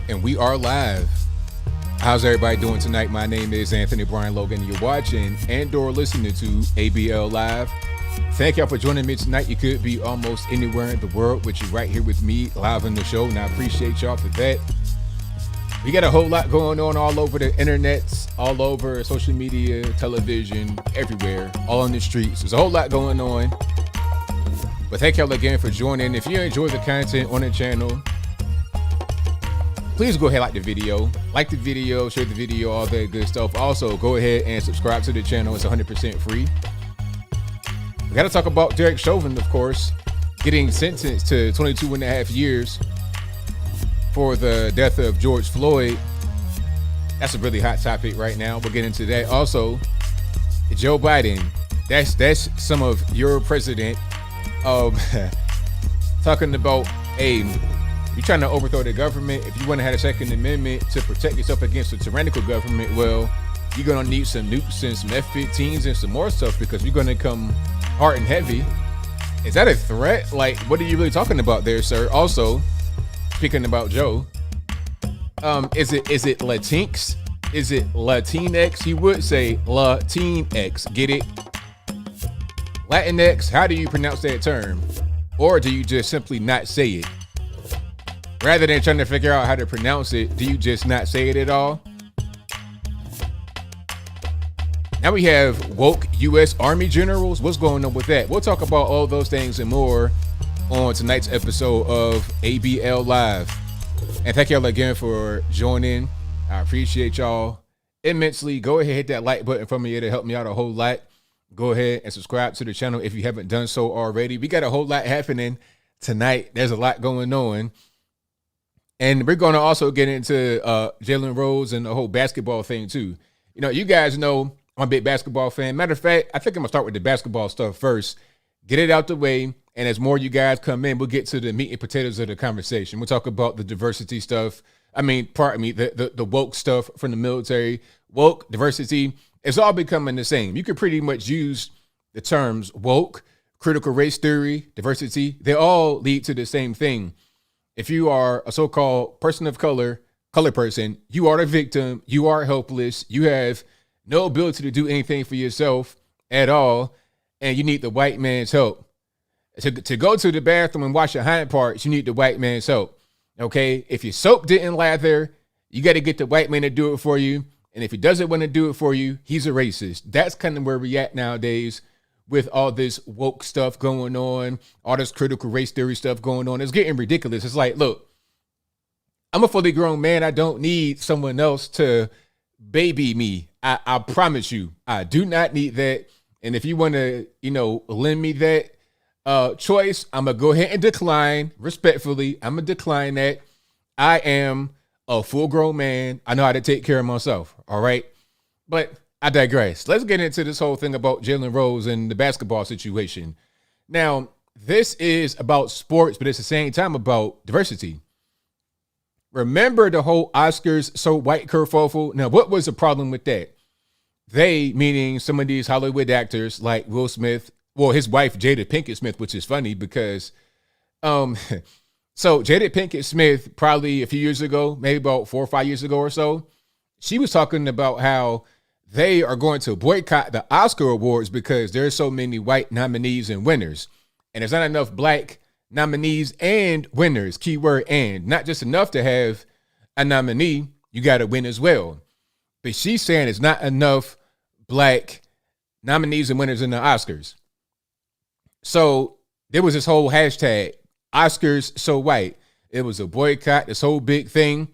And we are live. How's everybody doing tonight? My name is Anthony Brian Logan. You're watching and/or listening to ABL Live. Thank y'all for joining me tonight. You could be almost anywhere in the world, but you're right here with me live on the show, and I appreciate y'all for that. We got a whole lot going on all over the internets, all over social media, television, everywhere, all on the streets. There's a whole lot going on. But thank y'all again for joining. If you enjoy the content on the channel, please go ahead and like the video, share the video, all that good stuff. Also, go ahead and subscribe to the channel. It's 100% free. We got to talk about Derek Chauvin, of course, getting sentenced to 22 and a half years for the death of George Floyd. That's a really hot topic right now. We'll get into that. Also, Joe Biden, that's some of your president talking about, hey, you're trying to overthrow the government. If you want to have a Second Amendment to protect yourself against a tyrannical government, well, you're going to need some nukes and some F-15s and some more stuff because you're going to come hard and heavy. Is that a threat? Like, what are you really talking about there, sir? Also, speaking about Joe, is it LatinX? Is it LatinX? He would say LatinX. Get it? LatinX, how do you pronounce that term? Or do you just simply not say it? Rather than trying to figure out how to pronounce it, do you just not say it at all? Now we have woke U.S. Army generals. What's going on with that? We'll talk about all those things and more on tonight's episode of ABL Live. And thank y'all again for joining. I appreciate y'all immensely. Go ahead and hit that like button for me. It'll help me out a whole lot. Go ahead and subscribe to the channel if you haven't done so already. We got a whole lot happening tonight. There's a lot going on. And we're going to also get into Jalen Rose and the whole basketball thing too. You know, you guys know I'm a big basketball fan. Matter of fact, I think I'm going to start with the basketball stuff first. Get it out the way. And as more you guys come in, we'll get to the meat and potatoes of the conversation. We'll talk about the diversity stuff. The woke stuff from the military. Woke, diversity, it's all becoming the same. You could pretty much use the terms woke, critical race theory, diversity. They all lead to the same thing. If you are a so-called person of color, colored person, you are the victim. You are helpless. You have no ability to do anything for yourself at all. And you need the white man's help. To go to the bathroom and wash your hind parts, you need the white man's help. Okay? If your soap didn't lather, you got to get the white man to do it for you. And if he doesn't want to do it for you, he's a racist. That's kind of where we're at nowadays with all this woke stuff going on, all this critical race theory stuff going on. It's getting ridiculous. It's like, look, I'm a fully grown man. I don't need someone else to baby me. I promise you, I do not need that. And if you want to, lend me that choice, I'm going to go ahead and decline respectfully. I'm going to decline that. I am a full grown man. I know how to take care of myself. All right. But I digress. Let's get into this whole thing about Jalen Rose and the basketball situation. Now, this is about sports, but it's the same time about diversity. Remember the whole Oscars so white kerfuffle? Now, what was the problem with that? They, meaning some of these Hollywood actors like Will Smith, well, his wife, Jada Pinkett Smith, which is funny because, so Jada Pinkett Smith, probably a few years ago, maybe about 4 or 5 years ago or so, she was talking about how they are going to boycott the Oscar awards because there's so many white nominees and winners. And there's not enough black nominees and winners, keyword and, not just enough to have a nominee, you got to win as well. But she's saying it's not enough black nominees and winners in the Oscars. So there was this whole hashtag, Oscars so white. It was a boycott, this whole big thing.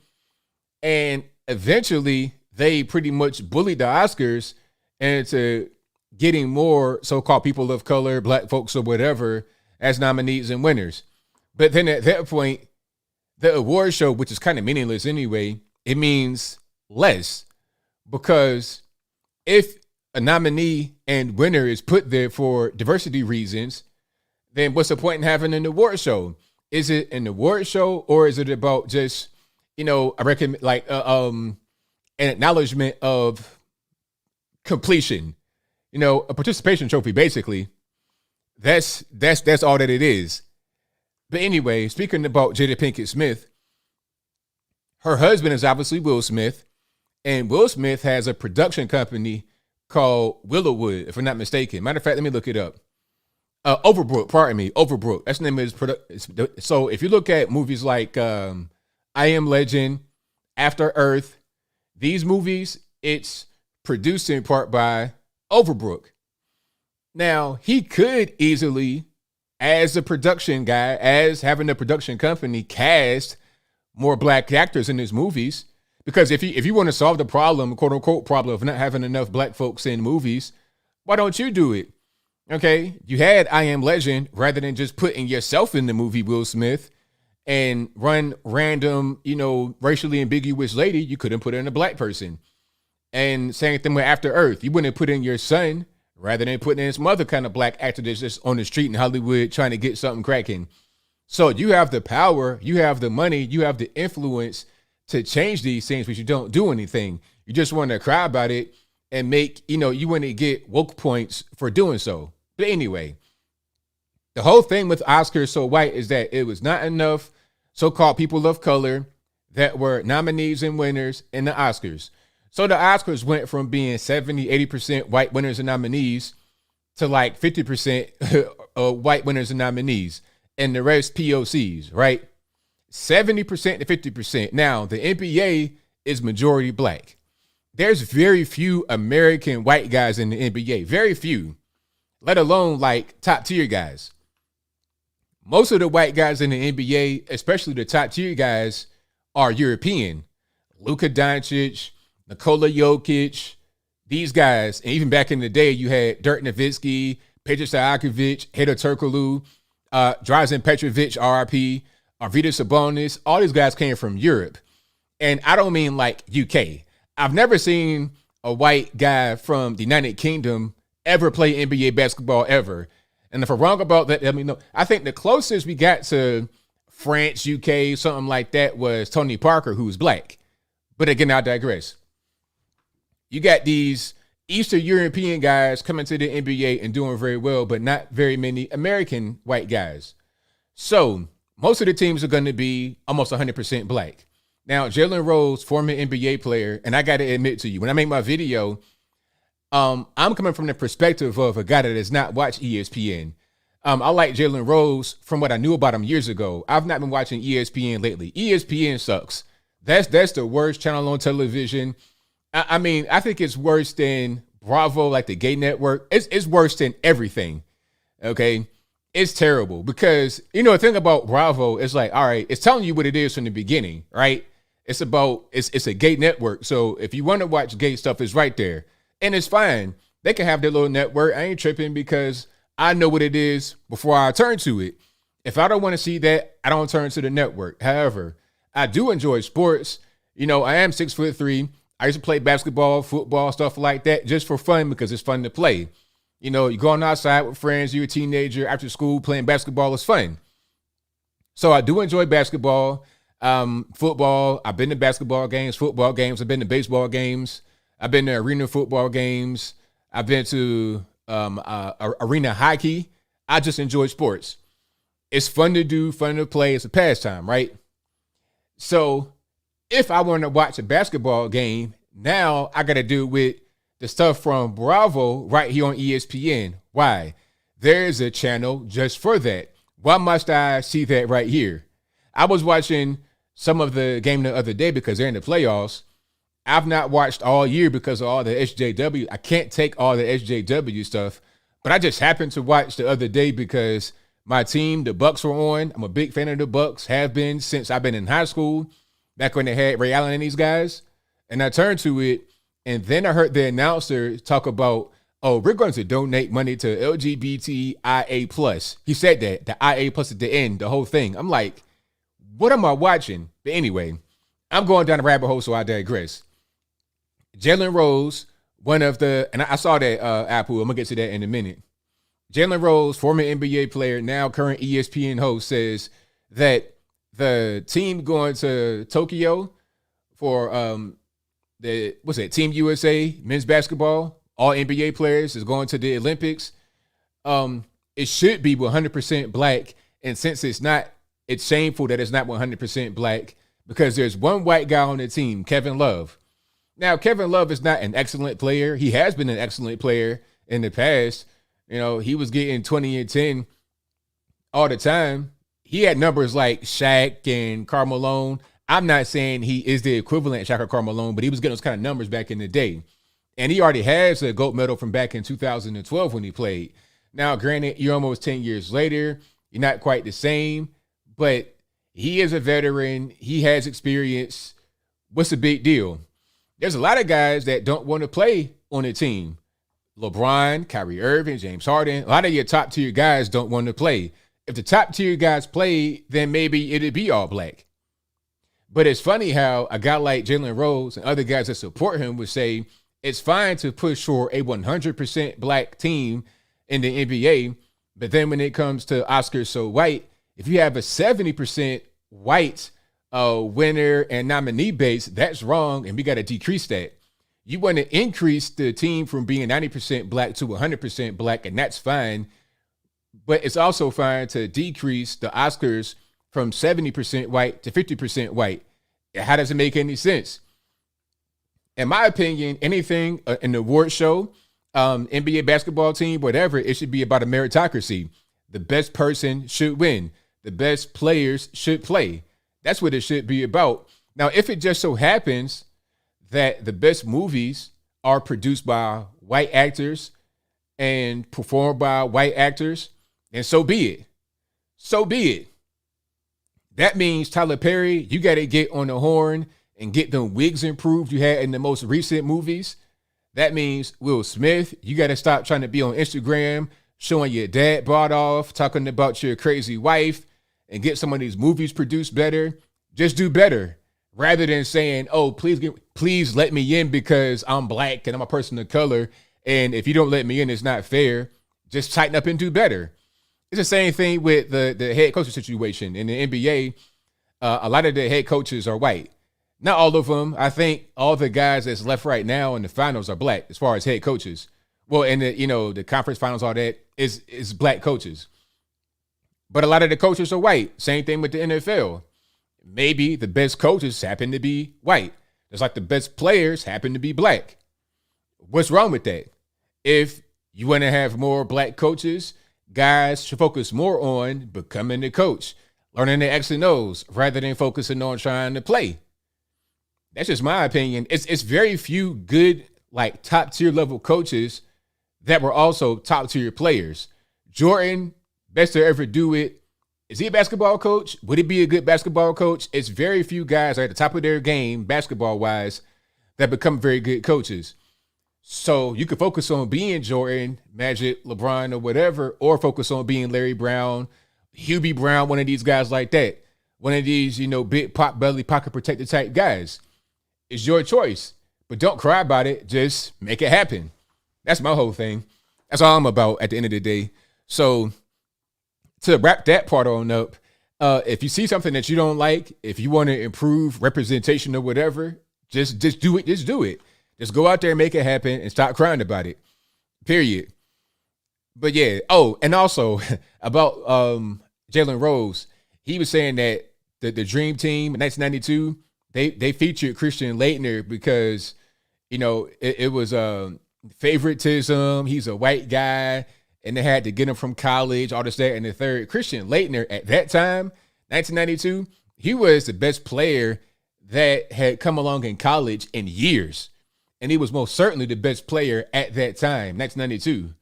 And eventually they pretty much bullied the Oscars into getting more so-called people of color, black folks or whatever, as nominees and winners. But then at that point, the award show, which is kind of meaningless anyway, it means less. Because if a nominee and winner is put there for diversity reasons, then what's the point in having an award show? Is it an award show or is it about just, I recommend like an acknowledgement of completion, a participation trophy, basically. That's all that it is. But anyway, speaking about Jada Pinkett Smith, her husband is obviously Will Smith, and Will Smith has a production company called Willowwood, if I'm not mistaken. Matter of fact, let me look it up. Overbrook, pardon me, Overbrook. That's the name of his product. So if you look at movies like I Am Legend, After Earth, these movies, it's produced in part by Overbrook. Now, he could easily, as a production guy, as having a production company, cast more black actors in his movies. Because if you want to solve the problem, quote unquote problem, of not having enough black folks in movies, why don't you do it? Okay, you had I Am Legend, rather than just putting yourself in the movie, Will Smith, and run random, racially ambiguous lady, you couldn't put in a black person. And same thing with After Earth. You wouldn't put in your son, rather than putting in some other kind of black actor that's just on the street in Hollywood trying to get something cracking. So you have the power, you have the money, you have the influence to change these things, but you don't do anything. You just want to cry about it and make, you want to get woke points for doing so. But anyway, the whole thing with Oscars So White is that it was not enough so-called people of color that were nominees and winners in the Oscars. So the Oscars went from being 70, 80% white winners and nominees to like 50% white winners and nominees, and the rest POCs, right? 70% to 50%. Now, the NBA is majority black. There's very few American white guys in the NBA, very few, let alone like top tier guys. Most of the white guys in the NBA, especially the top tier guys, are European. Luka Doncic, Nikola Jokic, these guys. And even back in the day, you had Dirk Nowitzki, Petar Stojakovic, Hedo Turkoglu, Drazen Petrovic, RIP, Arvydas Sabonis. All these guys came from Europe. And I don't mean like UK. I've never seen a white guy from the United Kingdom ever play NBA basketball ever. And if I'm wrong about that, let me know. I think the closest we got to France, UK, something like that was Tony Parker, who's black. But again, I digress. You got these Eastern European guys coming to the NBA and doing very well, but not very many American white guys. So most of the teams are going to be almost 100% black. Now, Jalen Rose, former NBA player, and I got to admit to you, when I make my video, I'm coming from the perspective of a guy that does not watch ESPN. I like Jalen Rose from what I knew about him years ago. I've not been watching ESPN lately. ESPN sucks. That's the worst channel on television. I mean, I think it's worse than Bravo, like the gay network. It's worse than everything. Okay. It's terrible because, the thing about Bravo is like, all right, it's telling you what it is from the beginning, right? It's a gay network. So if you want to watch gay stuff, it's right there. And it's fine. They can have their little network. I ain't tripping because I know what it is before I turn to it. If I don't want to see that, I don't turn to the network. However, I do enjoy sports. I am 6'3". I used to play basketball, football, stuff like that just for fun because it's fun to play. You're going outside with friends, you're a teenager, after school, playing basketball is fun. So I do enjoy basketball, football. I've been to basketball games, football games. I've been to baseball games. I've been to arena football games. I've been to arena hockey. I just enjoy sports. It's fun to do, fun to play. It's a pastime, right? So if I want to watch a basketball game, now I got to do with the stuff from Bravo right here on ESPN. Why? There's a channel just for that. Why must I see that right here? I was watching some of the game the other day because they're in the playoffs. I've not watched all year because of all the SJW. I can't take all the SJW stuff, but I just happened to watch the other day because my team, the Bucks, were on. I'm a big fan of the Bucks, have been since I've been in high school, back when they had Ray Allen and these guys. And I turned to it, and then I heard the announcer talk about, oh, we're going to donate money to LGBTIA+. He said that, the IA+ at the end, the whole thing. I'm like, what am I watching? But anyway, I'm going down the rabbit hole, so I digress. Jalen Rose, one of the, and I saw that Apple, I'm going to get to that in a minute. Jalen Rose, former NBA player, now current ESPN host, says that the team going to Tokyo for Team USA men's basketball, all NBA players is going to the Olympics. It should be 100% black. And since it's not, it's shameful that it's not 100% black because there's one white guy on the team, Kevin Love. Now, Kevin Love is not an excellent player. He has been an excellent player in the past. You know, he was getting 20 and 10 all the time. He had numbers like Shaq and Karl Malone. I'm not saying he is the equivalent of Shaq or Karl Malone, but he was getting those kind of numbers back in the day. And he already has a gold medal from back in 2012 when he played. Now, granted, you're almost 10 years later. You're not quite the same, but he is a veteran. He has experience. What's the big deal? There's a lot of guys that don't want to play on a team. LeBron, Kyrie Irving, James Harden. A lot of your top tier guys don't want to play. If the top tier guys play, then maybe it'd be all black. But it's funny how a guy like Jalen Rose and other guys that support him would say it's fine to push for a 100% black team in the NBA. But then when it comes to Oscars So White, if you have a 70% white winner and nominee base, that's wrong. And we got to decrease that. You want to increase the team from being 90% black to 100% black, and that's fine. But it's also fine to decrease the Oscars from 70% white to 50% white. How does it make any sense? In my opinion, anything in the award show, NBA basketball team, whatever, it should be about a meritocracy. The best person should win. The best players should play. That's what it should be about. Now, if it just so happens that the best movies are produced by white actors and performed by white actors, and so be it. So be it. That means Tyler Perry, you got to get on the horn and get the wigs improved you had in the most recent movies. That means Will Smith, you got to stop trying to be on Instagram showing your dad bought off, talking about your crazy wife, and get some of these movies produced better. Just do better. Rather than saying, oh, please let me in because I'm black and I'm a person of color. And if you don't let me in, it's not fair. Just tighten up and do better. It's the same thing with the head coaching situation. In the NBA, a lot of the head coaches are white. Not all of them. I think all the guys that's left right now in the finals are black as far as head coaches. Well, in the conference finals, all that is black coaches. But a lot of the coaches are white. Same thing with the NFL. Maybe the best coaches happen to be white. Just like the best players happen to be black. What's wrong with that? If you want to have more black coaches, guys should focus more on becoming the coach, learning the X and O's, rather than focusing on trying to play. That's just my opinion. It's very few good, like top tier level coaches that were also top tier players. Jordan, best to ever do it. Is he a basketball coach? Would he be a good basketball coach? It's very few guys at the top of their game, basketball-wise, that become very good coaches. So you could focus on being Jordan, Magic, LeBron, or whatever, or focus on being Larry Brown, Hubie Brown, one of these guys like that. One of these, big pot belly, pocket protector type guys. It's your choice. But don't cry about it. Just make it happen. That's my whole thing. That's all I'm about at the end of the day. So to wrap that part on up, if you see something that you don't like, if you want to improve representation or whatever, just do it. Just do it. Just go out there and make it happen and stop crying about it. Period. But yeah. Oh, and also about Jalen Rose, he was saying that the Dream Team in 1992, they featured Christian Laettner because, it was favoritism. He's a white guy. And they had to get him from college, all this, that, and the third. Christian Laettner at that time, 1992, he was the best player that had come along in college in years. And he was most certainly the best player at that time, 1992.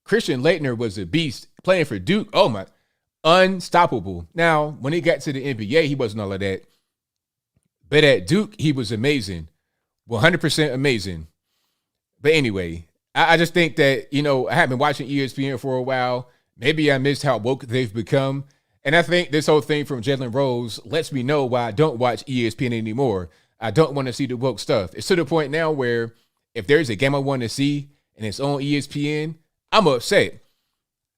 Christian Laettner was a beast playing for Duke. Oh, my, unstoppable. Now, when he got to the NBA, he wasn't all of that. But at Duke, he was amazing, 100% amazing. But anyway, I just think that, I have been watching ESPN for a while. Maybe I missed how woke they've become. And I think this whole thing from Jalen Rose lets me know why I don't watch ESPN anymore. I don't want to see the woke stuff. It's to the point now where if there's a game I want to see and it's on ESPN, I'm upset.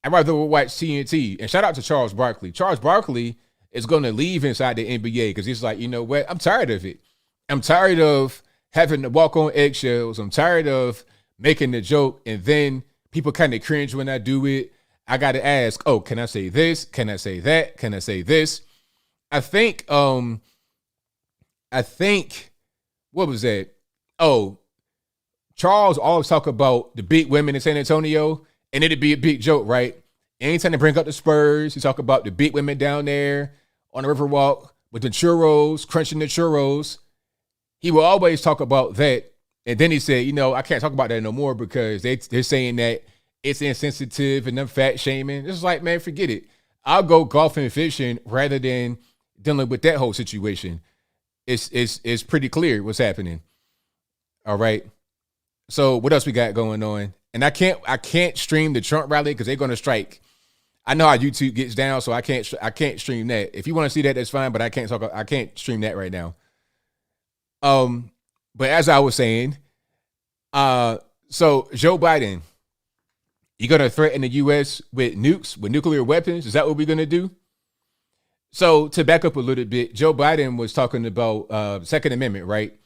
I'd rather watch TNT. And shout out to Charles Barkley. Charles Barkley is going to leave inside the NBA because he's like, you know what? I'm tired of it. I'm tired of having to walk on eggshells. I'm tired of making the joke, and then people kind of cringe when I do it. I got to ask, oh, can I say this? Can I say that? Can I say this? I think I think, what was that? Oh, Charles always talk about the big women in San Antonio, and it'd be a big joke, right? Anytime they bring up the Spurs, he talk about the big women down there on the Riverwalk with the churros, crunching the churros. He will always talk about that. And then he said, I can't talk about that no more because they're saying that it's insensitive and them fat shaming. It's like, man, forget it. I'll go golfing and fishing rather than dealing with that whole situation. It's pretty clear what's happening. All right. So what else we got going on? And I can't stream the Trump rally because they're going to strike. I know how YouTube gets down, so I can't stream that. If you want to see that, that's fine, but I can't stream that right now. But as I was saying, so Joe Biden, you going to threaten the U.S. with nukes, with nuclear weapons? Is that what we're going to do? So to back up a little bit, Joe Biden was talking about Second Amendment, right?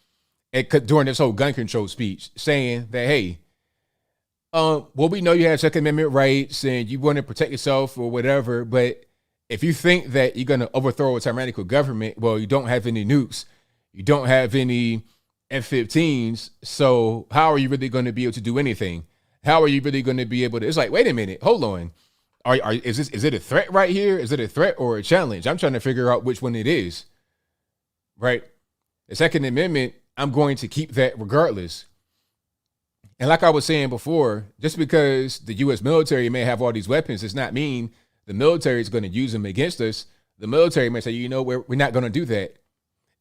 During this whole gun control speech, saying that, hey, well, we know you have Second Amendment rights and you want to protect yourself or whatever, but if you think that you're going to overthrow a tyrannical government, well, you don't have any nukes, you don't have any F-15s, so how are you really going to be able to do anything? How are you really going to be able to? It's like, wait a minute, hold on. Is it a threat right here? Is it a threat or a challenge? I'm trying to figure out which one it is, right? The Second Amendment, I'm going to keep that regardless. And like I was saying before, just because the U.S. military may have all these weapons does not mean the military is going to use them against us. The military may say, we're not going to do that.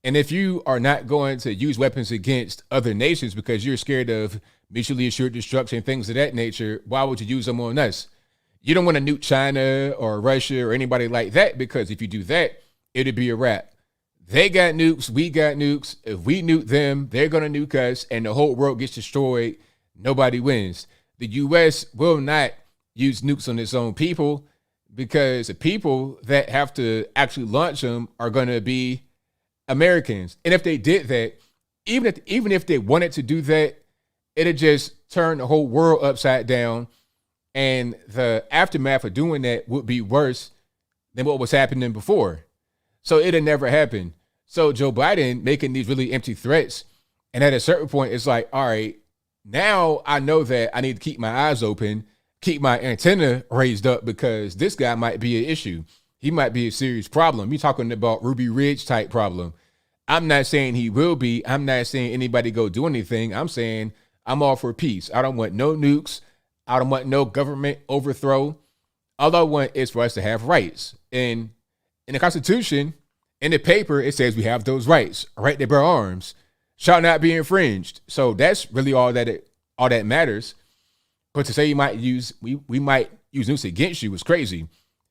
And if you are not going to use weapons against other nations because you're scared of mutually assured destruction, things of that nature, why would you use them on us? You don't want to nuke China or Russia or anybody like that, because if you do that, it'd be a wrap. They got nukes, we got nukes. If we nuke them, they're going to nuke us, and the whole world gets destroyed. Nobody wins. The U.S. will not use nukes on its own people because the people that have to actually launch them are going to be Americans. And if they did that, even if they wanted to do that, it'd just turn the whole world upside down. And the aftermath of doing that would be worse than what was happening before. So it'd never happen. So Joe Biden making these really empty threats. And at a certain point, it's like, all right, now I know that I need to keep my eyes open, keep my antenna raised up, because this guy might be an issue. He might be a serious problem. You're talking about Ruby Ridge type problem. I'm not saying he will be. I'm not saying anybody go do anything. I'm saying I'm all for peace. I don't want no nukes. I don't want no government overthrow. All I want is for us to have rights. And in the Constitution, in the paper, it says we have those rights. Right to bear arms shall not be infringed. So that's really all that matters. But to say we might use nukes against you is crazy.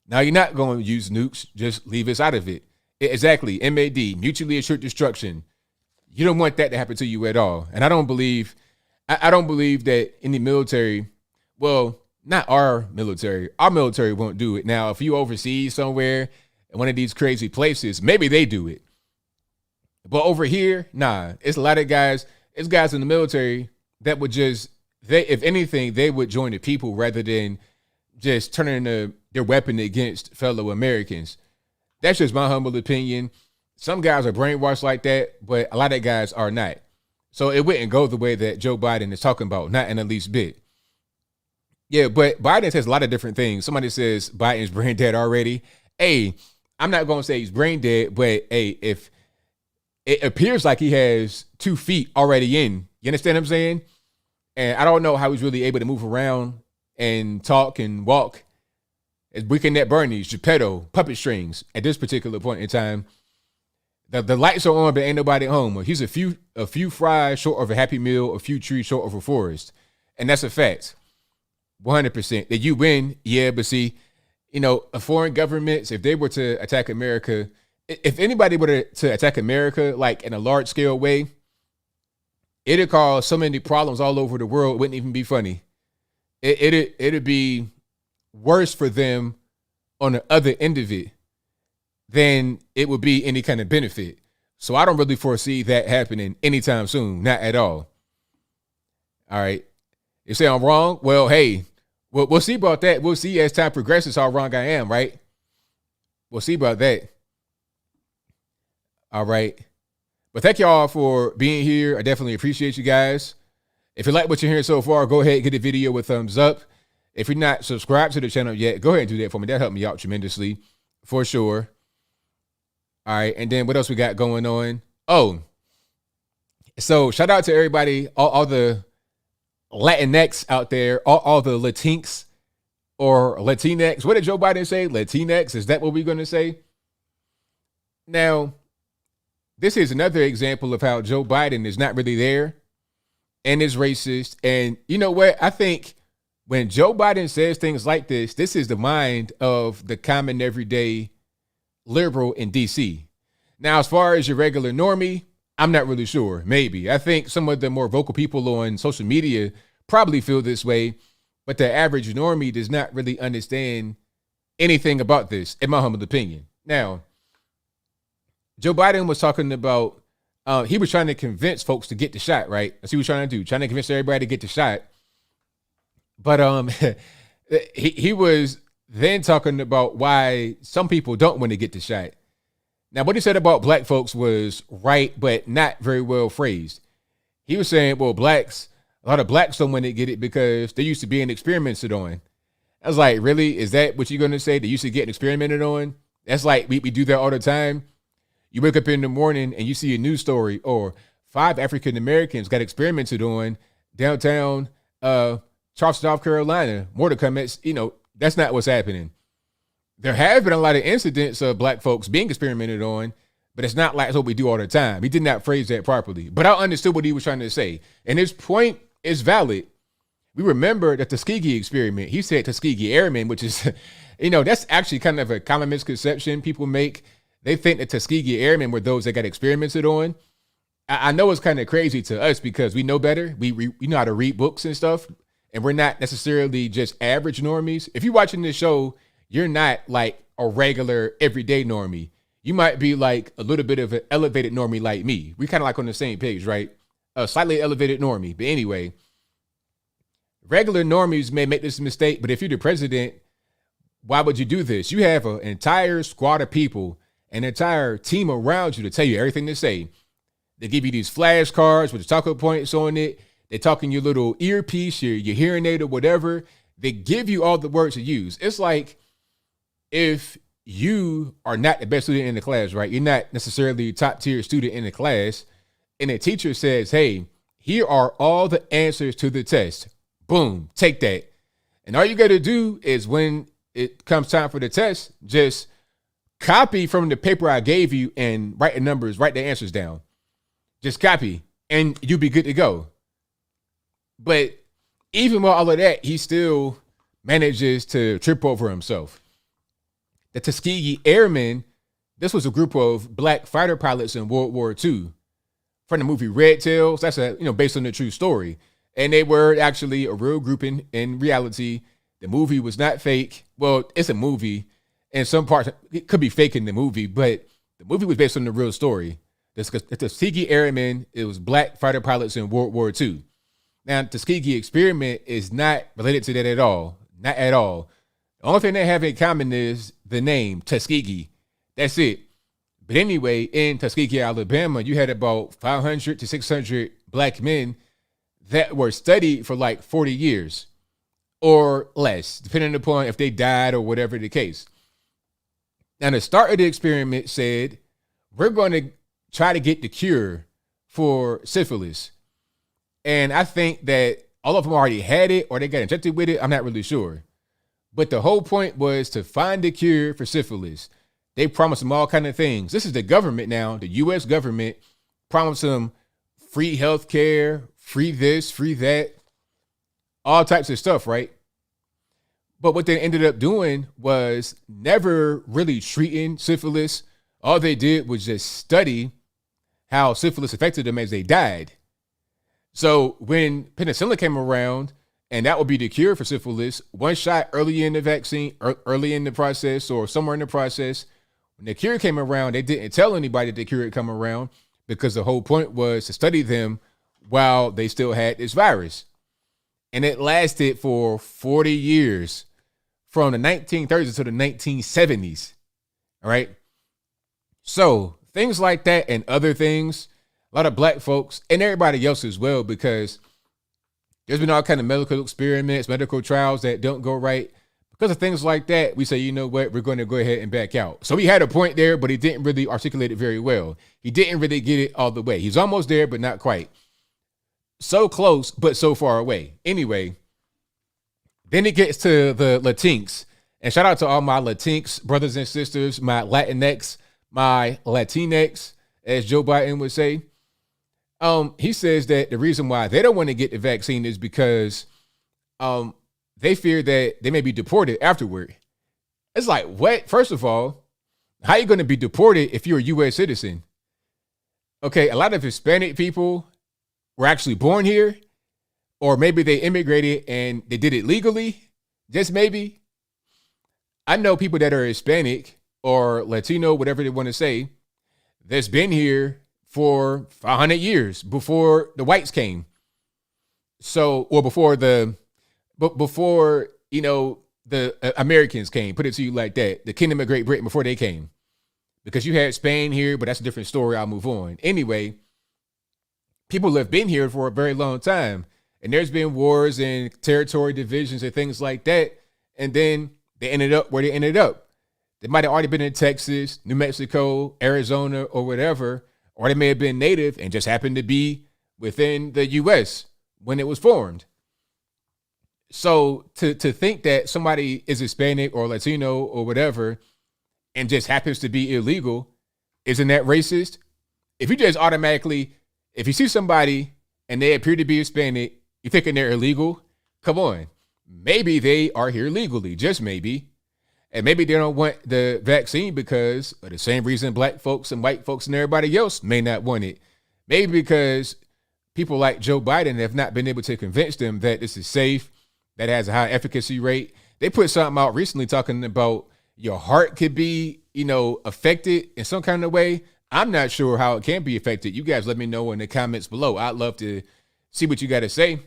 Now you're not going to use nukes. Just leave us out of it. Exactly. MAD, mutually assured destruction. You don't want that to happen to you at all. And I don't believe that any military, well, not our military won't do it. Now, if you overseas somewhere in one of these crazy places, maybe they do it. But over here, nah, it's a lot of guys. It's guys in the military that would if anything, they would join the people rather than just turning their weapon against fellow Americans. That's just my humble opinion. Some guys are brainwashed like that, but a lot of guys are not. So it wouldn't go the way that Joe Biden is talking about, not in the least bit. Yeah, but Biden says a lot of different things. Somebody says Biden's brain dead already. Hey, I'm not going to say he's brain dead, but hey, if it appears like he has 2 feet already in, you understand what I'm saying? And I don't know how he's really able to move around and talk and walk. It's Weekend at Bernie's, Geppetto, puppet strings at this particular point in time. The lights are on, but ain't nobody home. He's a few fries short of a Happy Meal, a few trees short of a forest. And that's a fact. 100%. That you win, yeah, but see, foreign governments, if they were to attack America, if anybody were to attack America, like in a large scale way, it'd cause so many problems all over the world. It wouldn't even be funny. It'd be worse for them on the other end of it than it would be any kind of benefit. So I don't really foresee that happening anytime soon. Not at all. All right. You say I'm wrong? Well, hey, we'll see about that. We'll see as time progresses how wrong I am, right? We'll see about that. All right. But thank y'all for being here. I definitely appreciate you guys. If you like what you're hearing so far, go ahead and give the video a thumbs up. If you're not subscribed to the channel yet, go ahead and do that for me. That helped me out tremendously, for sure. All right, and then what else we got going on? Oh, so shout out to everybody, all the LatinX out there, all the LatinX or LatinX. What did Joe Biden say? LatinX? Is that what we're going to say? Now, this is another example of how Joe Biden is not really there and is racist. And you know what? I think when Joe Biden says things like this is the mind of the common everyday liberal in DC. Now, as far as your regular normie, I'm not really sure. Maybe. I think some of the more vocal people on social media probably feel this way, but the average normie does not really understand anything about this, in my humble opinion. Now, Joe Biden was talking about, he was trying to convince folks to get the shot, right? That's what he was trying to do, trying to convince everybody to get the shot. But he was then talking about why some people don't want to get the shot. Now, what he said about black folks was right, but not very well phrased. He was saying, well, a lot of blacks don't want to get it because they used to being experimented on. I was like, really? Is that what you're going to say? They used to get experimented on? That's like, we do that all the time. You wake up in the morning and you see a news story, or 5 African Americans got experimented on downtown Charleston, South Carolina. More to come. That's not what's happening. There have been a lot of incidents of black folks being experimented on, but it's not like it's what we do all the time. He did not phrase that properly, but I understood what he was trying to say. And his point is valid. We remember the Tuskegee experiment. He said Tuskegee Airmen, which is, that's actually kind of a common misconception people make. They think that Tuskegee Airmen were those that got experimented on. I know it's kind of crazy to us because we know better. We know how to read books and stuff, and we're not necessarily just average normies. If you're watching this show, you're not like a regular everyday normie. You might be like a little bit of an elevated normie like me. We kind of like on the same page, right? A slightly elevated normie. But anyway, regular normies may make this mistake, but if you're the president, why would you do this? You have an entire squad of people, an entire team around you to tell you everything to say. They give you these flashcards with the talking points on it. They talk in your little earpiece, your hearing aid or whatever. They give you all the words to use. It's like, if you are not the best student in the class, right? You're not necessarily a top tier student in the class, and the teacher says, hey, here are all the answers to the test. Boom, take that. And all you got to do is when it comes time for the test, just copy from the paper I gave you and write the numbers, write the answers down. Just copy and you'll be good to go. But even with all of that, he still manages to trip over himself. The Tuskegee Airmen, this was a group of black fighter pilots in World War II. From the movie Red Tails, that's based on the true story. And they were actually a real group in reality. The movie was not fake. Well, it's a movie. In some parts, it could be fake in the movie, but the movie was based on the real story. The Tuskegee Airmen, it was black fighter pilots in World War II. Now, the Tuskegee experiment is not related to that at all. Not at all. The only thing they have in common is the name, Tuskegee. That's it. But anyway, in Tuskegee, Alabama, you had about 500 to 600 black men that were studied for like 40 years or less, depending upon if they died or whatever the case. Now, the start of the experiment said, we're going to try to get the cure for syphilis. And I think that all of them already had it or they got injected with it. I'm not really sure. But the whole point was to find the cure for syphilis. They promised them all kinds of things. This is the government now, the U.S. government promised them free health care, free this, free that, all types of stuff, right? But what they ended up doing was never really treating syphilis. All they did was just study how syphilis affected them as they died. So when penicillin came around, and that would be the cure for syphilis, one shot early in the vaccine, early in the process or somewhere in the process, when the cure came around, they didn't tell anybody that the cure had come around because the whole point was to study them while they still had this virus. And it lasted for 40 years, from the 1930s to the 1970s. All right. So things like that and other things, a lot of black folks, and everybody else as well, because there's been all kind of medical experiments, medical trials that don't go right. Because of things like that, we say, you know what, we're going to go ahead and back out. So he had a point there, but he didn't really articulate it very well. He didn't really get it all the way. He's almost there, but not quite. So close, but so far away. Anyway, then it gets to the LatinX. And shout out to all my LatinX brothers and sisters, my LatinX, my LatinX, as Joe Biden would say. He says that the reason why they don't want to get the vaccine is because they fear that they may be deported afterward. It's like, what? First of all, how are you going to be deported if you're a U.S. citizen? Okay, a lot of Hispanic people were actually born here, or maybe they immigrated and they did it legally, just maybe. I know people that are Hispanic or Latino, whatever they want to say, that's been here for 500 years before the whites came. So, or before the Americans came, put it to you like that, the Kingdom of Great Britain before they came. Because you had Spain here, but that's a different story. I'll move on. Anyway, people have been here for a very long time. And there's been wars and territory divisions and things like that. And then they ended up where they ended up. They might have already been in Texas, New Mexico, Arizona, or whatever. Or they may have been native and just happened to be within the U.S. when it was formed. So to think that somebody is Hispanic or Latino or whatever and just happens to be illegal, isn't that racist? If you just automatically, if you see somebody and they appear to be Hispanic, you thinking they're illegal? Come on. Maybe they are here legally, just maybe. And maybe they don't want the vaccine because of the same reason black folks and white folks and everybody else may not want it. Maybe because people like Joe Biden have not been able to convince them that this is safe, that has a high efficacy rate. They put something out recently talking about your heart could be, affected in some kind of way. I'm not sure how it can be affected. You guys let me know in the comments below. I'd love to see what you got to say.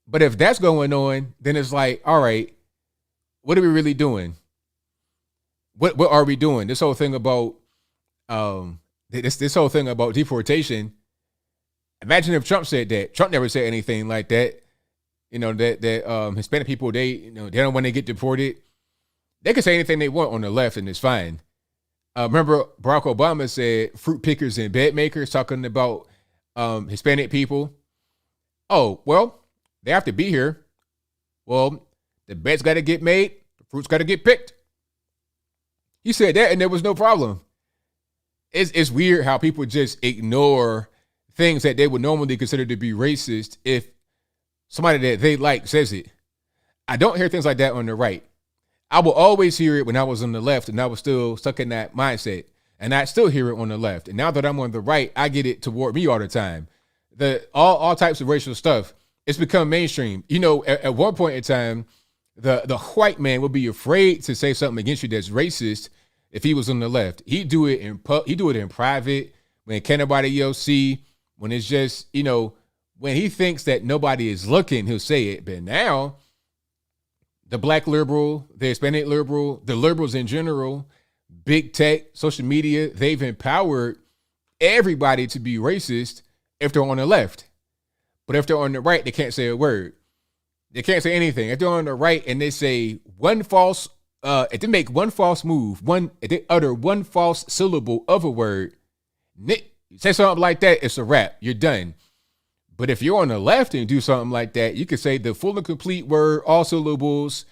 But if that's going on, then it's like, all right, what are we really doing? What are we doing? This whole thing about this whole thing about deportation. Imagine if Trump said that. Trump never said anything like that. That Hispanic people, they don't want to get deported. They can say anything they want on the left and it's fine. Remember Barack Obama said fruit pickers and bed makers, talking about Hispanic people. Oh, well, they have to be here. Well, the bed's got to get made. The fruit's got to get picked. He said that and there was no problem. It's weird how people just ignore things that they would normally consider to be racist if somebody that they like says it. I don't hear things like that on the right. I will always hear it when I was on the left and I was still stuck in that mindset. And I still hear it on the left. And now that I'm on the right, I get it toward me all the time. All types of racial stuff. It's become mainstream. At one point in time, the white man would be afraid to say something against you that's racist if he was on the left. He'd do it in private when can't nobody else see. When it's just, when he thinks that nobody is looking, he'll say it. But now, the black liberal, the Hispanic liberal, the liberals in general, big tech, social media, they've empowered everybody to be racist if they're on the left. But if they're on the right, they can't say a word. They can't say anything. If they're on the right and they say if they make one false move, if they utter one false syllable of a word, say something like that, it's a wrap. You're done. But if you're on the left and do something like that, you can say the full and complete word, all syllables,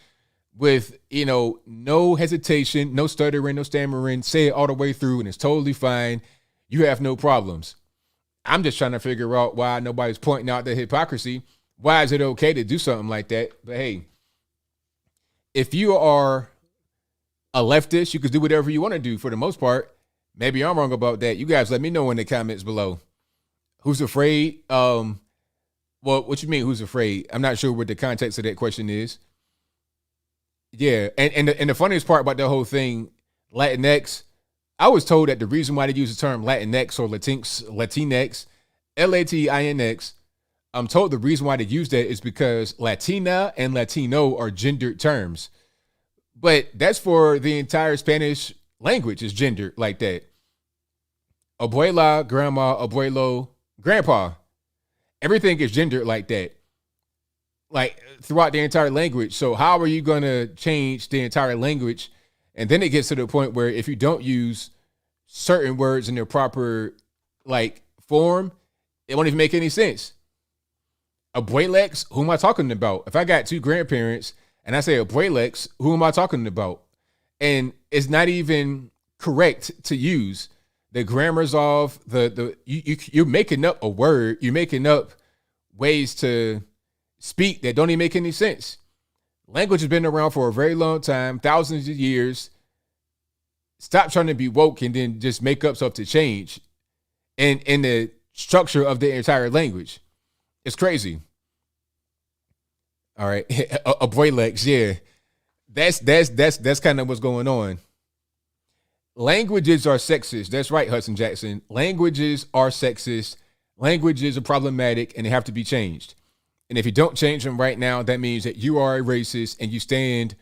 with, no hesitation, no stuttering, no stammering, say it all the way through and it's totally fine. You have no problems. I'm just trying to figure out why nobody's pointing out the hypocrisy. Why is it okay to do something like that? But hey, if you are a leftist, you can do whatever you want to do for the most part. Maybe I'm wrong about that. You guys let me know in the comments below. Who's afraid? What you mean, who's afraid? I'm not sure what the context of that question is. Yeah, and the funniest part about the whole thing, LatinX, I was told that the reason why they use the term Latinx or LatinX, Latinx, I'm told the reason why they use that is because Latina and Latino are gendered terms. But that's for the entire Spanish language is gendered like that. abuela, grandma, abuelo, grandpa. Everything is gendered like that, like throughout the entire language. So how are you going to change the entire language? And then it gets to the point where if you don't use certain words in their proper like form, it won't even make any sense. Abuelex, who am I talking about? If I got two grandparents and I say abuelex, who am I talking about? And it's not even correct to use. The grammar's off. You're making up a word. You're making up ways to speak that don't even make any sense. Language has been around for a very long time, thousands of years. Stop trying to be woke and then just make up stuff to change in the structure of the entire language. It's crazy. All right. Abuelex, yeah. That's kind of what's going on. Languages are sexist. That's right, Hudson Jackson. Languages are sexist. Languages are problematic and they have to be changed. And if you don't change them right now, that means that you are a racist and you stand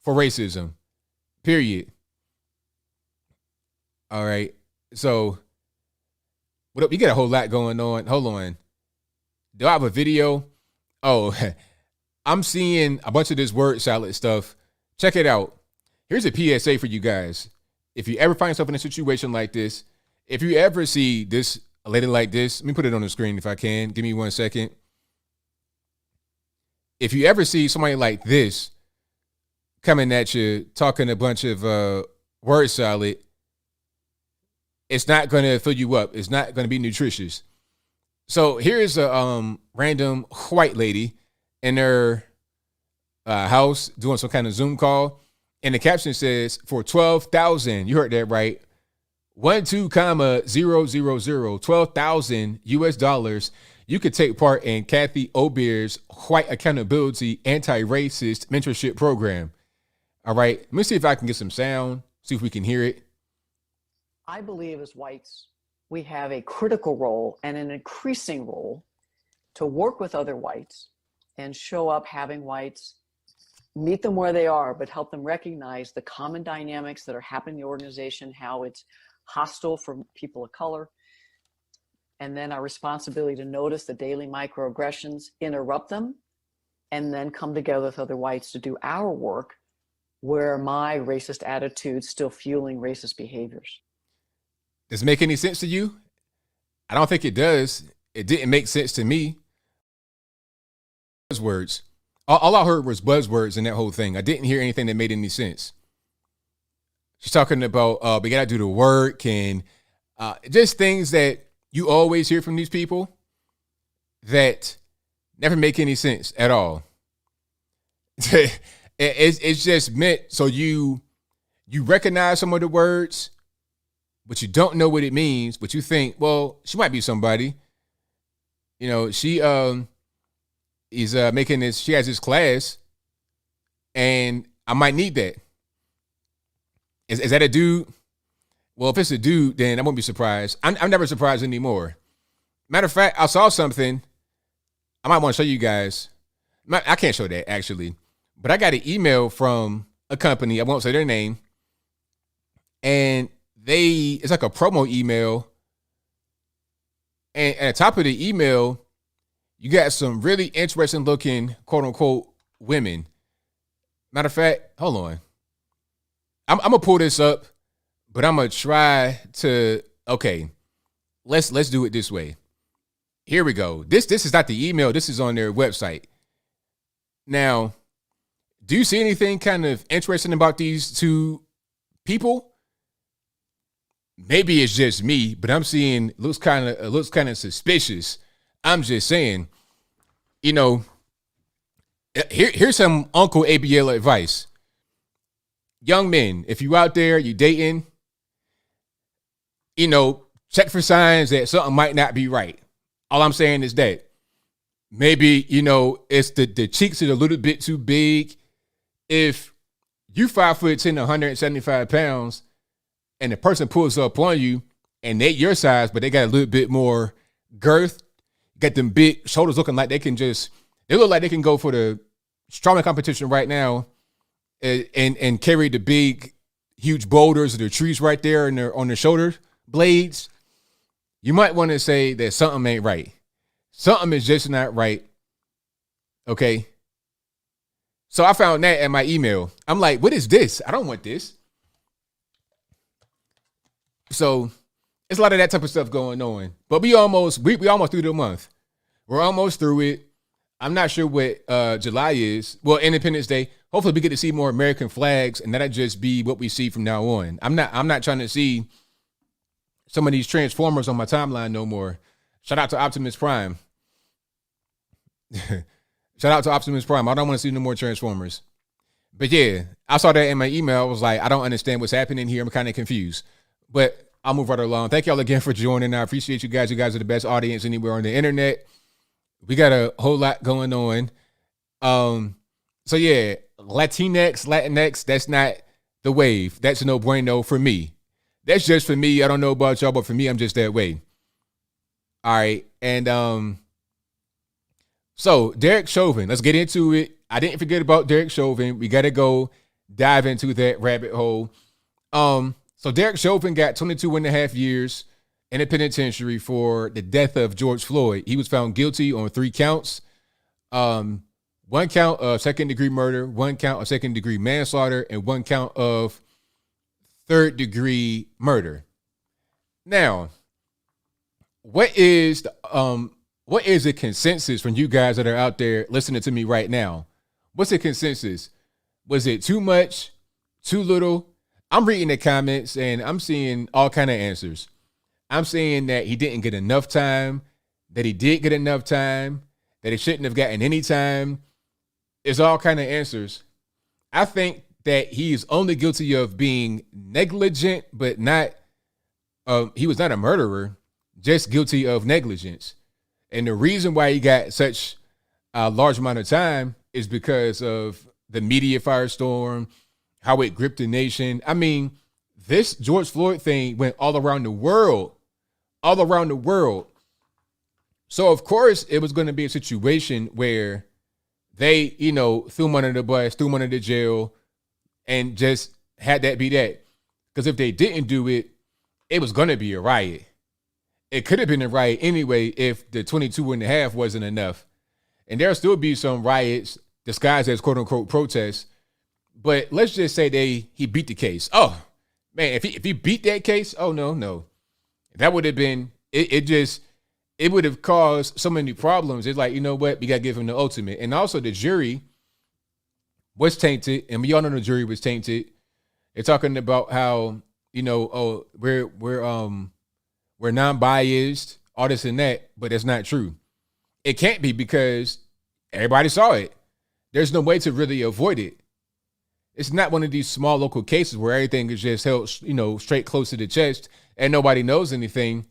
for racism. Period. All right. So, what up? You got a whole lot going on. Hold on. Do I have a video? Oh, I'm seeing a bunch of this word salad stuff. Check it out. Here's a PSA for you guys. If you ever find yourself in a situation like this, if you ever see this, a lady like this, let me put it on the screen if I can. Give me 1 second. If you ever see somebody like this coming at you, talking a bunch of word salad, it's not going to fill you up. It's not going to be nutritious. So here's a random white lady in her house doing some kind of Zoom call. And the caption says, for 12,000, you heard that right, 12,000, 12,000 US dollars, you could take part in Kathy Obier's White Accountability Anti-Racist Mentorship Program. All right, let me see if I can get some sound, see if we can hear it. I believe as whites, we have a critical role and an increasing role to work with other whites and show up having whites, meet them where they are, but help them recognize the common dynamics that are happening in the organization, how it's hostile for people of color, and then our responsibility to notice the daily microaggressions, interrupt them, and then come together with other whites to do our work where my racist attitudes still fueling racist behaviors. Does it make any sense to you? I don't think it does. It didn't make sense to me. Buzzwords. All I heard was buzzwords in that whole thing. I didn't hear anything that made any sense. She's talking about we got to do the work and just things that you always hear from these people that never make any sense at all. It's just meant so you recognize some of the words, but you don't know what it means, but you think, well, she might be somebody. You know, she is making this, she has this class, and I might need that. Is that a dude? Well, if it's a dude, then I won't be surprised. I'm never surprised anymore. Matter of fact, I saw something. I might want to show you guys. I can't show that, actually. But I got an email from a company. I won't say their name. And it's like a promo email. And at the top of the email, you got some really interesting looking, quote unquote, women. Matter of fact, hold on. I'm going to pull this up. But I'm going to try to, okay, let's do it this way. Here we go. This is not the email. This is on their website. Now, do you see anything kind of interesting about these two people? Maybe it's just me, but I'm seeing looks kind of suspicious. I'm just saying, you know, here's some Uncle ABL advice. Young men, if you out there, you dating, you know, check for signs that something might not be right. All I'm saying is that maybe, you know, it's the cheeks are a little bit too big. If you 5'10", 175 pounds, and the person pulls up on you and they your size, but they got a little bit more girth, got them big shoulders looking like they look like they can go for the strongman competition right now and carry the big, huge boulders or the trees right there on their shoulder blades. you might want to say that something ain't right. Something is just not right. Okay. So I found that in my email. I'm like, what is this? I don't want this. So it's a lot of that type of stuff going on. But we almost through the month. We're almost through it. I'm not sure what July is. Well, Independence Day. Hopefully we get to see more American flags, and that'll just be what we see from now on. I'm not trying to see some of these Transformers on my timeline no more. Shout out to Optimus Prime. Shout out to Optimus Prime. I don't want to see no more Transformers. But yeah, I saw that in my email. I was like, I don't understand what's happening here. I'm kind of confused. But I'll move right along. Thank y'all again for joining. I appreciate you guys. You guys are the best audience anywhere on the internet. We got a whole lot going on. So yeah, LatinX, that's not the wave. That's a no bueno for me. That's just for me. I don't know about y'all, but for me, I'm just that way. All right. And so Derek Chauvin, let's get into it. I didn't forget about Derek Chauvin. We got to go dive into that rabbit hole. So Derek Chauvin got 22 and a half years in a penitentiary for the death of George Floyd. He was found guilty on 3 counts. 1 count of second-degree murder, 1 count of second-degree manslaughter, and 1 count of third-degree murder. Now, what is the consensus from you guys that are out there listening to me right now? What's the consensus? Was it too much? Too little? I'm reading the comments and I'm seeing all kind of answers. I'm saying that he didn't get enough time, that he did get enough time, that he shouldn't have gotten any time. It's all kind of answers. I think that he is only guilty of being negligent, but not, he was not a murderer, just guilty of negligence. And the reason why he got such a large amount of time is because of the media firestorm, how it gripped the nation. I mean, this George Floyd thing went all around the world. So, of course, it was going to be a situation where they, threw him under the bus, threw him under the jail, and just had that be that. Because if they didn't do it, it was going to be a riot. It could have been a riot anyway if the 22 and a half wasn't enough. And there'll still be some riots disguised as quote unquote protests. But let's just say he beat the case. Oh, man, if he beat that case, oh, no. That would have been, it would have caused so many problems. It's like, you know what? We got to give him the ultimate. And also the jury was tainted. And we all know the jury was tainted. They're talking about how, we're non-biased, all this and that, but it's not true. It can't be because everybody saw it. There's no way to really avoid it. It's not one of these small local cases where everything is just held, straight close to the chest and nobody knows anything.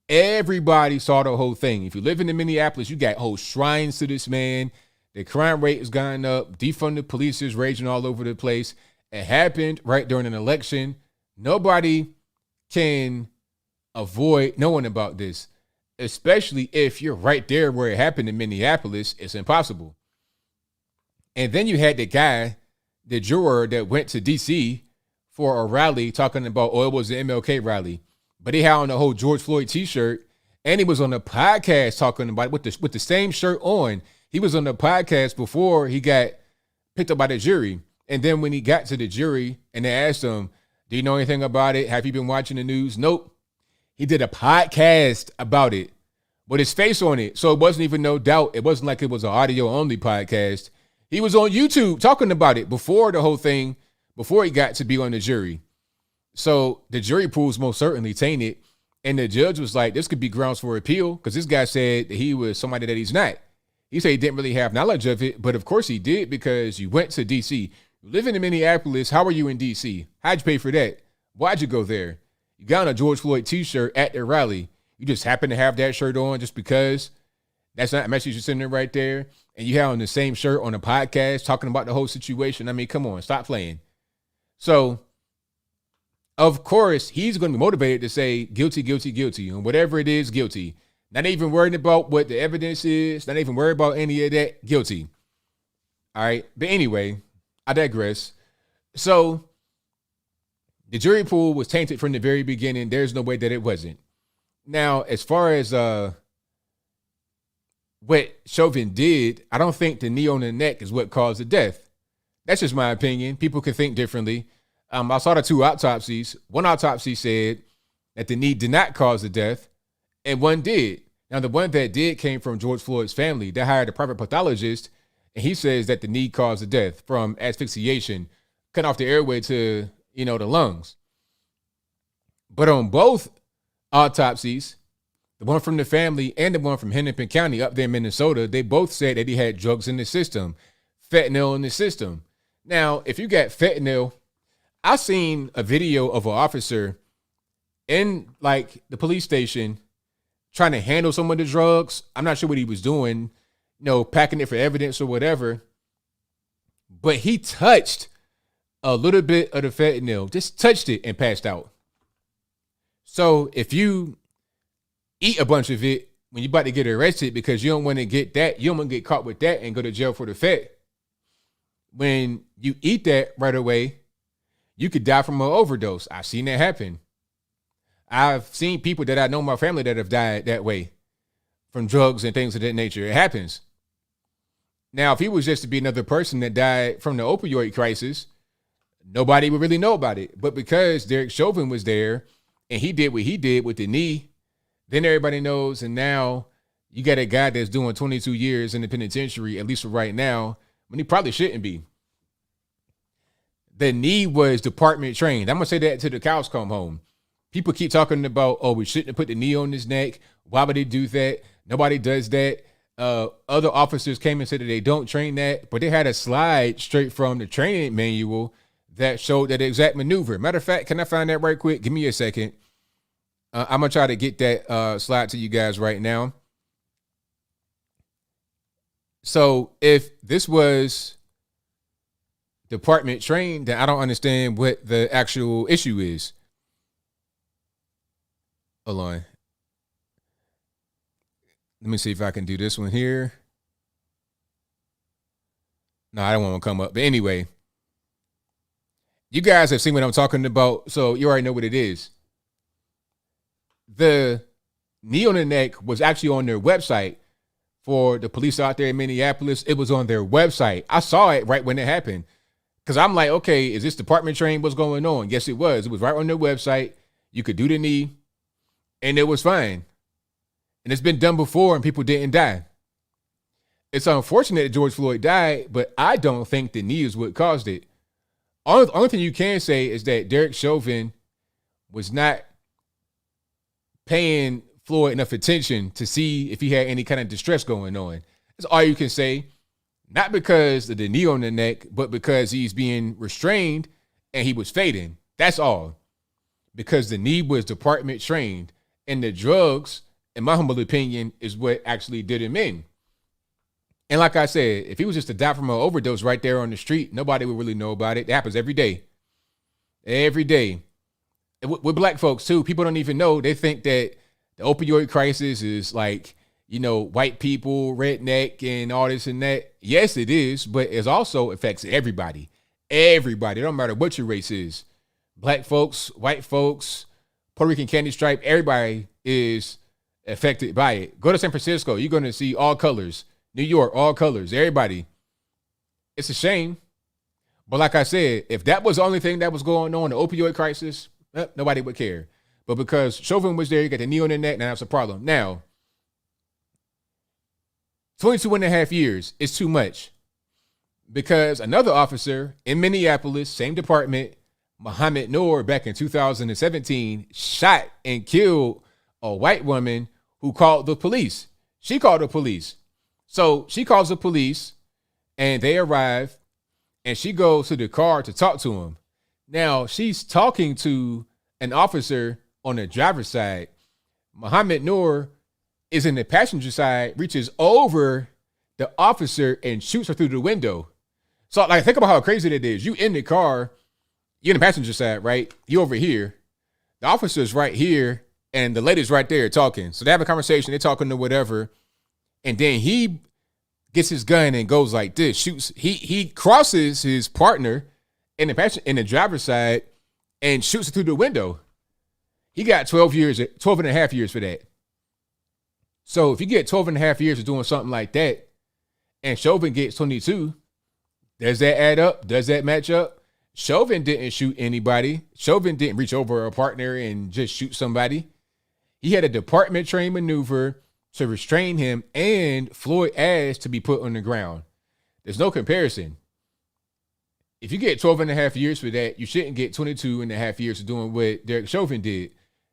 Everybody saw the whole thing. If you live in Minneapolis, you got whole shrines to this man. The crime rate has gone up. Defunded police is raging all over the place. It happened right during an election. Nobody can avoid knowing about this, especially if you're right there where it happened in Minneapolis. It's impossible. And then you had the juror that went to D.C. for a rally talking about, it was the MLK rally, but he had on the whole George Floyd t-shirt, and he was on the podcast talking about it with the same shirt on. He was on the podcast before he got picked up by the jury. And then when he got to the jury and they asked him, do you know anything about it? Have you been watching the news? Nope. He did a podcast about it with his face on it. So it wasn't even no doubt. It wasn't like it was an audio only podcast. He was on YouTube talking about it before the whole thing, before he got to be on the jury. So the jury pool's most certainly tainted. And the judge was like, this could be grounds for appeal because this guy said that he was somebody that he's not. He said he didn't really have knowledge of it, but of course he did because you went to D.C. Living in Minneapolis, how are you in D.C.? How'd you pay for that? Why'd you go there? You got on a George Floyd t-shirt at their rally. You just happen to have that shirt on just because that's not a message you're sending right there. And you have on the same shirt on a podcast talking about the whole situation. I mean, come on, stop playing. So, of course, he's going to be motivated to say guilty, guilty, guilty, and whatever it is, guilty. Not even worried about what the evidence is. Not even worried about any of that. Guilty. All right. But anyway, I digress. So the jury pool was tainted from the very beginning. There's no way that it wasn't. Now, as far as what Chauvin did, I don't think the knee on the neck is what caused the death. That's just my opinion. People can think differently. I saw the two autopsies. One autopsy said that the knee did not cause the death, and one did. Now, the one that did came from George Floyd's family. They hired a private pathologist, and he says that the knee caused the death from asphyxiation, cut off the airway to, the lungs. But on both autopsies, the one from the family and the one from Hennepin County up there in Minnesota, they both said that he had drugs in the system, fentanyl in the system. Now, if you got fentanyl, I seen a video of an officer in like the police station trying to handle some of the drugs. I'm not sure what he was doing, packing it for evidence or whatever. But he touched a little bit of the fentanyl, just touched it and passed out. So if you eat a bunch of it when you're about to get arrested because you don't want to get that, you don't want to get caught with that and go to jail for the fat. When you eat that right away, you could die from an overdose. I've seen that happen. I've seen people that I know in my family that have died that way from drugs and things of that nature. It happens. Now, if he was just to be another person that died from the opioid crisis, nobody would really know about it. But because Derek Chauvin was there and he did what he did with the knee, then everybody knows. And now you got a guy that's doing 22 years in the penitentiary, at least for right now, when he probably shouldn't be. The knee was department trained. I'm going to say that till the cows come home. People keep talking about, we shouldn't have put the knee on his neck. Why would they do that? Nobody does that. Other officers came and said that they don't train that, but they had a slide straight from the training manual that showed that exact maneuver. Matter of fact, can I find that right quick? Give me a second. I'm going to try to get that slide to you guys right now. So if this was department trained, then I don't understand what the actual issue is. Hold on. Let me see if I can do this one here. No, I don't want to come up. But anyway, you guys have seen what I'm talking about, so you already know what it is. The knee on the neck was actually on their website for the police out there in Minneapolis. It was on their website. I saw it right when it happened because I'm like, okay, is this department trained? What's going on? Yes, it was. It was right on their website. You could do the knee. And it was fine. And it's been done before and people didn't die. It's unfortunate that George Floyd died, but I don't think the knee is what caused it. Only thing you can say is that Derek Chauvin was not paying Floyd enough attention to see if he had any kind of distress going on. That's all you can say. Not because of the knee on the neck, but because he's being restrained and he was fading. That's all. Because the knee was department trained. And the drugs, in my humble opinion, is what actually did him in. And like I said, if he was just to die from an overdose right there on the street, nobody would really know about it. It happens every day. Every day. With black folks, too, people don't even know. They think that the opioid crisis is like, white people, redneck, and all this and that. Yes, it is, but it also affects everybody. Everybody. It don't matter what your race is. Black folks, white folks, Puerto Rican candy stripe, everybody is affected by it. Go to San Francisco, you're going to see all colors. New York, all colors, everybody. It's a shame. But like I said, if that was the only thing that was going on, the opioid crisis, nobody would care. But because Chauvin was there, you got the knee on the neck, now that's a problem. Now, 22 and a half years is too much. Because another officer in Minneapolis, same department, Muhammad Noor, back in 2017, shot and killed a white woman who called the police. She called the police. So she calls the police and they arrive and she goes to the car to talk to him. Now she's talking to an officer on the driver's side. Muhammad Noor is in the passenger side, reaches over the officer and shoots her through the window. So like, think about how crazy that is. You in the car, you're in the passenger side, right? You over here. The officer's right here, and the lady's right there talking. So they have a conversation. They're talking to whatever. And then he gets his gun and goes like this, shoots. He crosses his partner in the driver's side and shoots it through the window. He got 12 and a half years for that. So if you get 12 and a half years of doing something like that, and Chauvin gets 22, does that add up? Does that match up? Chauvin didn't shoot anybody. Chauvin didn't reach over a partner and just shoot somebody. He had a department-trained maneuver to restrain him, and Floyd asked to be put on the ground. There's no comparison. If you get 12 and a half years for that, you shouldn't get 22 and a half years for doing what Derek Chauvin did.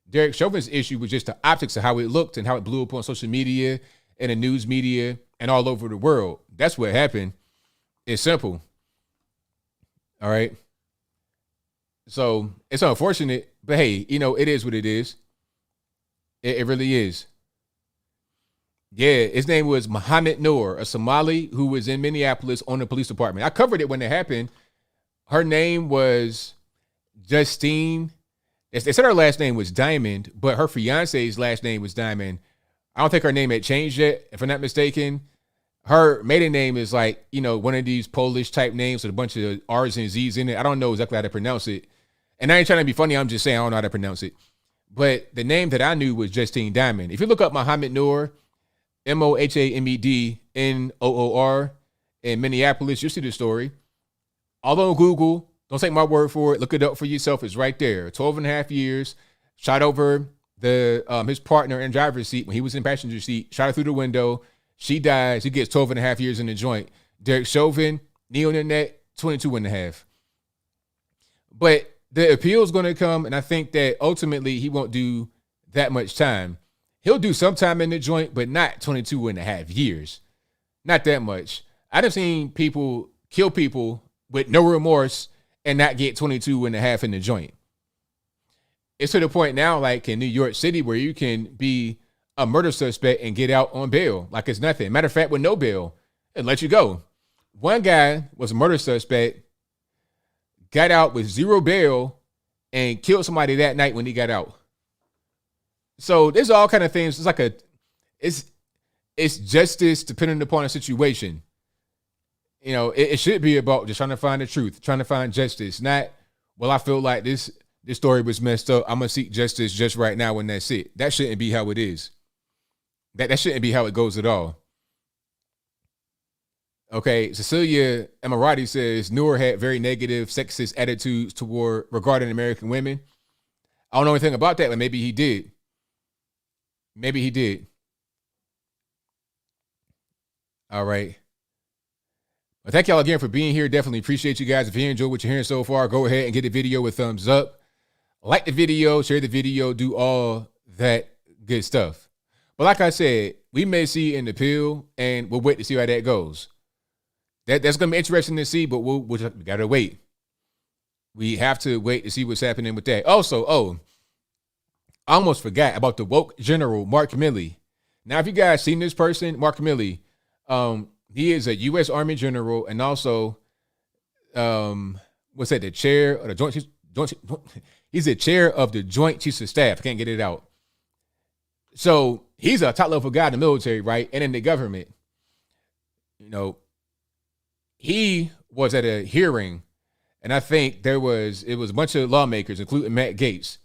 Derek Chauvin's issue was just the optics of how it looked and how it blew up on social media and the news media and all over the world. That's what happened. It's simple. All right. So it's unfortunate, but hey, it is what it is. It really is. Yeah, his name was Muhammad Noor, a Somali who was in Minneapolis on the police department. I covered it when it happened. Her name was Justine. They said her last name was Diamond, but her fiance's last name was Diamond. I don't think her name had changed yet, if I'm not mistaken. Her maiden name is like, one of these Polish type names with a bunch of R's and Z's in it. I don't know exactly how to pronounce it. And I ain't trying to be funny. I'm just saying I don't know how to pronounce it. But the name that I knew was Justine Diamond. If you look up Muhammad Noor, Mohamednoor in Minneapolis, you'll see the story. All on Google. Don't take my word for it. Look it up for yourself. It's right there. 12 and a half years. Shot over his partner in driver's seat when he was in passenger seat. Shot her through the window. She dies. He gets 12 and a half years in the joint. Derek Chauvin, knee on the neck, 22 and a half. But the appeal is going to come, and I think that ultimately he won't do that much time. He'll do some time in the joint, but not 22 and a half years. Not that much. I've seen people kill people with no remorse and not get 22 and a half in the joint. It's to the point now, like in New York City, where you can be a murder suspect and get out on bail like it's nothing. Matter of fact, with no bail, and let you go. One guy was a murder suspect, got out with zero bail, and killed somebody that night when he got out. So there's all kind of things. It's like it's justice depending upon the situation. It should be about just trying to find the truth, trying to find justice. Not, well, I feel like this story was messed up. I'm gonna seek justice just right now, and that's it. That shouldn't be how it is. That shouldn't be how it goes at all. Okay, Cecilia Emirati says Noor had very negative, sexist attitudes regarding American women. I don't know anything about that, but maybe he did. Maybe he did. All right. Well, thank y'all again for being here. Definitely appreciate you guys. If you enjoyed what you're hearing so far, go ahead and give the video a thumbs up. Like the video, share the video, do all that good stuff. But like I said, we may see an appeal, and we'll wait to see how that goes. That's going to be interesting to see, but we got to wait. We have to wait to see what's happening with that. Also, I almost forgot about the woke general, Mark Milley. Now, if you guys seen this person, Mark Milley, he is a U.S. Army general, and also, the chair of the joint. He's the chair of the Joint Chiefs of Staff. I can't get it out. So he's a top level guy in the military, right, and in the government. He was at a hearing, and I think it was a bunch of lawmakers, including Matt Gaetz.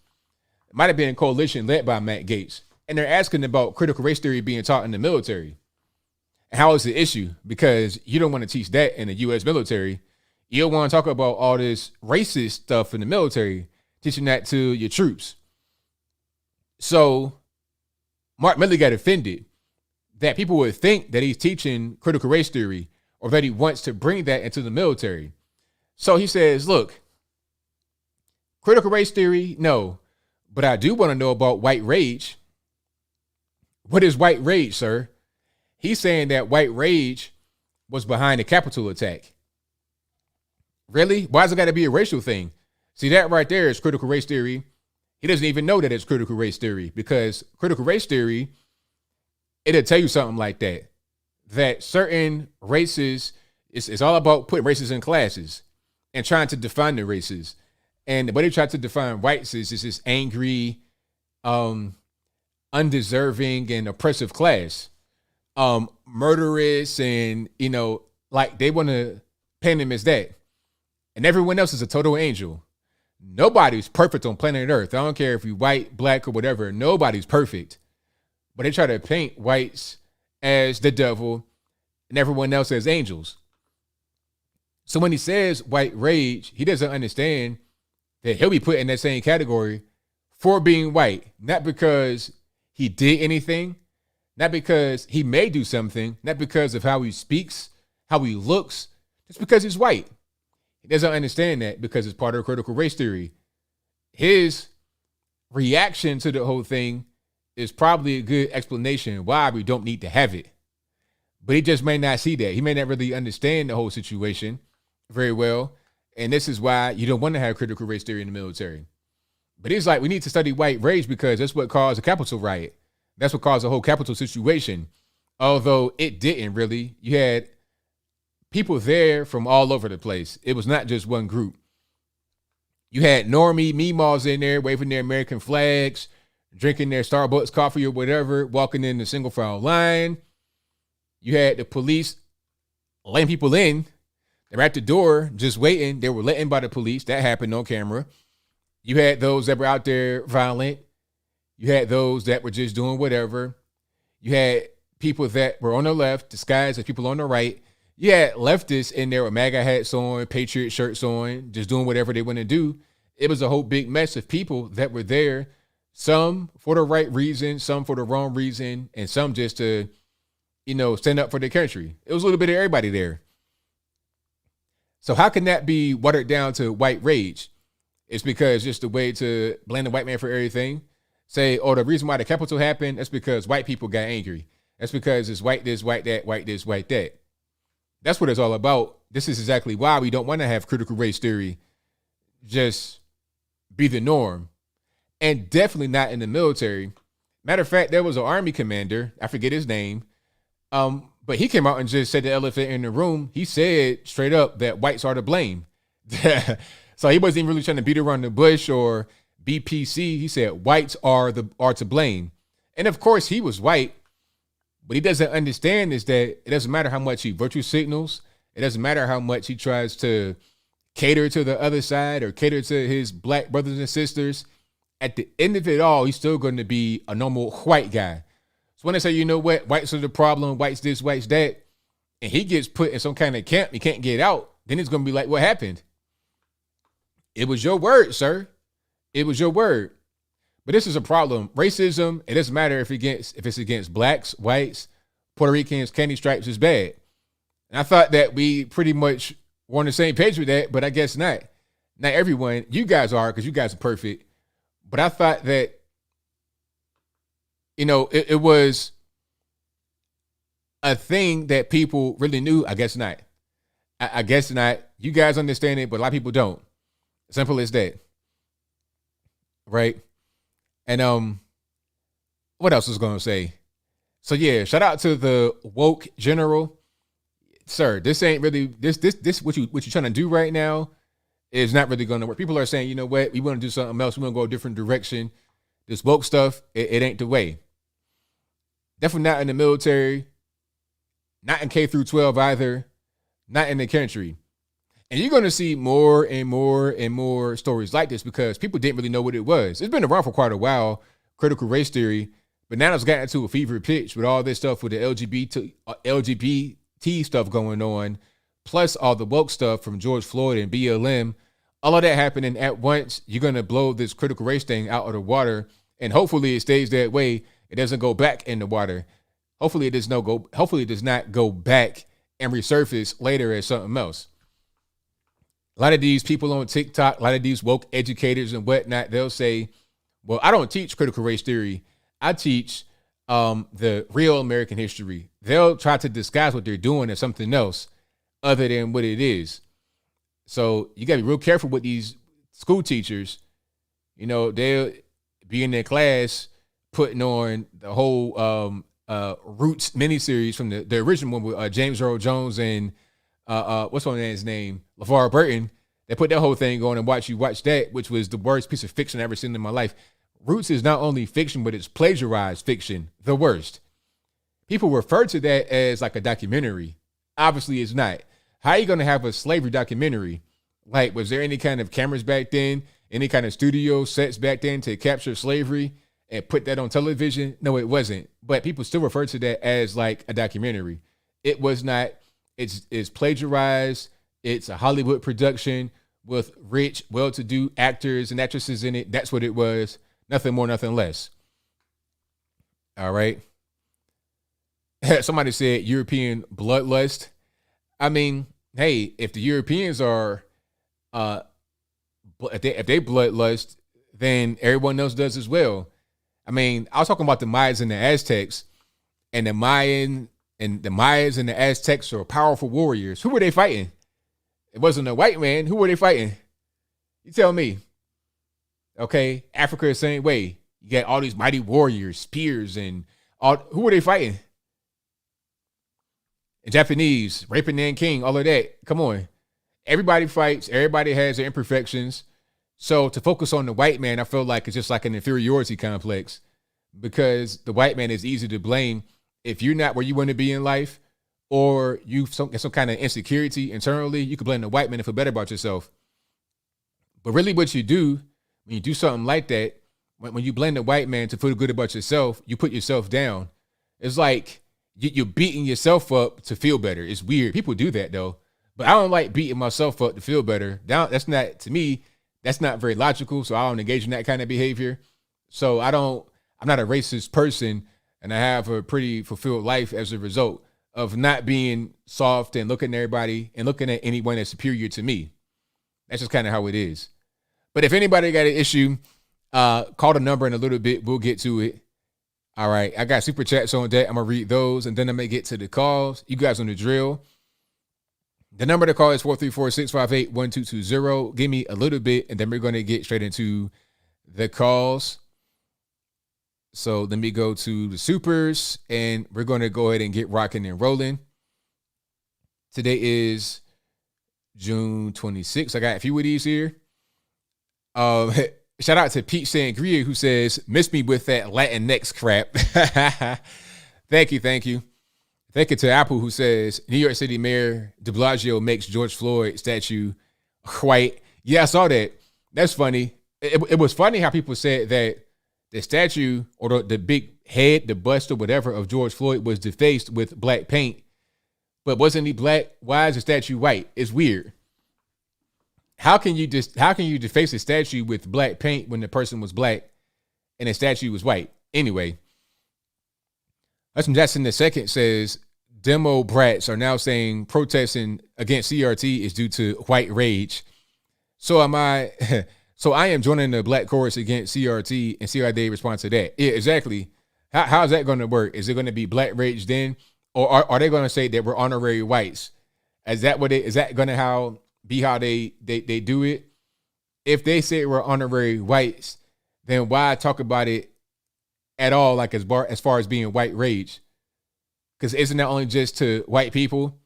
It might have been a coalition led by Matt Gaetz, and they're asking about critical race theory being taught in the military. How is the issue? Because you don't want to teach that in the U.S. military. You don't want to talk about all this racist stuff in the military, teaching that to your troops. So Mark Milley got offended that people would think that he's teaching critical race theory or that he wants to bring that into the military. So he says, look, critical race theory, no, but I do want to know about white rage. What is white rage, sir? He's saying that white rage was behind the Capitol attack. Really? Why has it got to be a racial thing? See, that right there is critical race theory. He doesn't even know that it's critical race theory, because critical race theory, it'll tell you something like that certain races, it's all about putting races in classes and trying to define the races. And the way they try to define whites is this angry, undeserving and oppressive class. Murderous, and like they want to paint him as that. And everyone else is a total angel. Nobody's perfect on planet Earth. I don't care if you're white, black, or whatever. Nobody's perfect. But they try to paint whites as the devil and everyone else as angels. So when he says white rage, he doesn't understand that he'll be put in that same category for being white, not because he did anything, not because he may do something, not because of how he speaks, how he looks, just because he's white. He doesn't understand that because it's part of critical race theory. His reaction to the whole thing is probably a good explanation why we don't need to have it. But he just may not see that. He may not really understand the whole situation very well. And this is why you don't want to have critical race theory in the military. But he's like, we need to study white rage because that's what caused a Capitol riot. That's what caused the whole Capitol situation. Although it didn't really. You had people there from all over the place. It was not just one group. You had normie meemaws in there waving their American flags, drinking their Starbucks coffee or whatever, walking in the single file line. You had the police letting people in. They're at the door just waiting. They were let in by the police. That happened on camera. You had those that were out there violent. You had those that were just doing whatever. You had people that were on the left disguised as people on the right. You had leftists in there with MAGA hats on, Patriot shirts on, just doing whatever they want to do. It was a whole big mess of people that were there, some for the right reason, some for the wrong reason, and some just to, stand up for their country. It was a little bit of everybody there. So how can that be watered down to white rage? It's because just the way to blame the white man for everything. Say, the reason why the Capitol happened, that's because white people got angry. That's because it's white this, white that, white this, white that. That's what it's all about. This is exactly why we don't want to have critical race theory just be the norm. And definitely not in the military. Matter of fact, there was an Army commander, I forget his name, but he came out and just said the elephant in the room. He said straight up that whites are to blame. So he wasn't even really trying to beat around the bush or BPC. He said whites are to blame. And of course he was white, but he doesn't understand is that it doesn't matter how much he virtue signals. It doesn't matter how much he tries to cater to the other side or cater to his black brothers and sisters. At the end of it all, he's still going to be a normal white guy. So when they say, you know what, whites are the problem, whites this, whites that, and he gets put in some kind of camp, he can't get out, then it's going to be like, what happened? It was your word, sir. It was your word. But this is a problem. Racism, it doesn't matter if it's against blacks, whites, Puerto Ricans, candy stripes is bad. And I thought that we pretty much were on the same page with that, but I guess not. Not everyone. You guys are, because you guys are perfect. But I thought that, it was a thing that people really knew. I guess not. I guess not. You guys understand it, but a lot of people don't. Simple as that. Right? And what else was going to say? So yeah, shout out to the woke general. Sir, this ain't really this what you're trying to do right now is not really going to work. People are saying, you know what, we want to do something else. We want to go a different direction. This woke stuff, it ain't the way. Definitely not in the military, not in K through 12 either, not in the country. And you're going to see more and more and more stories like this because people didn't really know what it was. It's been around for quite a while, critical race theory, but now it's gotten to a fever pitch with all this stuff with the LGBT stuff going on, plus all the woke stuff from George Floyd and BLM. All of that happening at once, you're going to blow this critical race thing out of the water, and hopefully it stays that way. It doesn't go back in the water. Hopefully it does not go back and resurface later as something else. A lot of these people on TikTok, a lot of these woke educators and whatnot, they'll say, well, I don't teach critical race theory. I teach the real American history. They'll try to disguise what they're doing as something else other than what it is. So you got to be real careful with these school teachers. They'll be in their class putting on the whole Roots miniseries from the original one with James Earl Jones and what's on his name? LeVar Burton. They put that whole thing on and watch that, which was the worst piece of fiction I've ever seen in my life. Roots is not only fiction, but it's plagiarized fiction. The worst. People refer to that as like a documentary. Obviously, it's not. How are you going to have a slavery documentary? Like, was there any kind of cameras back then? any kind of studio sets back then to capture slavery and put that on television? No, it wasn't. But people still refer to that as like a documentary. It was not. It's plagiarized. It's a Hollywood production with rich, well-to-do actors and actresses in it. That's what it was. Nothing more, nothing less. All right. Somebody said European bloodlust. I mean, hey, if the Europeans are, if they bloodlust, then everyone else does as well. I mean, I was talking about the Mayas and the Aztecs, and the Mayas and the Aztecs are powerful warriors. Who were they fighting? It wasn't a white man. Who were they fighting? You tell me. Okay, Africa the same way. You got all these mighty warriors, spears, and all. Who were they fighting? The Japanese, raping Nanking, all of that. Come on. Everybody fights. Everybody has their imperfections. So to focus on the white man, I feel like it's just like an inferiority complex, because the white man is easy to blame if you're not where you want to be in life, or you've some kind of insecurity internally. You can blame the white man and feel better about yourself. But really what you do when you do something like that, when you blame the white man to feel good about yourself, you put yourself down. It's like you're beating yourself up to feel better. It's weird. People do that though. But I don't like beating myself up to feel better. That's not, to me, that's not very logical. So I don't engage in that kind of behavior. So I'm not a racist person, and I have a pretty fulfilled life as a result of not being soft and looking at everybody and looking at anyone that's superior to me. That's just kind of how it is. But if anybody got an issue, call the number in a little bit. We'll get to it. All right. I got super chats on deck. I'm going to read those, and then I'm going to get to the calls. You guys on the drill. The number to call is 434-658-1220. Give me a little bit, and then we're going to get straight into the calls. So let me go to the supers, and we're going to go ahead and get rocking and rolling. Today is June 26th. I got a few of these here. Shout out to Pete Sangria, who says, miss me with that LatinX crap. Thank you. Thank you to Apple, who says, New York City Mayor de Blasio makes George Floyd statue white. Yeah, I saw that. That's funny. It was funny how people said that the statue or the big head, the bust or whatever of George Floyd was defaced with black paint. But wasn't he black? Why is the statue white? It's weird. How can you deface a statue with black paint when the person was black and the statue was white? Anyway, Hudson Jackson II says demo brats are now saying protesting against CRT is due to white rage. So am I. So I am joining the black chorus against CRT and see how they respond to that. Yeah, exactly. How is that going to work? Is it going to be black rage then, or are they going to say that we're honorary whites? Is that going to be how they do it? If they say we're honorary whites, then why talk about it at all? Like as far as being white rage, because isn't that only just to white people?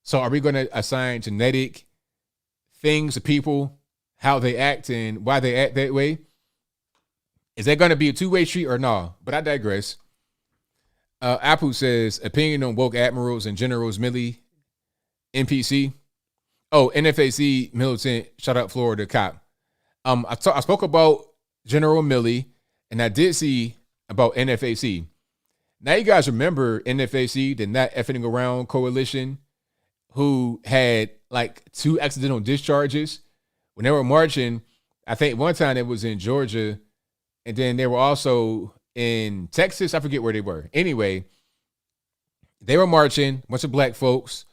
So are we going to assign genetic things to people, how they act and why they act that way? Is that going to be a two-way street or no? But I digress. Apu says, opinion on woke admirals and generals Milley, NPC. Oh, NFAC militant, shout out Florida cop. I spoke about General Milley, and I did see about NFAC. Now you guys remember NFAC, the Not Effing Around Coalition, who had like 2 accidental discharges when they were marching. I think one time it was in Georgia, and then they were also in Texas. I forget where they were. Anyway, they were marching, a bunch of black folks,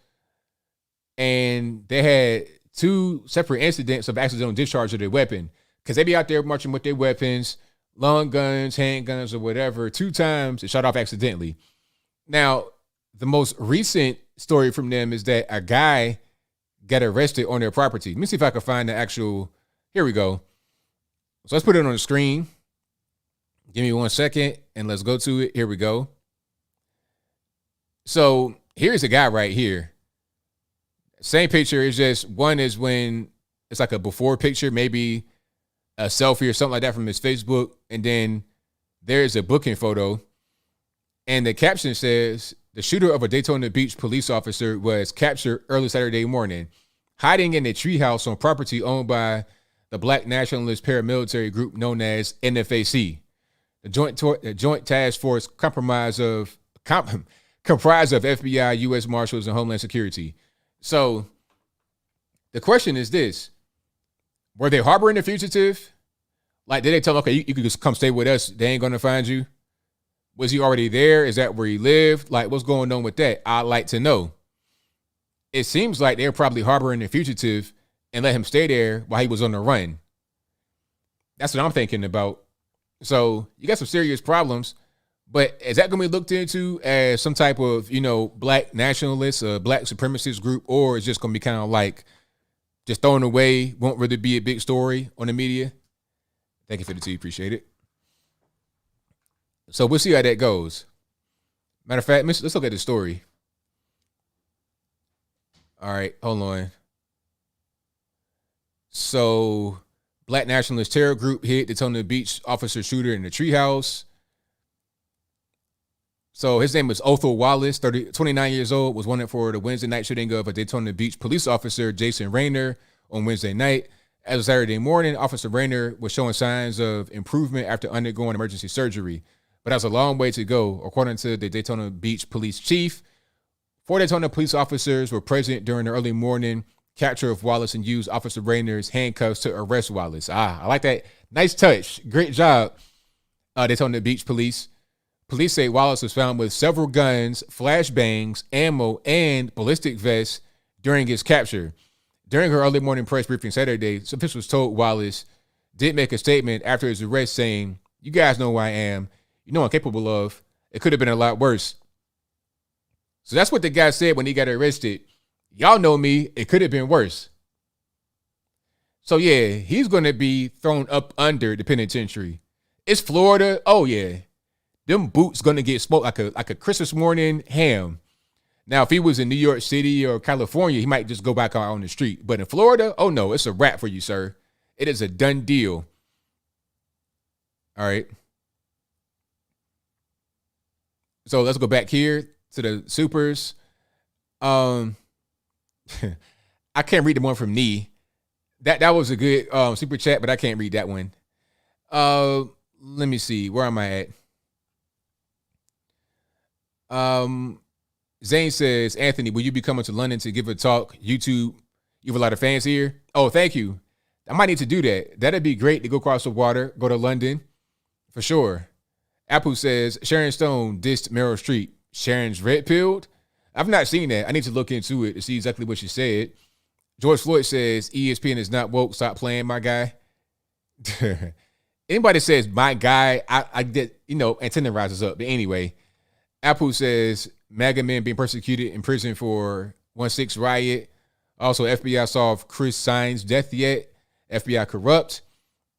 and they had 2 separate incidents of accidental discharge of their weapon, because they be out there marching with their weapons, long guns, handguns, or whatever. 2 times it shot off accidentally. Now, the most recent story from them is that a guy got arrested on their property. Let me see if I can find the actual. Here we go. So let's put it on the screen. Give me 1 second and let's go to it. Here we go. So here's a guy right here. Same picture. It's just one is when it's like a before picture, maybe a selfie or something like that from his Facebook. And then there's a booking photo. And the caption says, the shooter of a Daytona Beach police officer was captured early Saturday morning, hiding in a treehouse on property owned by the Black Nationalist Paramilitary Group known as NFAC. The Joint Task Force comprised of FBI, U.S. Marshals, and Homeland Security. So the question is this. Were they harboring a fugitive? Like, did they tell him, okay, you can just come stay with us. They ain't going to find you. Was he already there? Is that where he lived? Like, what's going on with that? I'd like to know. It seems like they're probably harboring a fugitive and let him stay there while he was on the run. That's what I'm thinking about. So you got some serious problems, but is that going to be looked into as some type of, black nationalist, black supremacist group, or is just going to be kind of like just thrown away, won't really be a big story on the media? Thank you for the tea. Appreciate it. So we'll see how that goes. Matter of fact, let's look at the story. All right, hold on. So, Black Nationalist Terror Group hit Daytona Beach officer shooter in the treehouse. So his name is Othel Wallace, 29 years old, was wanted for the Wednesday night shooting of a Daytona Beach police officer, Jason Rayner, on Wednesday night. As of Saturday morning, Officer Rayner was showing signs of improvement after undergoing emergency surgery, but that's a long way to go. According to the Daytona Beach police chief, 4 Daytona police officers were present during the early morning capture of Wallace and used Officer Rayner's handcuffs to arrest Wallace. I like that. Nice touch. Great job, Daytona Beach police. Police say Wallace was found with several guns, flashbangs, ammo, and ballistic vests during his capture. During her early morning press briefing Saturday, officials told Wallace did make a statement after his arrest saying, "You guys know who I am. You know what I'm capable of. It could have been a lot worse." So that's what the guy said when he got arrested. Y'all know me. It could have been worse. So, yeah, he's going to be thrown up under the penitentiary. It's Florida. Oh, yeah. Them boots going to get smoked like a Christmas morning ham. Now, if he was in New York City or California, he might just go back out on the street. But in Florida, oh, no, it's a wrap for you, sir. It is a done deal. All right. So let's go back here to the supers. I can't read the one from Nee. That was a good super chat, but I can't read that one. Let me see. Where am I at? Zane says, Anthony, will you be coming to London to give a talk? YouTube, you have a lot of fans here. Oh, thank you. I might need to do that. That'd be great to go across the water, go to London, for sure. Apple says, Sharon Stone dissed Meryl Streep. Sharon's red-pilled? I've not seen that. I need to look into it to see exactly what she said. George Floyd says, ESPN is not woke. Stop playing, my guy. Anybody says, my guy, I get, antenna rises up. But anyway, Apple says, MAGA men being persecuted in prison for 1/6 riot. Also, FBI solved Chris Sines' death yet. FBI corrupt.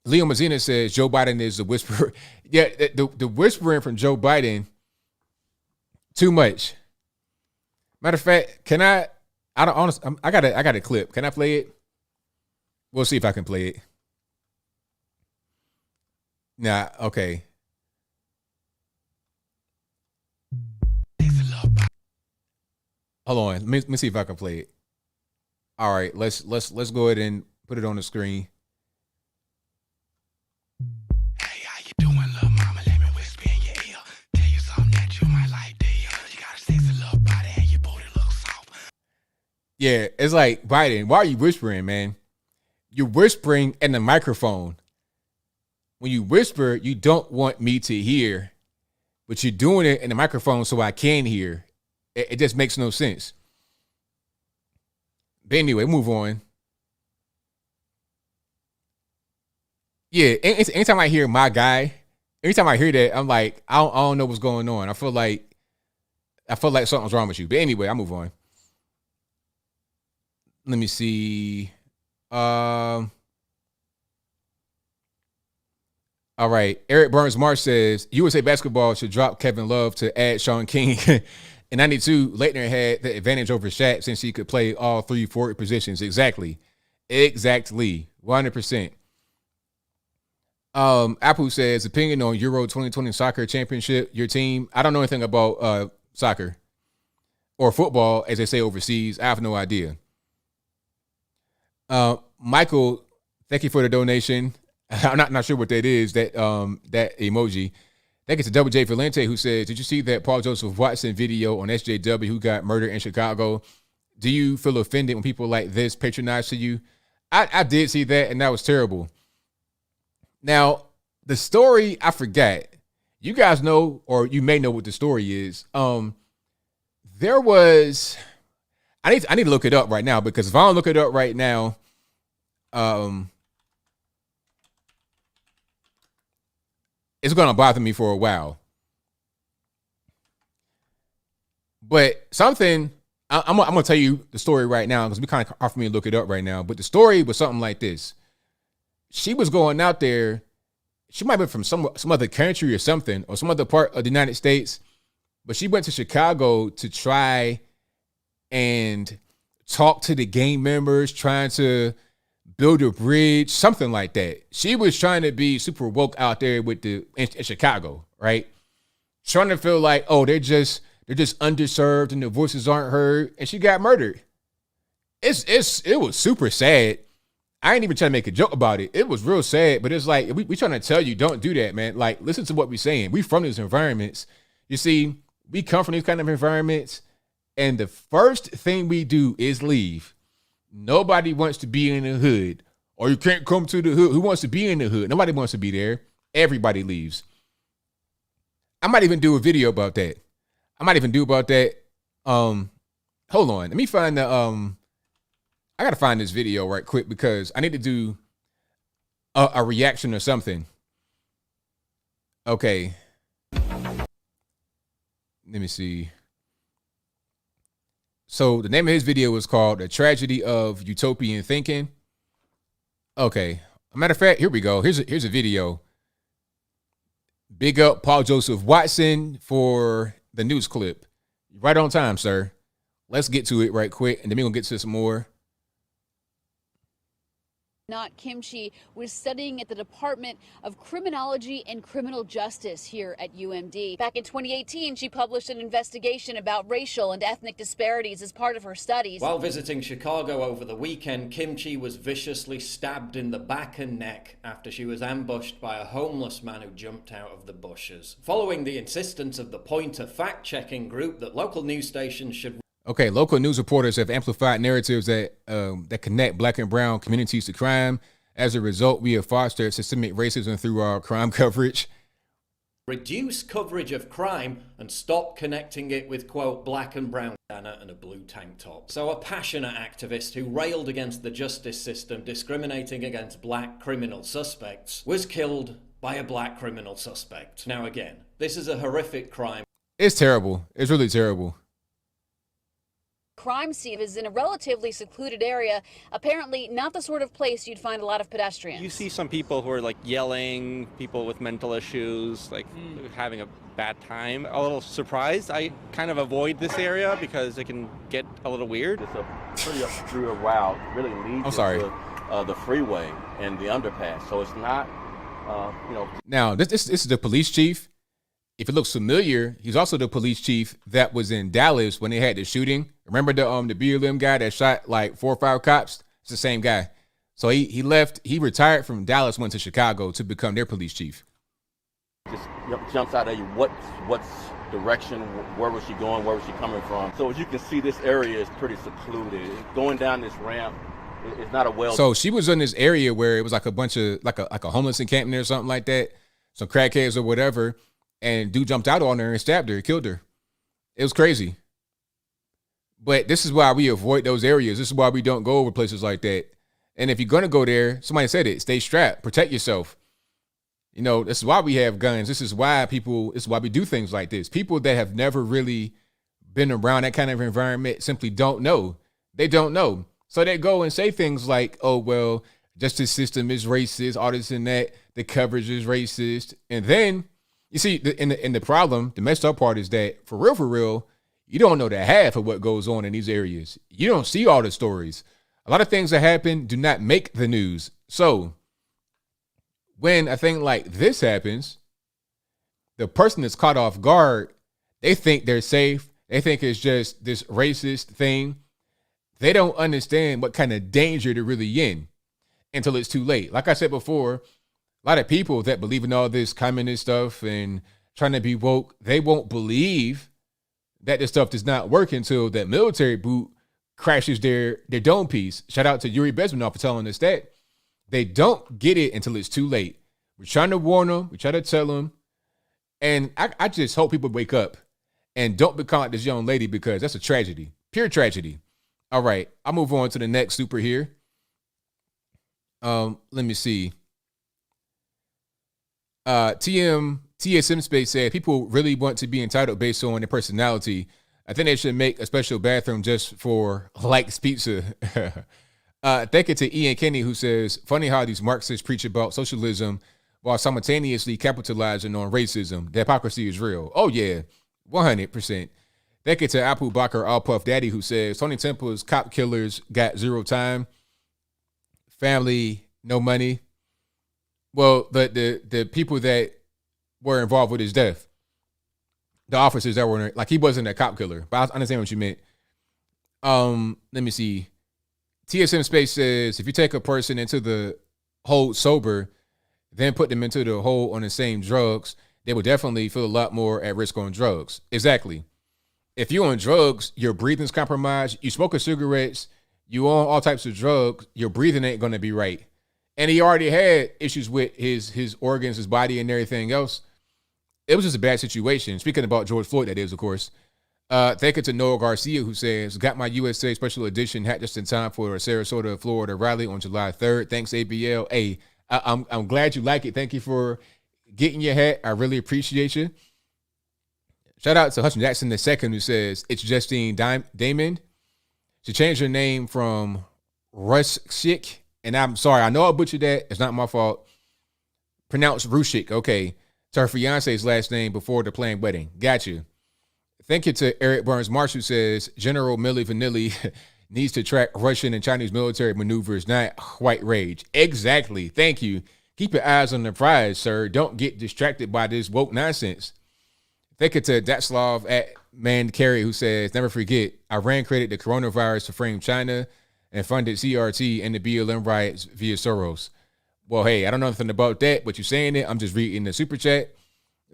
Leo Mazzina says Joe Biden is the whisperer. Yeah, the whispering from Joe Biden, too much. Matter of fact, can I got a clip. Can I play it? We'll see if I can play it. Nah, okay. Hold on. Let me see if I can play it. All right, let's go ahead and put it on the screen. Hey, how you doing, little mama? Let me whisper in your ear. Tell you something that you might like, dear. You got a sexy little body and your booty looks soft. Yeah, it's like, Biden, why are you whispering, man? You're whispering in the microphone. When you whisper, you don't want me to hear, but you're doing it in the microphone so I can hear. It just makes no sense. But anyway, move on. Yeah, anytime I hear my guy, anytime I hear that, I'm like, I don't know what's going on. I feel like something's wrong with you. But anyway, I'll move on. Let me see. All right. Eric Burns Marsh says USA basketball should drop Kevin Love to add Sean King. In 92, Leitner had the advantage over Shaq since he could play all 3 forward positions. Exactly. 100%. Apple says, opinion on Euro 2020 soccer championship, your team. I don't know anything about soccer or football, as they say overseas. I have no idea. Michael Thank you for the donation. I'm not sure what that is, that emoji. Thank you to Double J Valente, who says, did you see that Paul Joseph Watson video on SJW who got murdered in Chicago? Do you feel offended when people like this patronize to you? I did see that, and that was terrible. Now, the story, I forgot. You guys know, or you may know what the story is. There was, I need to look it up right now, because if I don't look it up right now, it's going to bother me for a while. But something, I'm going to tell you the story right now, because we kind of hard for me to look it up right now. But the story was something like this. She was going out there. She might have been from some other country or something, or some other part of the United States. But she went to Chicago to try and talk to the gang members, trying to build a bridge, something like that. She was trying to be super woke out there in Chicago, right? Trying to feel like, oh, they're just underserved and their voices aren't heard, and she got murdered. It was super sad. I ain't even trying to make a joke about it. It was real sad, but it's like we trying to tell you, don't do that, man. Like, listen to what we're saying. We from these environments. You see, we come from these kind of environments, and the first thing we do is leave. Nobody wants to be in the hood, or you can't come to the hood. Who wants to be in the hood? Nobody wants to be there. Everybody leaves. I might even do a video about that. Hold on. Let me find the I gotta find this video right quick, because I need to do a reaction or something. Okay. Let me see. So the name of his video was called "The Tragedy of Utopian Thinking." Okay. A matter of fact, here we go. Here's a video. Big up Paul Joseph Watson for the news clip. Right on time, sir. Let's get to it right quick, and then we're gonna get to some more. Not Kimchi was studying at the Department of Criminology and Criminal Justice here at UMD. Back in 2018, she published an investigation about racial and ethnic disparities as part of her studies. While visiting Chicago over the weekend, Kimchi was viciously stabbed in the back and neck after she was ambushed by a homeless man who jumped out of the bushes. Following the insistence of the Pointer fact-checking group that local news stations should... Okay, local news reporters have amplified narratives that connect Black and brown communities to crime. As a result, we have fostered systemic racism through our crime coverage. Reduce coverage of crime and stop connecting it with, quote, black and brown banner and a blue tank top. So a passionate activist who railed against the justice system discriminating against black criminal suspects was killed by a black criminal suspect. Now again, this is a horrific crime. It's terrible. It's really terrible. Crime scene is in a relatively secluded area, apparently not the sort of place you'd find a lot of pedestrians. You see some people who are like yelling, people with mental issues, like having a bad time. A little surprised. I kind of avoid this area because it can get a little weird. It's a pretty obscure route, really leads to the freeway and the underpass. So it's not, Now, this is the police chief. If it looks familiar, he's also the police chief that was in Dallas when they had the shooting. Remember the BLM guy that shot like 4 or 5 cops? It's the same guy. So he left. He retired from Dallas, went to Chicago to become their police chief. Just jumps out at you. What's direction? Where was she going? Where was she coming from? So as you can see, this area is pretty secluded. Going down this ramp, it's not a well. So she was in this area where it was like a bunch of like a homeless encampment or something like that, some crackheads or whatever. And dude jumped out on her and stabbed her, killed her. It was crazy. But this is why we avoid those areas. This is why we don't go over places like that. And if you're going to go there, somebody said it, stay strapped, protect yourself. You know, this is why we have guns. This is why we do things like this. People that have never really been around that kind of environment simply don't know. They don't know. So they go and say things like, oh, well, justice system is racist, all this and that. The coverage is racist. And then, you see, the problem, the messed up part is that, for real, you don't know the half of what goes on in these areas. You don't see all the stories. A lot of things that happen do not make the news. So when a thing like this happens, the person that's caught off guard, they think they're safe. They think it's just this racist thing. They don't understand what kind of danger they're really in. until it's too late. Like I said before, a lot of people that believe in all this communist stuff and trying to be woke, they won't believe that this stuff does not work until that military boot crashes their dome piece. Shout out to Yuri Bezmenov for telling us that. They don't get it until it's too late. We're trying to warn them. We try to tell them. And I just hope people wake up and don't become like this young lady, because that's a tragedy. Pure tragedy. All right. I'll move on to the next super here. Let me see. TSM Space said people really want to be entitled based on their personality. I think they should make a special bathroom just for Likes Pizza. Thank you to Ian Kenny, who says, funny how these Marxists preach about socialism while simultaneously capitalizing on racism. The hypocrisy is real. Oh, yeah, 100%. Thank you to Apu Bakr All Puff Daddy, who says, Tony Temple's cop killers got zero time. Family, no money. Well, the people that were involved with his death, the officers that were, like, he wasn't a cop killer, but I understand what you meant. Let me see. TSM Space says, if you take a person into the hold sober, then put them into the hold on the same drugs, they will definitely feel a lot more at risk on drugs. Exactly. If you're on drugs, your breathing's compromised, you smoking cigarettes, you on all types of drugs, your breathing ain't going to be right. And he already had issues with his organs, his body, and everything else. It was just a bad situation. Speaking about George Floyd, that is, of course. Thank you to Noah Garcia, who says, got my USA special edition hat just in time for a Sarasota, Florida rally on July 3rd. Thanks, ABL. Hey, I'm glad you like it. Thank you for getting your hat. I really appreciate you. Shout out to Hudson Jackson II, who says, it's Justine Damon. She changed her name from Rushik. And I'm sorry, I know I butchered that. It's not my fault. Pronounced Rushik. Okay. To her fiance's last name before the planned wedding. Got you. Thank you to Eric Burns Marsh, who says General Milli Vanilli needs to track Russian and Chinese military maneuvers, not white rage. Exactly. Thank you. Keep your eyes on the prize, sir. Don't get distracted by this woke nonsense. Thank you to Datslav at Man Carey, who says, never forget, Iran created the coronavirus to frame China and funded CRT and the BLM riots via Soros. Well, hey, I don't know nothing about that, but you're saying it. I'm just reading the super chat.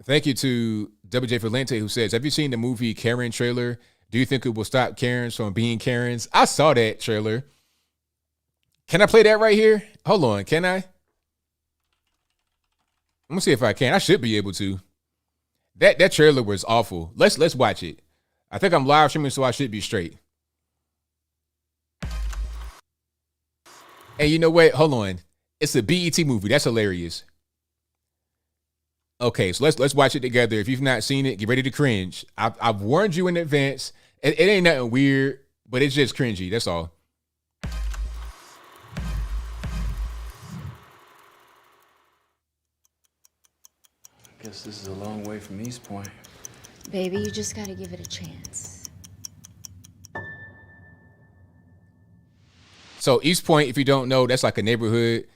Thank you to WJ Valente, who says, have you seen the movie Karen trailer? Do you think it will stop Karens from being Karens? I saw that trailer. Can I play that right here? Hold on. Can I? I'm going to see if I can. I should be able to. That trailer was awful. Let's watch it. I think I'm live streaming, so I should be straight. And you know what? Hold on. It's a BET movie. That's hilarious. Okay, so let's watch it together. If you've not seen it, get ready to cringe. I've warned you in advance. It ain't nothing weird, but it's just cringy. That's all. I guess this is a long way from East Point. Baby, you just gotta give it a chance. So East Point, if you don't know, that's like a neighborhood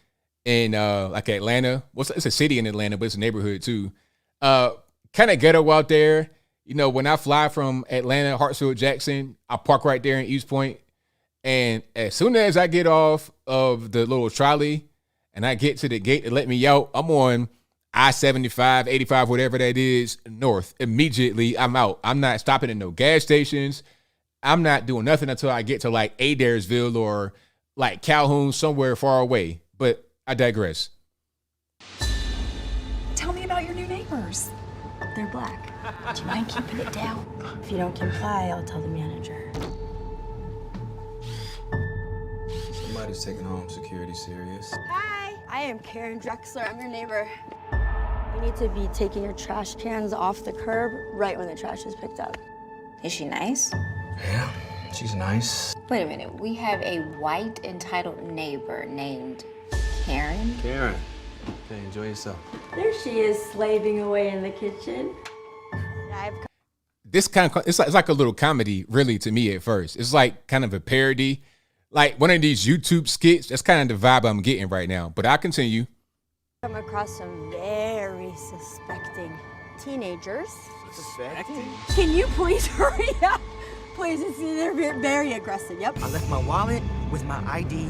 in like Atlanta. Well, it's a city in Atlanta, but it's a neighborhood too. Kind of ghetto out there. You know, when I fly from Atlanta, Hartsfield, Jackson, I park right there in East Point. And as soon as I get off of the little trolley and I get to the gate to let me out, I'm on I-75, 85, whatever that is, north. Immediately, I'm out. I'm not stopping in no gas stations. I'm not doing nothing until I get to like Adairsville or like Calhoun, somewhere far away. But I digress. Tell me about your new neighbors. They're black. Do you mind keeping it down? If you don't comply, I'll tell the manager. Somebody's taking home security serious. Hi, I am Karen Drexler. I'm your neighbor. You need to be taking your trash cans off the curb right when the trash is picked up. Is she nice? Yeah, she's nice. Wait a minute. We have a white entitled neighbor named Karen. Karen, okay, enjoy yourself. There she is, slaving away in the kitchen. This kind of, it's like a little comedy, really, to me at first. It's like kind of a parody, like one of these YouTube skits. That's kind of the vibe I'm getting right now. But I'll continue. Come across some very suspecting teenagers. Suspecting? Can you please hurry up? Please, they're very aggressive. Yep. I left my wallet with my ID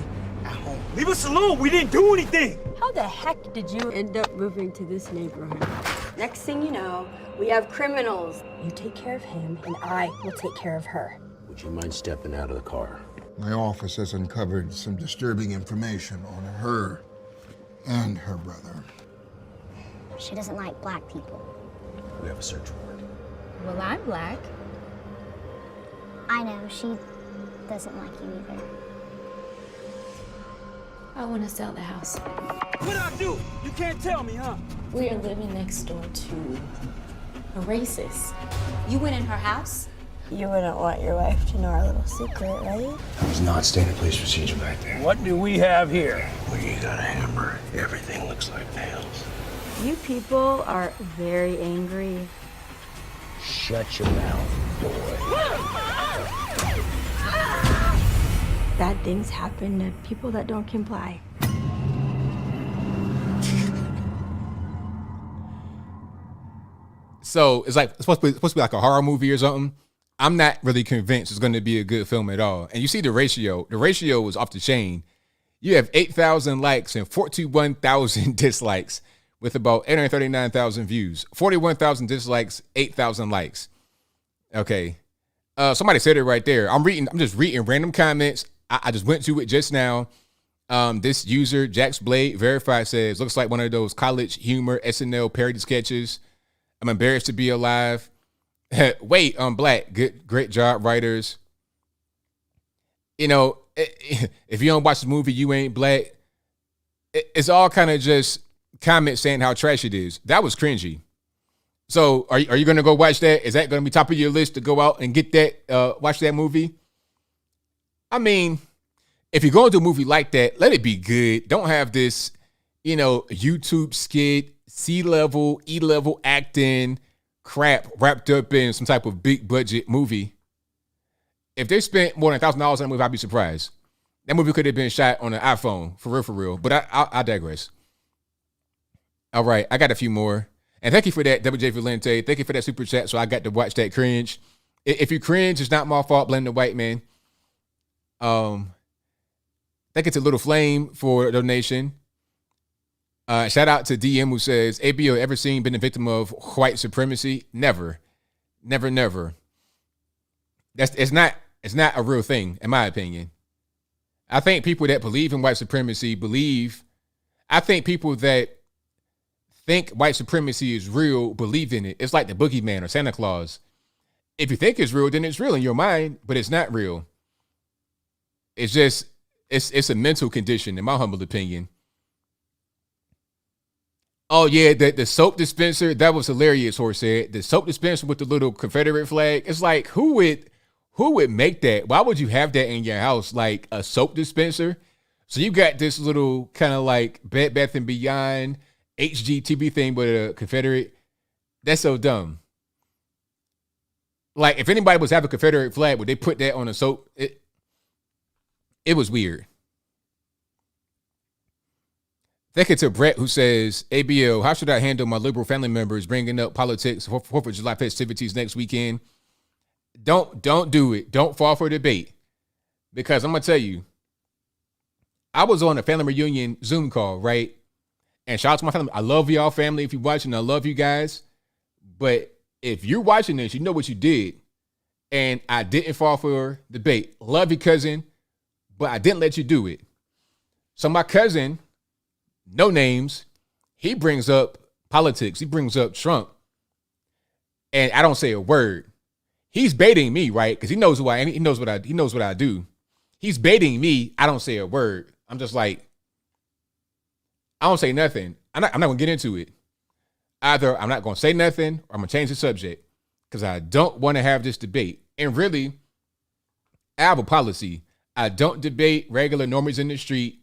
home. Leave us alone. We didn't do anything. How the heck did you end up moving to this neighborhood? Next thing you know, we have criminals. You take care of him, and I will take care of her. Would you mind stepping out of the car? My office has uncovered some disturbing information on her and her brother. She doesn't like black people. We have a search warrant. Well, I'm black. I know, she doesn't like you either. I want to sell the house. What I do? You can't tell me, huh? We are living next door to a racist. You went in her house? You wouldn't want your wife to know our little secret, right? That was not standard police procedure back there. What do we have here? We got a hammer. Everything looks like nails. You people are very angry. Shut your mouth, boy. Bad things happen to people that don't comply. So it's like it's supposed to be like a horror movie or something. I'm not really convinced it's going to be a good film at all. And you see the ratio. The ratio is off the chain. You have 8,000 likes and 41,000 dislikes with about 839,000 views. 41,000 dislikes, 8,000 likes. Okay. Somebody said it right there. I'm just reading random comments. I just went to it just now. This user, Jax Blade, verified, says, looks like one of those college humor SNL parody sketches. I'm embarrassed to be alive. Wait, Black, great job, writers. You know, if you don't watch the movie, you ain't black. It's all kind of just comments saying how trash it is. That was cringy. So are you going to go watch that? Is that going to be top of your list to go out and get that, watch that movie? I mean, if you're going to do a movie like that, let it be good. Don't have this, YouTube skit, C-level, E-level acting crap wrapped up in some type of big budget movie. If they spent more than $1,000 on a movie, I'd be surprised. That movie could have been shot on an iPhone, for real. But I digress. All right, I got a few more. And thank you for that, WJ Valente. Thank you for that super chat. So I got to watch that cringe. If you cringe, it's not my fault. Blame the white man. Thank you to Little Flame for a donation. Shout out to DM who says, ABL ever been a victim of white supremacy? Never. It's not a real thing, in my opinion. I think people that believe in white supremacy I think people that think white supremacy is real believe in it. It's like the boogeyman or Santa Claus. If you think it's real, then it's real in your mind, but it's not real. It's just, it's a mental condition, in my humble opinion. Oh, yeah, the soap dispenser, that was hilarious, Horse said. The soap dispenser with the little Confederate flag. It's like, who would make that? Why would you have that in your house, like a soap dispenser? So you got this little kind of like Bed Bath & Beyond HGTV thing with a Confederate. That's so dumb. Like, if anybody was having a Confederate flag, would they put that on a soap? It was weird. Thank you to Brett who says, ABL, how should I handle my liberal family members bringing up politics for 4th of July festivities next weekend? Don't do it. Don't fall for debate. Because I'm going to tell you, I was on a family reunion Zoom call, right? And shout out to my family. I love y'all family. If you're watching, I love you guys. But if you're watching this, you know what you did. And I didn't fall for debate. Love your cousin, but I didn't let you do it. So my cousin, no names, he brings up politics. He brings up Trump. And I don't say a word. He's baiting me, right? Because he knows who I am. He knows what I do. He's baiting me. I don't say a word. I'm just like, I don't say nothing. I'm not going to get into it. Either I'm not going to say nothing or I'm going to change the subject because I don't want to have this debate. And really, I have a policy. I don't debate regular normies in the street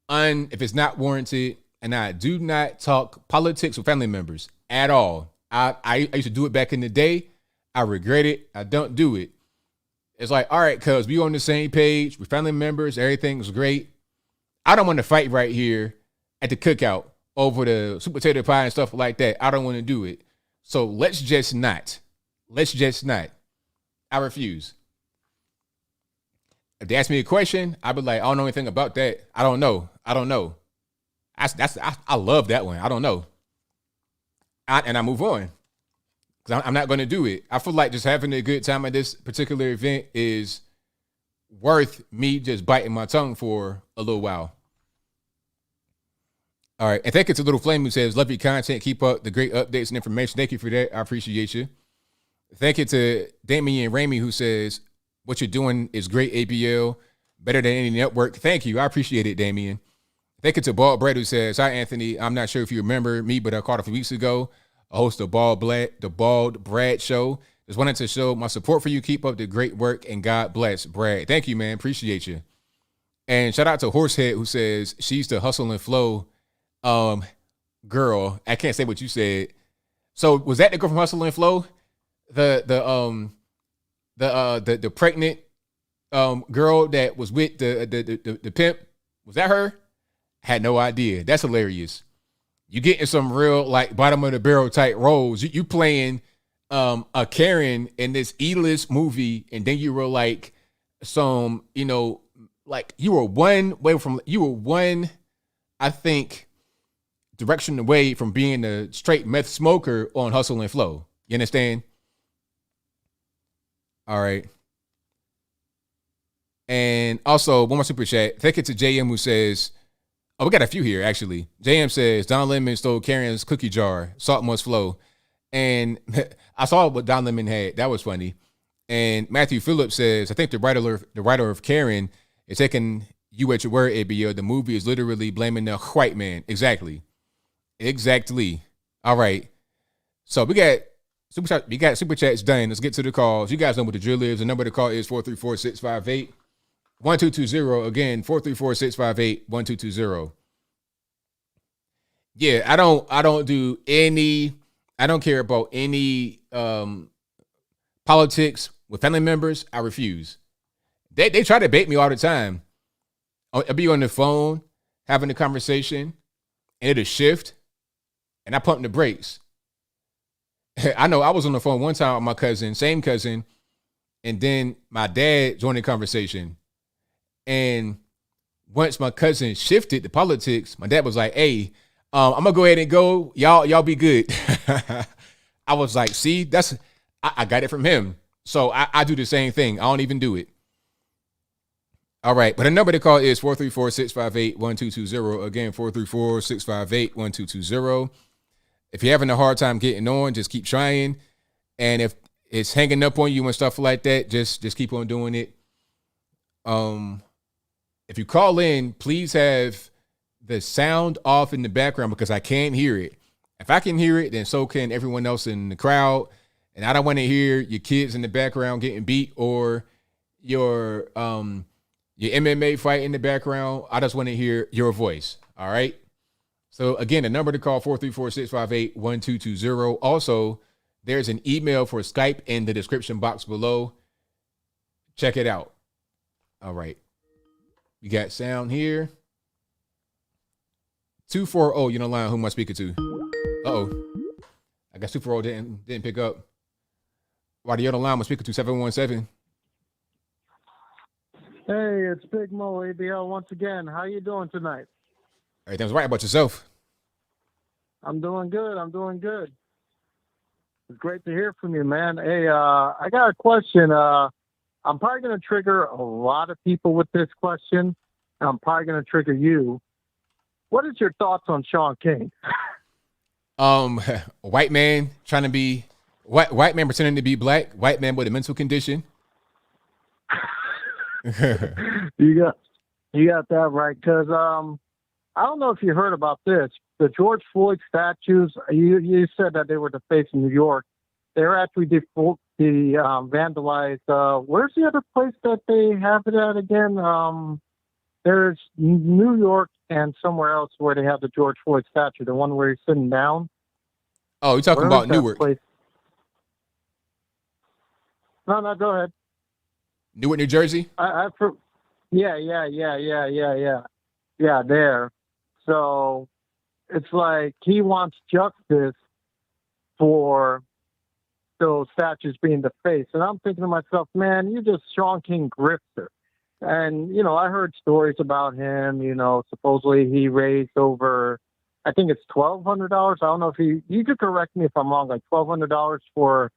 if it's not warranted, and I do not talk politics with family members at all. I used to do it back in the day. I regret it. I don't do it. It's like, all right, cuz we on the same page. We're family members. Everything's great. I don't want to fight right here at the cookout over the sweet potato pie and stuff like that. I don't want to do it. So let's just not. I refuse. If they ask me a question, I'd be like, I don't know anything about that. I don't know. I love that one. I don't know. And I move on. Because I'm not going to do it. I feel like just having a good time at this particular event is worth me just biting my tongue for a little while. All right. And thank you to Little Flame who says, love your content. Keep up the great updates and information. Thank you for that. I appreciate you. Thank you to Damian Ramey who says, what you're doing is great, ABL. Better than any network. Thank you. I appreciate it, Damian. Thank you to Bald Brad who says, hi, Anthony. I'm not sure if you remember me, but I called a few weeks ago. I host the Bald Brad Show. Just wanted to show my support for you. Keep up the great work and God bless, Brad. Thank you, man. Appreciate you. And shout out to Horsehead who says she's the hustle and flow girl. I can't say what you said. So was that the girl from Hustle and Flow? The pregnant girl that was with the pimp? Was that her? I had no idea. That's hilarious. You getting some real like bottom of the barrel type roles. You playing a Karen in this E-list movie, and then you were like some, like you were one, I think, direction away from being a straight meth smoker on Hustle and Flow. You understand? All right. And also, one more super chat. Thank you to JM who says, oh, we got a few here, actually. JM says, Don Lemon stole Karen's cookie jar. Salt must flow. And I saw what Don Lemon had. That was funny. And Matthew Phillips says, I think the writer of Karen is taking you at your word, ABL. The movie is literally blaming the white man. Exactly. All right. So we got super chats done. Let's get to the calls. You guys know what the drill is. The number to call is 434-658-1220. Again, 434-658-1220. Yeah, I don't care about any politics with family members. I refuse. They try to bait me all the time. I'll be on the phone having a conversation and it'll shift and I pump the brakes. I know I was on the phone one time with my cousin, same cousin, and then my dad joined the conversation. And once my cousin shifted to politics, my dad was like, hey, I'm gonna go ahead and go. Y'all be good. I was like, see, I got it from him. So I do the same thing. I don't even do it. All right. But the number to call is 434-658-1220. Again, 434-658-1220. If you're having a hard time getting on, just keep trying. And if it's hanging up on you and stuff like that, just keep on doing it. If you call in, please have the sound off in the background because I can't hear it. If I can hear it, then so can everyone else in the crowd. And I don't want to hear your kids in the background getting beat or your MMA fight in the background. I just want to hear your voice. All right. So again, the number to call 434-658-1220. Also, there's an email for Skype in the description box below. Check it out. All right. We got sound here. 240, you know line, who am I speaking to? Uh-oh. I got 240 didn't pick up. While the other line was speaking to 717. Hey, it's Big Mo, ABL once again. How you doing tonight? Everything's right about yourself. I'm doing good. It's great to hear from you, man. Hey, I got a question. I'm probably going to trigger a lot of people with this question. I'm probably going to trigger you. What is your thoughts on Sean King? White man trying to be white man pretending to be black, white man with a mental condition. You got that right. Because I don't know if you heard about this. The George Floyd statues, you said that they were defaced in New York. They were actually vandalized. Where's the other place that they have it at again? There's New York and somewhere else where they have the George Floyd statue, the one where he's sitting down. Oh, you're talking about Newark. Place? No, go ahead. Newark, New Jersey? Yeah, there. So it's like he wants justice for those statues being defaced. And I'm thinking to myself, man, you're just Sean King grifter. And, you know, I heard stories about him, you know, supposedly he raised over, I think it's $1,200. I don't know if you could correct me if I'm wrong, like $1,200 for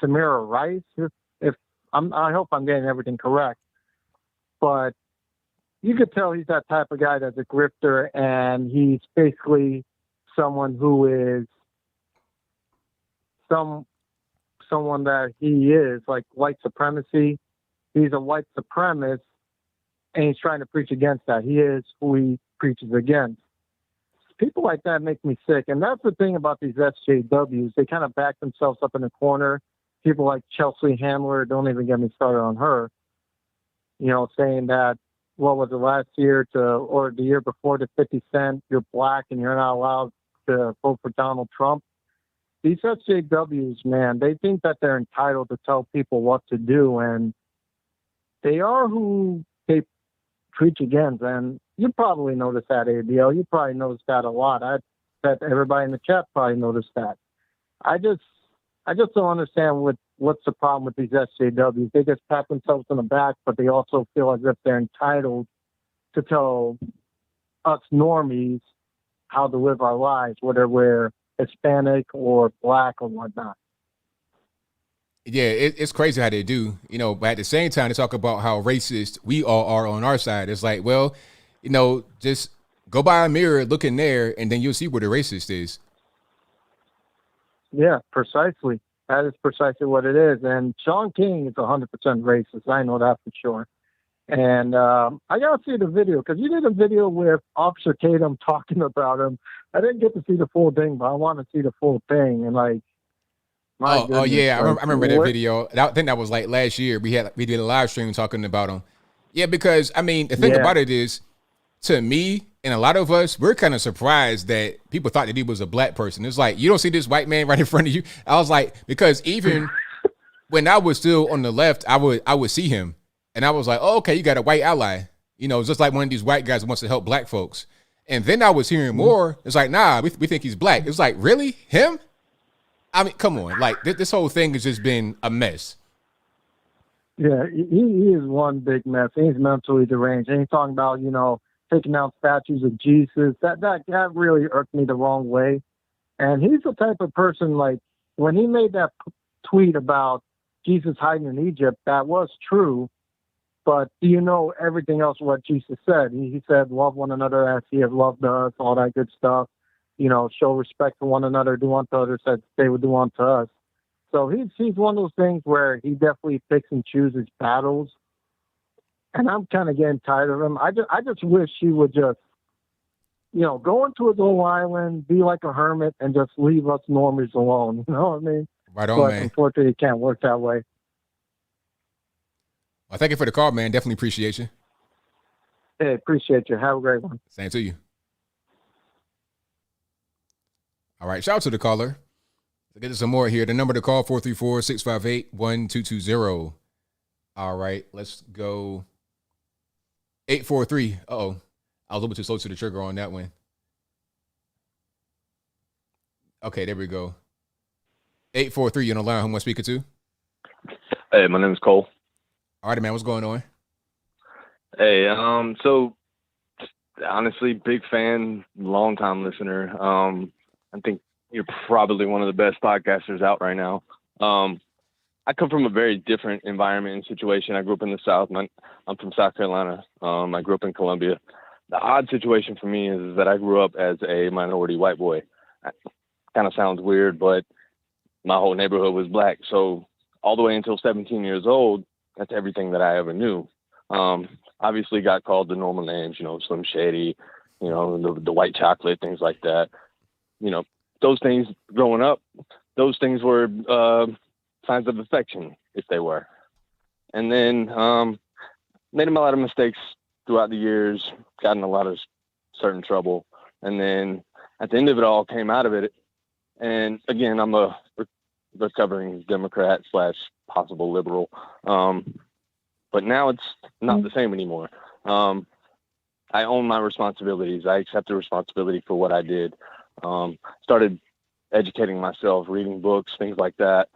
Samira Rice. I hope I'm getting everything correct. But you could tell he's that type of guy that's a grifter, and he's basically someone who is someone that he is, like white supremacy. He's a white supremacist, and he's trying to preach against that. He is who he preaches against. People like that make me sick. And that's the thing about these SJWs. They kind of back themselves up in a corner. People like Chelsea Handler, don't even get me started on her, you know, saying that, what was it, last year or the year before, to 50 Cent, you're black and you're not allowed to vote for Donald Trump. These SJWs, man, they think that they're entitled to tell people what to do, and they are who they preach against. And you probably noticed that, ABL. You probably noticed that a lot. I bet everybody in the chat probably noticed that. I just don't understand what's the problem with these SJWs. They just pat themselves on the back, but they also feel as if they're entitled to tell us normies how to live our lives, whether we're Hispanic or black or whatnot. Yeah, it's crazy how they do, you know, but at the same time, they talk about how racist we all are on our side. It's like, well, you know, just go by a mirror, look in there, and then you'll see where the racist is. Yeah, precisely. That is precisely what it is. And Sean King is 100% racist. I know that for sure. And I got to see the video, because you did a video with Officer Tatum talking about him. I didn't get to see the full thing, but I want to see the full thing. And like, oh yeah, I remember that video. I think that was like last year. We did a live stream talking about him. Yeah, because I mean, the thing about it is, to me and a lot of us, we're kind of surprised that people thought that he was a black person. It's like, you don't see this white man right in front of you. I was like, because even when I was still on the left, I would see him, and I was like, oh, okay, you got a white ally. You know, just like one of these white guys who wants to help black folks. And then I was hearing more. It's like, nah, we think he's black. It's like, really? Him? I mean, come on. Like, this whole thing has just been a mess. Yeah, he is one big mess. He's mentally deranged. And he's talking about, you know, taking out statues of Jesus. That really irked me the wrong way. And he's the type of person, like, when he made that tweet about Jesus hiding in Egypt, that was true. But do you know everything else what Jesus said? He said, love one another as he has loved us, all that good stuff. You know, show respect to one another, do unto others as they would do unto us. So he's one of those things where he definitely picks and chooses battles. And I'm kind of getting tired of him. I just wish he would just, you know, go into his little island, be like a hermit, and just leave us normies alone. You know what I mean? Right on, but man. Unfortunately, it can't work that way. Well, thank you for the call, man. Definitely appreciate you. Hey, appreciate you. Have a great one. Same to you. All right, shout out to the caller. Let's get some more here. The number to call, 434-658-1220. All right, let's go. 843. Uh-oh. I was a little too slow to the trigger on that one. Okay, there we go. 843, you on the line. Who am I speaking to? Hey, my name is Cole. All right, man, what's going on? Hey, so honestly, big fan, long time listener. I think you're probably one of the best podcasters out right now. I come from a very different environment and situation. I grew up in the South. I'm from South Carolina. I grew up in Columbia. The odd situation for me is that I grew up as a minority white boy. Kind of sounds weird, but my whole neighborhood was black. So all the way until 17 years old, that's everything that I ever knew. Obviously got called the normal names, you know, Slim Shady, you know, the white chocolate, things like that. You know, those things growing up, those things were signs of affection, if they were. And then made a lot of mistakes throughout the years, got in a lot of certain trouble. And then at the end of it all, came out of it. And again, I'm a recovering Democrat / possible liberal. But now it's not the same anymore. I own my responsibilities. I accept the responsibility for what I did. Started educating myself, reading books, things like that.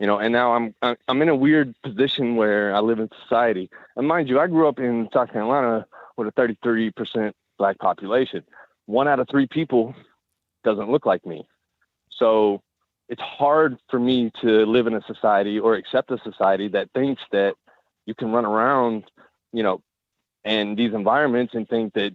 And now I'm in a weird position where I live in society. And mind you, I grew up in South Carolina with a 33% Black population. 1 out of 3 people doesn't look like me. So it's hard for me to live in a society or accept a society that thinks that you can run around, and these environments and think that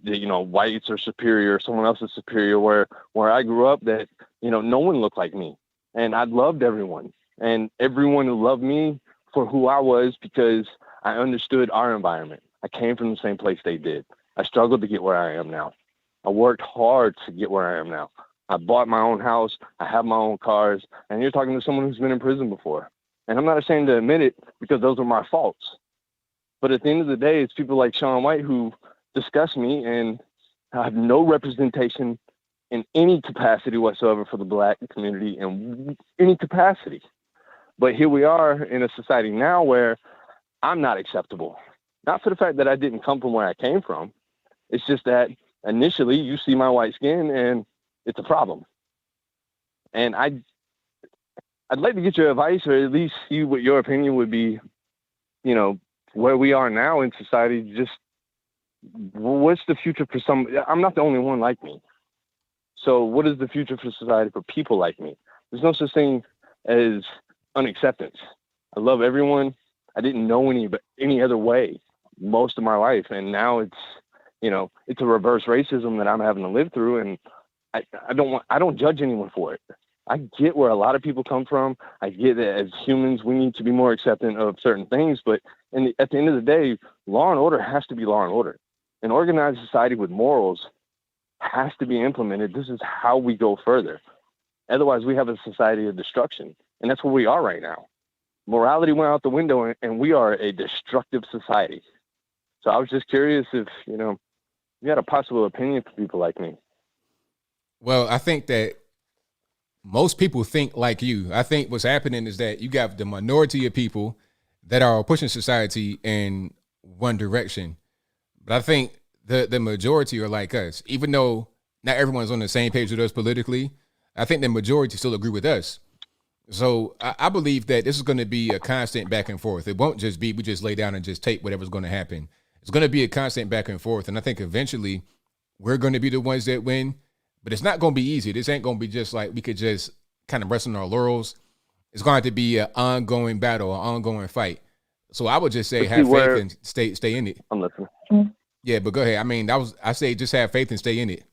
whites are superior, someone else is superior. Where I grew up, that no one looked like me, and I loved everyone, and everyone loved me for who I was because I understood our environment. I came from the same place they did. I struggled to get where I am now. I worked hard to get where I am now. I bought my own house. I have my own cars, and you're talking to someone who's been in prison before, and I'm not ashamed to admit it because those are my faults. But at the end of the day, it's people like Shaun White who discuss me and have no representation in any capacity whatsoever for the Black community in any capacity. But here we are in a society now where I'm not acceptable. Not for the fact that I didn't come from where I came from. It's just that initially you see my white skin and it's a problem. And I'd like to get your advice, or at least see what your opinion would be, where we are now in society. Just what's the future for some? I'm not the only one like me. So what is the future for society for people like me? There's no such thing as unacceptance. I love everyone. I didn't know any other way most of my life. And now it's a reverse racism that I'm having to live through. And I don't judge anyone for it. I get where a lot of people come from. I get that as humans, we need to be more accepting of certain things. But at the end of the day, law and order has to be law and order. An organized society with morals has to be implemented. This is how we go further. Otherwise, we have a society of destruction. And that's where we are right now. Morality went out the window, and we are a destructive society. So I was just curious if, you had a possible opinion for people like me. Well, I think that most people think like you. I think what's happening is that you got the minority of people that are pushing society in one direction. But I think the majority are like us. Even though not everyone's on the same page with us politically, I think the majority still agree with us. So I believe that this is going to be a constant back and forth. It won't just be we just lay down and just take whatever's going to happen. It's going to be a constant back and forth. And I think eventually we're going to be the ones that win. But it's not going to be easy. This ain't going to be just like we could just kind of rest on our laurels. It's going to have to be an ongoing battle, an ongoing fight. So I would just say have faith and stay in it. I'm listening. Yeah, but go ahead. I mean, I say just have faith and stay in it.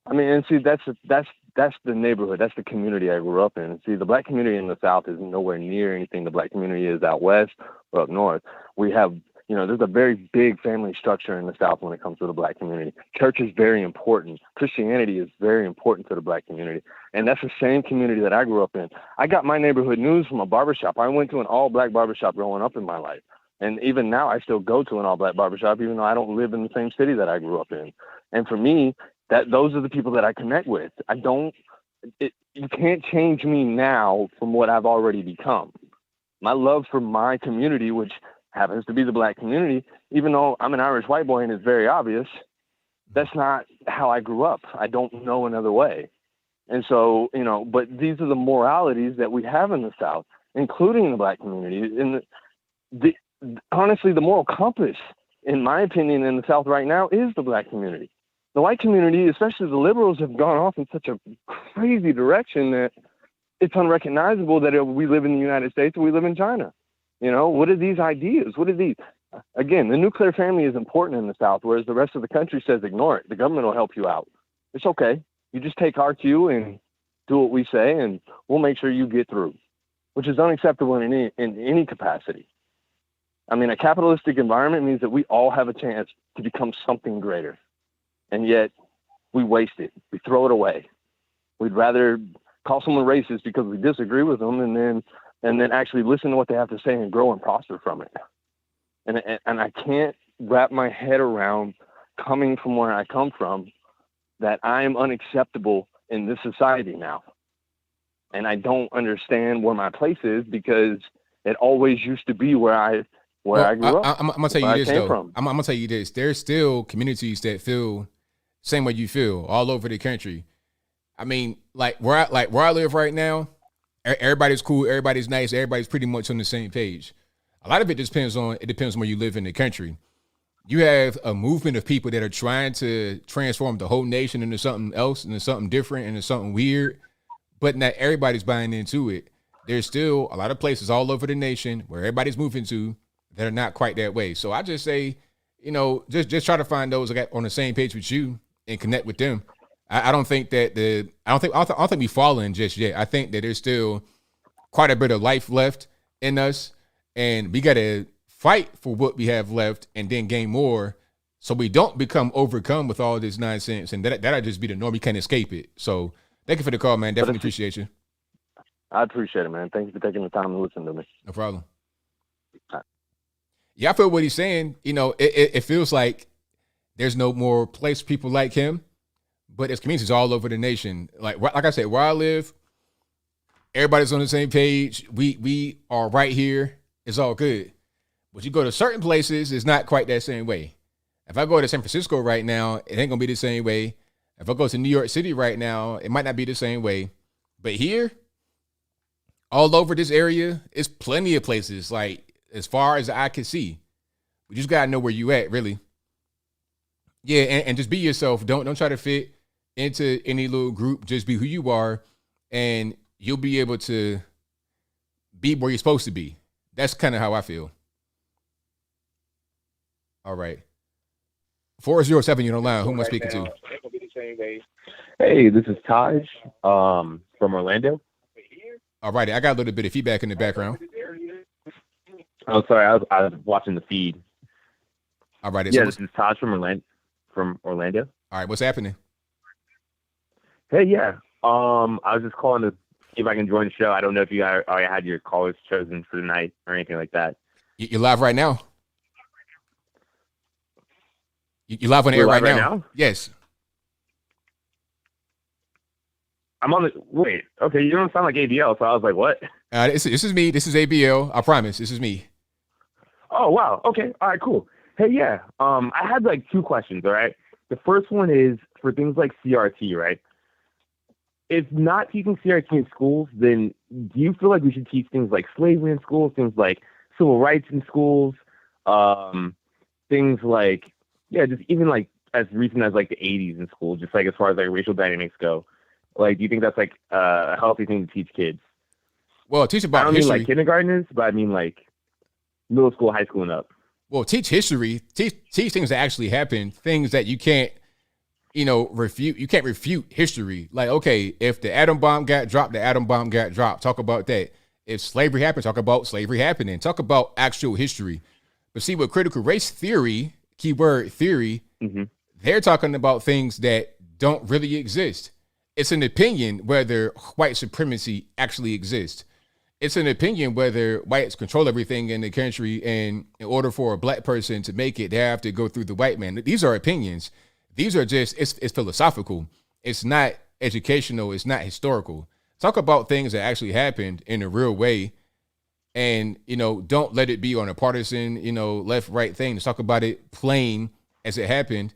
I mean, and see, that's the neighborhood. That's the community I grew up in. See, the Black community in the South is nowhere near anything the Black community is out west or up north. We have, there's a very big family structure in the South when it comes to the Black community. Church is very important. Christianity is very important to the Black community. And that's the same community that I grew up in. I got my neighborhood news from a barbershop. I went to an all-Black barbershop growing up in my life. And even now I still go to an all-Black barbershop, even though I don't live in the same city that I grew up in. And for me, those are the people that I connect with. You can't change me now from what I've already become. My love for my community, which happens to be the Black community, even though I'm an Irish white boy and it's very obvious, that's not how I grew up. I don't know another way. And so, but these are the moralities that we have in the South, including the Black community. And honestly, the moral compass, in my opinion, in the South right now is the Black community. The white community, especially the liberals, have gone off in such a crazy direction that it's unrecognizable that we live in the United States or we live in China. What are these ideas? What are these? Again, the nuclear family is important in the South, whereas the rest of the country says ignore it. The government will help you out. It's okay. You just take our cue and do what we say, and we'll make sure you get through, which is unacceptable in any capacity. I mean, a capitalistic environment means that we all have a chance to become something greater. And yet we waste it. We throw it away. We'd rather call someone racist because we disagree with them and then actually listen to what they have to say and grow and prosper from it. And I can't wrap my head around, coming from where I come from, that I am unacceptable in this society now. And I don't understand where my place is because it always used to be where I grew up. I'm gonna tell you this though. I'm gonna tell you this. There's still communities that feel same way you feel all over the country. I mean, like where I live right now, everybody's cool, everybody's nice, everybody's pretty much on the same page. A lot of it depends on where you live in the country. You have a movement of people that are trying to transform the whole nation into something else, into something different, into something weird, but not everybody's buying into it. There's still a lot of places all over the nation where everybody's moving to that are not quite that way. So I just say, just try to find those that got on the same page with you and connect with them. I don't think that I don't think we fallen just yet. I think that there's still quite a bit of life left in us, and we got to fight for what we have left and then gain more so we don't become overcome with all this nonsense, and that'll just be the norm. We can't escape it. So thank you for the call, man. Definitely appreciate you. I appreciate it, man. Thank you for taking the time to listen to me. No problem. Yeah, I feel what he's saying. It feels like there's no more place for people like him, but it's communities all over the nation. Like I said, where I live, everybody's on the same page. We are right here. It's all good. But you go to certain places, it's not quite that same way. If I go to San Francisco right now, it ain't gonna be the same way. If I go to New York City right now, it might not be the same way. But here, all over this area, it's plenty of places, like as far as the eye can see. We just gotta know where you at, really. Yeah, and just be yourself. Don't try to fit into any little group. Just be who you are, and you'll be able to be where you're supposed to be. That's kind of how I feel. All right. 407, you're online. Who am I speaking to? Hey, this is Taj from Orlando. All righty. I got a little bit of feedback in the background. Oh, sorry. I was watching the feed. All right. Yeah, this is Taj from Orlando. All right. What's happening? Hey, yeah. I was just calling to see if I can join the show. I don't know if you already had your callers chosen for the night or anything like that. You're live right now. You're live on the air right now? Yes. I'm on the wait. Okay, you don't sound like ABL, so I was like, what? This is me. This is ABL. I promise. This is me. Oh wow. Okay. All right. Cool. Hey, yeah. I had like two questions. All right. The first one is for things like CRT, right? If not teaching CRT in schools, then do you feel like we should teach things like slavery in schools, things like civil rights in schools, things like just even like as recent as like the 80s in school, just like as far as like racial dynamics go? Like, do you think that's like a healthy thing to teach kids? Well, teach about history. I don't mean like kindergartners, but I mean like middle school, high school, and up. Well, teach history. Teach things that actually happened, things that you can't, refute. You can't refute history. Like, okay, if the atom bomb got dropped, the atom bomb got dropped. Talk about that. If slavery happened, talk about slavery happening. Talk about actual history. But see, with critical race theory, keyword theory, they're talking about things that don't really exist. It's an opinion whether white supremacy actually exists. It's an opinion whether whites control everything in the country, and in order for a black person to make it, they have to go through the white man. These are opinions. These are just, it's philosophical. It's not educational. It's not historical. Talk about things that actually happened in a real way, and, don't let it be on a partisan, left, right thing. Just talk about it plain as it happened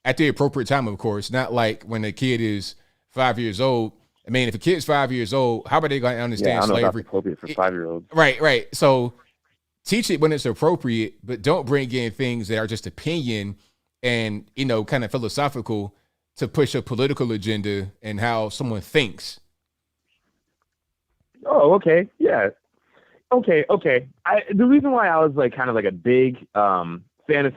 at the appropriate time, of course, not like when a kid is 5 years old. I mean, if a kid's 5 years old, how are they going to understand slavery? That's appropriate for 5-year-olds. Right. So teach it when it's appropriate, but don't bring in things that are just opinion and, kind of philosophical to push a political agenda and how someone thinks. Oh, okay. Yeah. Okay. The reason why I was like kind of like a big fan of,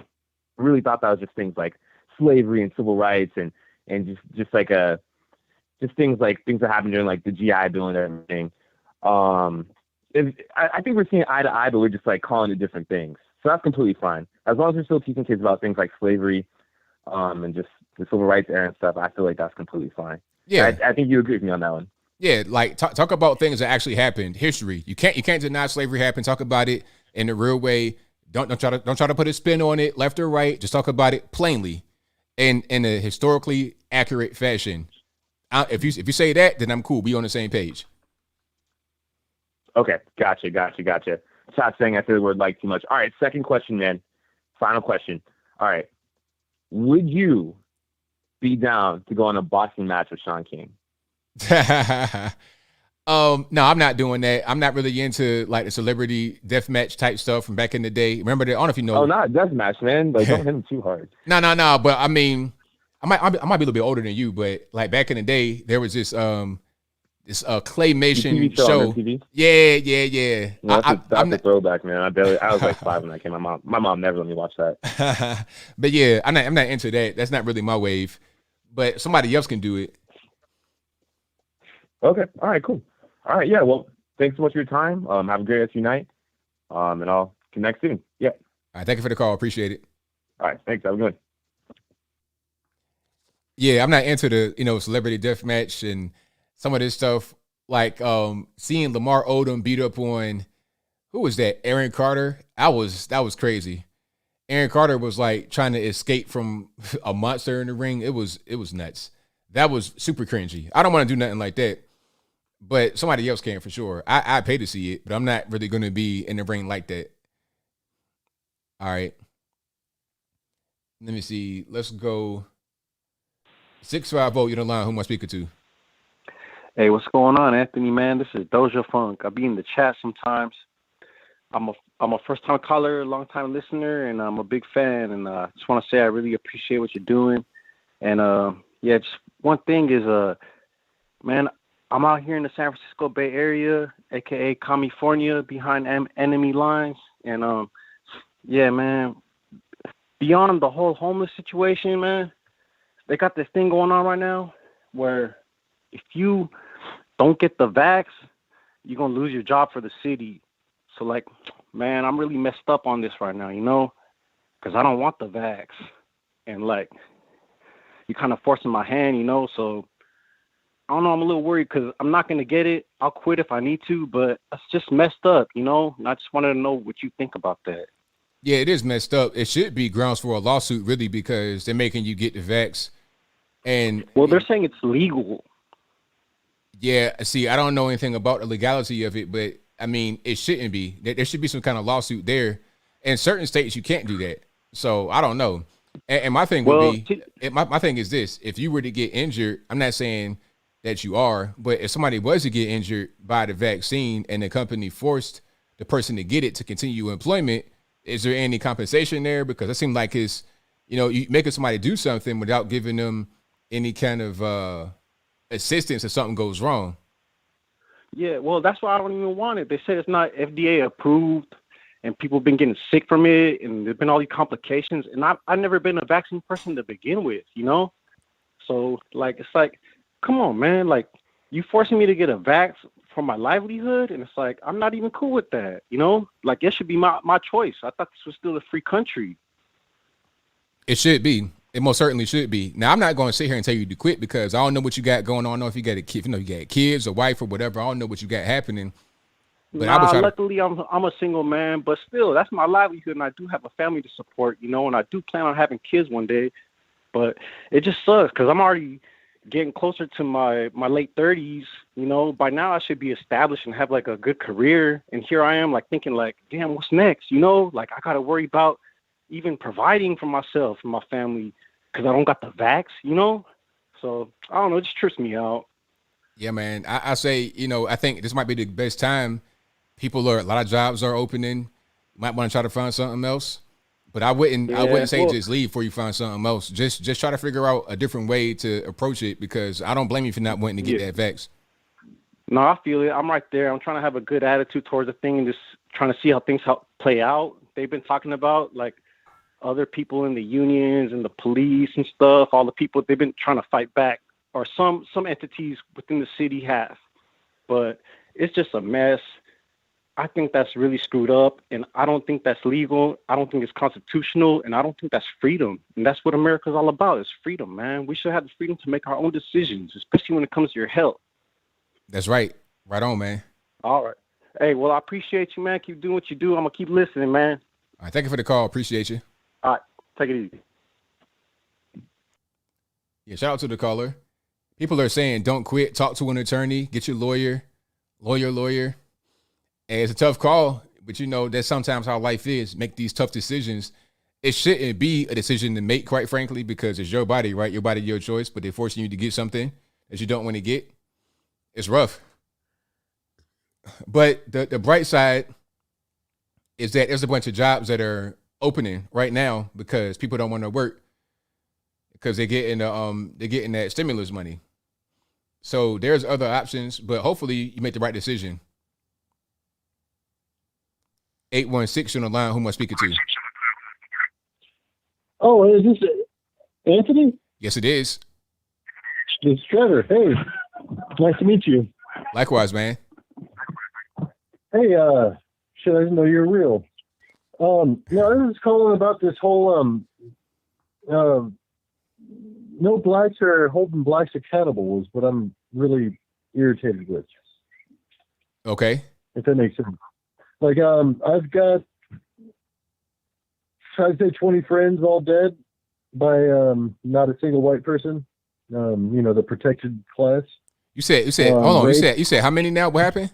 really thought that was just things like slavery and civil rights and just like things that happened during like the GI Bill and everything. I think we're seeing eye to eye, but we're just like calling it different things. So that's completely fine. As long as we're still teaching kids about things like slavery, and just the civil rights era and stuff, I feel like that's completely fine. Yeah. I think you agree with me on that one. Yeah. Like talk about things that actually happened. History. You can't deny slavery happened. Talk about it in a real way. Don't try to put a spin on it, left or right. Just talk about it plainly and in a historically accurate fashion. If you say that, then I'm cool. We on the same page. Okay, gotcha. Stop saying I said the word like too much. All right, second question, man. Final question. All right, would you be down to go on a boxing match with Sean King? No, I'm not doing that. I'm not really into like the celebrity deathmatch type stuff from back in the day. Remember that? I don't know if you know. Oh, not deathmatch, man. Like, don't hit him too hard. No. But I mean, I might be a little bit older than you, but like back in the day, there was this claymation TV show show. on MTV? Yeah. Yeah, that's a throwback, man. I was like 5 when that came. My mom never let me watch that. But yeah, I'm not into that. That's not really my wave. But somebody else can do it. Okay. All right. Cool. All right. Yeah. Well, thanks so much for your time. Have a great rest of your night. And I'll connect soon. Yeah. All right. Thank you for the call. Appreciate it. All right. Thanks. Have a good one. Yeah, I'm not into the celebrity deathmatch and some of this stuff. Like seeing Lamar Odom beat up on who was that? Aaron Carter. That was crazy. Aaron Carter was like trying to escape from a monster in the ring. It was nuts. That was super cringy. I don't want to do nothing like that. But somebody else can for sure. I pay to see it, but I'm not really going to be in the ring like that. All right. Let me see. Let's go. 650, you're the line. Who am I speaking to? Hey, what's going on, Anthony, man? This is Doja Funk. I be in the chat sometimes. I'm a first-time caller, long-time listener, and I'm a big fan. And just want to say I really appreciate what you're doing. And, yeah, just one thing is, man, I'm out here in the San Francisco Bay Area, a.k.a. California, behind enemy lines. And, yeah, man, beyond the whole homeless situation, man, they got this thing going on right now where if you don't get the vax, you're going to lose your job for the city. So, like, man, I'm really messed up on this right now, because I don't want the vax. And, like, you're kind of forcing my hand, so I don't know, I'm a little worried because I'm not going to get it. I'll quit if I need to, but it's just messed up, and I just wanted to know what you think about that. Yeah, it is messed up. It should be grounds for a lawsuit, really, because they're making you get the vax. And well, they're saying it's legal. Yeah, see, I don't know anything about the legality of it, but I mean, it shouldn't be. There should be some kind of lawsuit there. In certain states, you can't do that. So I don't know. And my thing would be, my thing is this: if you were to get injured, I'm not saying that you are, but if somebody was to get injured by the vaccine and the company forced the person to get it to continue employment, is there any compensation there? Because it seems like it's, you making somebody do something without giving them any kind of assistance if something goes wrong. Yeah, well, that's why I don't even want it. They say it's not FDA approved, and people have been getting sick from it, and there's been all these complications. And I've never been a vaccine person to begin with, So, like, it's like, come on, man. Like, you forcing me to get a vax for my livelihood, and it's like, I'm not even cool with that, Like, it should be my choice. I thought this was still a free country. It should be. It most certainly should be. Now, I'm not going to sit here and tell you to quit because I don't know what you got going on. I don't know if you got a kid, you got kids or wife or whatever. I don't know what you got happening. But luckily, I'm a single man, but still, that's my livelihood, and I do have a family to support, and I do plan on having kids one day. But it just sucks because I'm already getting closer to my late 30s. By now I should be established and have like a good career, and here I am like thinking like, damn, what's next? Like I got to worry about even providing for myself and my family because I don't got the vax, So I don't know, it just trips me out. Yeah, man. I say, I think this might be the best time. A lot of jobs are opening. Might want to try to find something else. But I wouldn't say just leave before you find something else. Just try to figure out a different way to approach it because I don't blame you for not wanting to get that vax. No, I feel it. I'm right there. I'm trying to have a good attitude towards the thing and just trying to see how things play out. They've been talking about like other people in the unions and the police and stuff, all the people, they've been trying to fight back, or some entities within the city have. But it's just a mess. I think that's really screwed up, and I don't think that's legal. I don't think it's constitutional, and I don't think that's freedom. And that's what America's all about, is freedom, man. We should have the freedom to make our own decisions, especially when it comes to your health. That's right. Right on, man. All right. Hey, well, I appreciate you, man. Keep doing what you do. I'm going to keep listening, man. All right. Thank you for the call. Appreciate you. All right. Take it easy. Yeah, shout out to the caller. People are saying don't quit. Talk to an attorney. Get your lawyer. And it's a tough call, but that's sometimes how life is. Make these tough decisions. It shouldn't be a decision to make, quite frankly, because it's your body, right? Your body, your choice, but they're forcing you to get something that you don't want to get. It's rough. But the bright side is that there's a bunch of jobs that are opening right now because people don't want to work because they're getting that stimulus money. So there's other options, but hopefully you make the right decision. 816 on the line. Who am I speaking to? Oh, is this Anthony? Yes, it is. It's Trevor. Hey, nice to meet you. Likewise, man. Hey, shit, I didn't know you were real. No, I was calling about this whole no blacks are holding blacks accountable is what I'm really irritated with. Okay. If that makes sense. Like, I've got, I'd say 20 friends all dead by not a single white person. The protected class. You said hold on, you said how many now? What happened?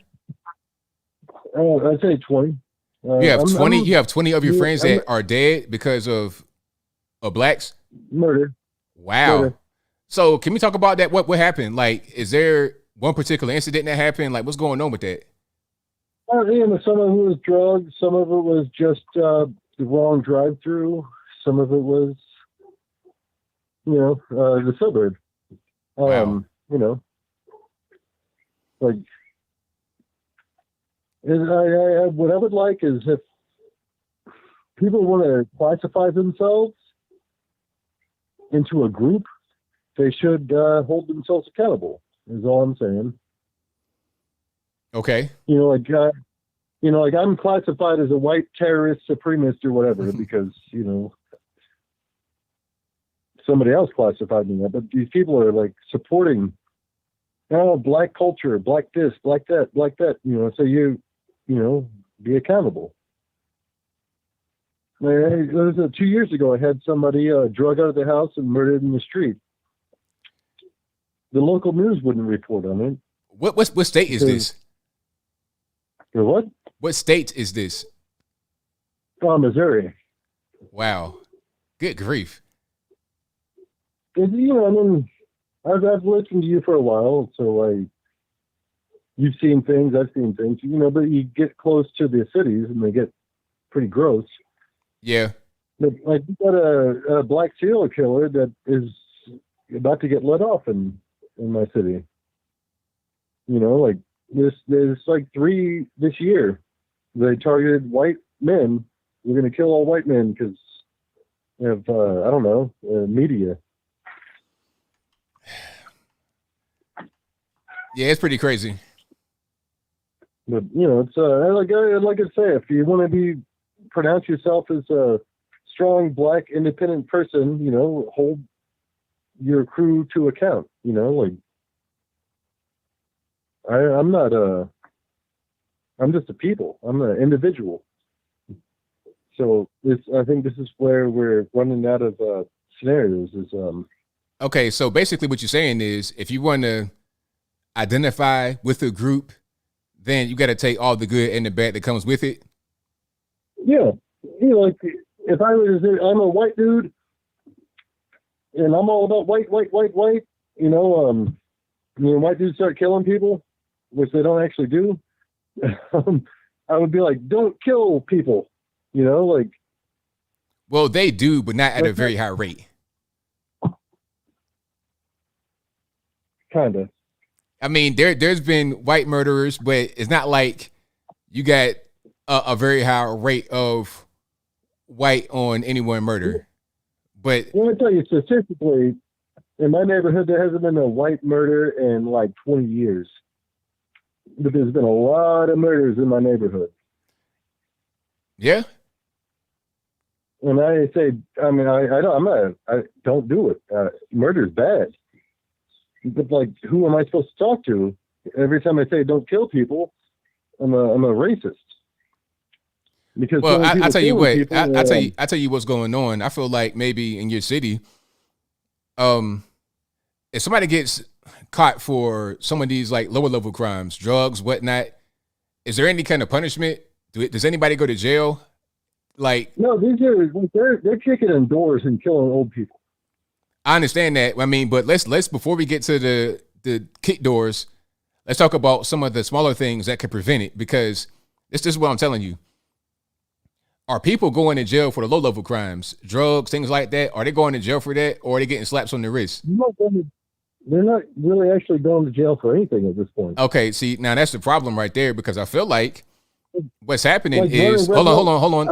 I'd say 20. You have 20. You have 20 of your friends that are dead because of blacks? Murder. Wow. Murder. So can we talk about that? What happened? Like, is there one particular incident that happened? Like, what's going on with that? Some of it was drugs. Some of it was just the wrong drive-through. Some of it was, the suburb. Wow. Like, what I would like is if people want to classify themselves into a group, they should hold themselves accountable, is all I'm saying. Okay. Like I'm classified as a white terrorist supremacist or whatever because, somebody else classified me that. But these people are like supporting, black culture, black this, black that, so be accountable. It was 2 years ago, I had somebody drug out of the house and murdered in the street. The local news wouldn't report on it. What state is this? What? What state is this? Missouri. Wow. Good grief. I've listened to you for a while, so you've seen things, I've seen things, but you get close to the cities and they get pretty gross. Yeah. But like you got a black serial killer that is about to get let off in my city. Like there's like 3 this year. They targeted white men. We're going to kill all white men because of media. Yeah, it's pretty crazy. But it's like I say, if you want to pronounce yourself as a strong black independent person, hold your crew to account. I'm just a people. I'm an individual. So I think this is where we're running out of scenarios. Okay, so basically what you're saying is if you want to identify with a group, then you got to take all the good and the bad that comes with it. Yeah, like if I'm a white dude and I'm all about white. White dudes start killing people, which they don't actually do. I would be like, don't kill people. Well, they do, but not at a very high rate. Kind of. I mean, there's been white murderers, but it's not like you got a very high rate of white on any one murder. But let me tell you, statistically, in my neighborhood, there hasn't been a white murder in like 20 years. But there's been a lot of murders in my neighborhood. Yeah. And I say, I don't do it. Murder's bad. But like, who am I supposed to talk to? Every time I say don't kill people, I'm a racist. Because I tell you what, I tell you what's going on. I feel like maybe in your city, if somebody gets caught for some of these like lower level crimes, drugs, whatnot, is there any kind of punishment? Does anybody go to jail? Like, no, they're kicking in doors and killing old people. I understand that. I mean, but let's before we get to the kick doors, let's talk about some of the smaller things that could prevent it, because this is what I'm telling you. Are people going to jail for the low-level crimes, drugs, things like that? Are they going to jail for that, or are they getting slaps on the wrist? They're not really actually going to jail for anything at this point. Okay, see, now that's the problem right there, because I feel like what's happening Like, is hold on.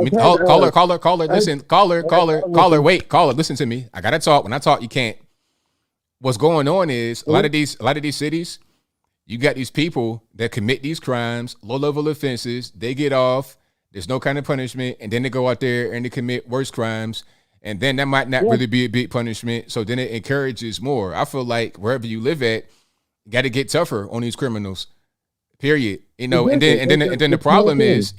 Caller, wait, listen to me. I gotta talk. When I talk, you can't. What's going on is a lot of these cities, you got these people that commit these crimes, low-level offenses. They get off. There's no kind of punishment, and then they go out there and they commit worse crimes, and then that might not really be a big punishment. So then it encourages more. I feel like wherever you live at, you got to get tougher on these criminals. Period. And then the problem is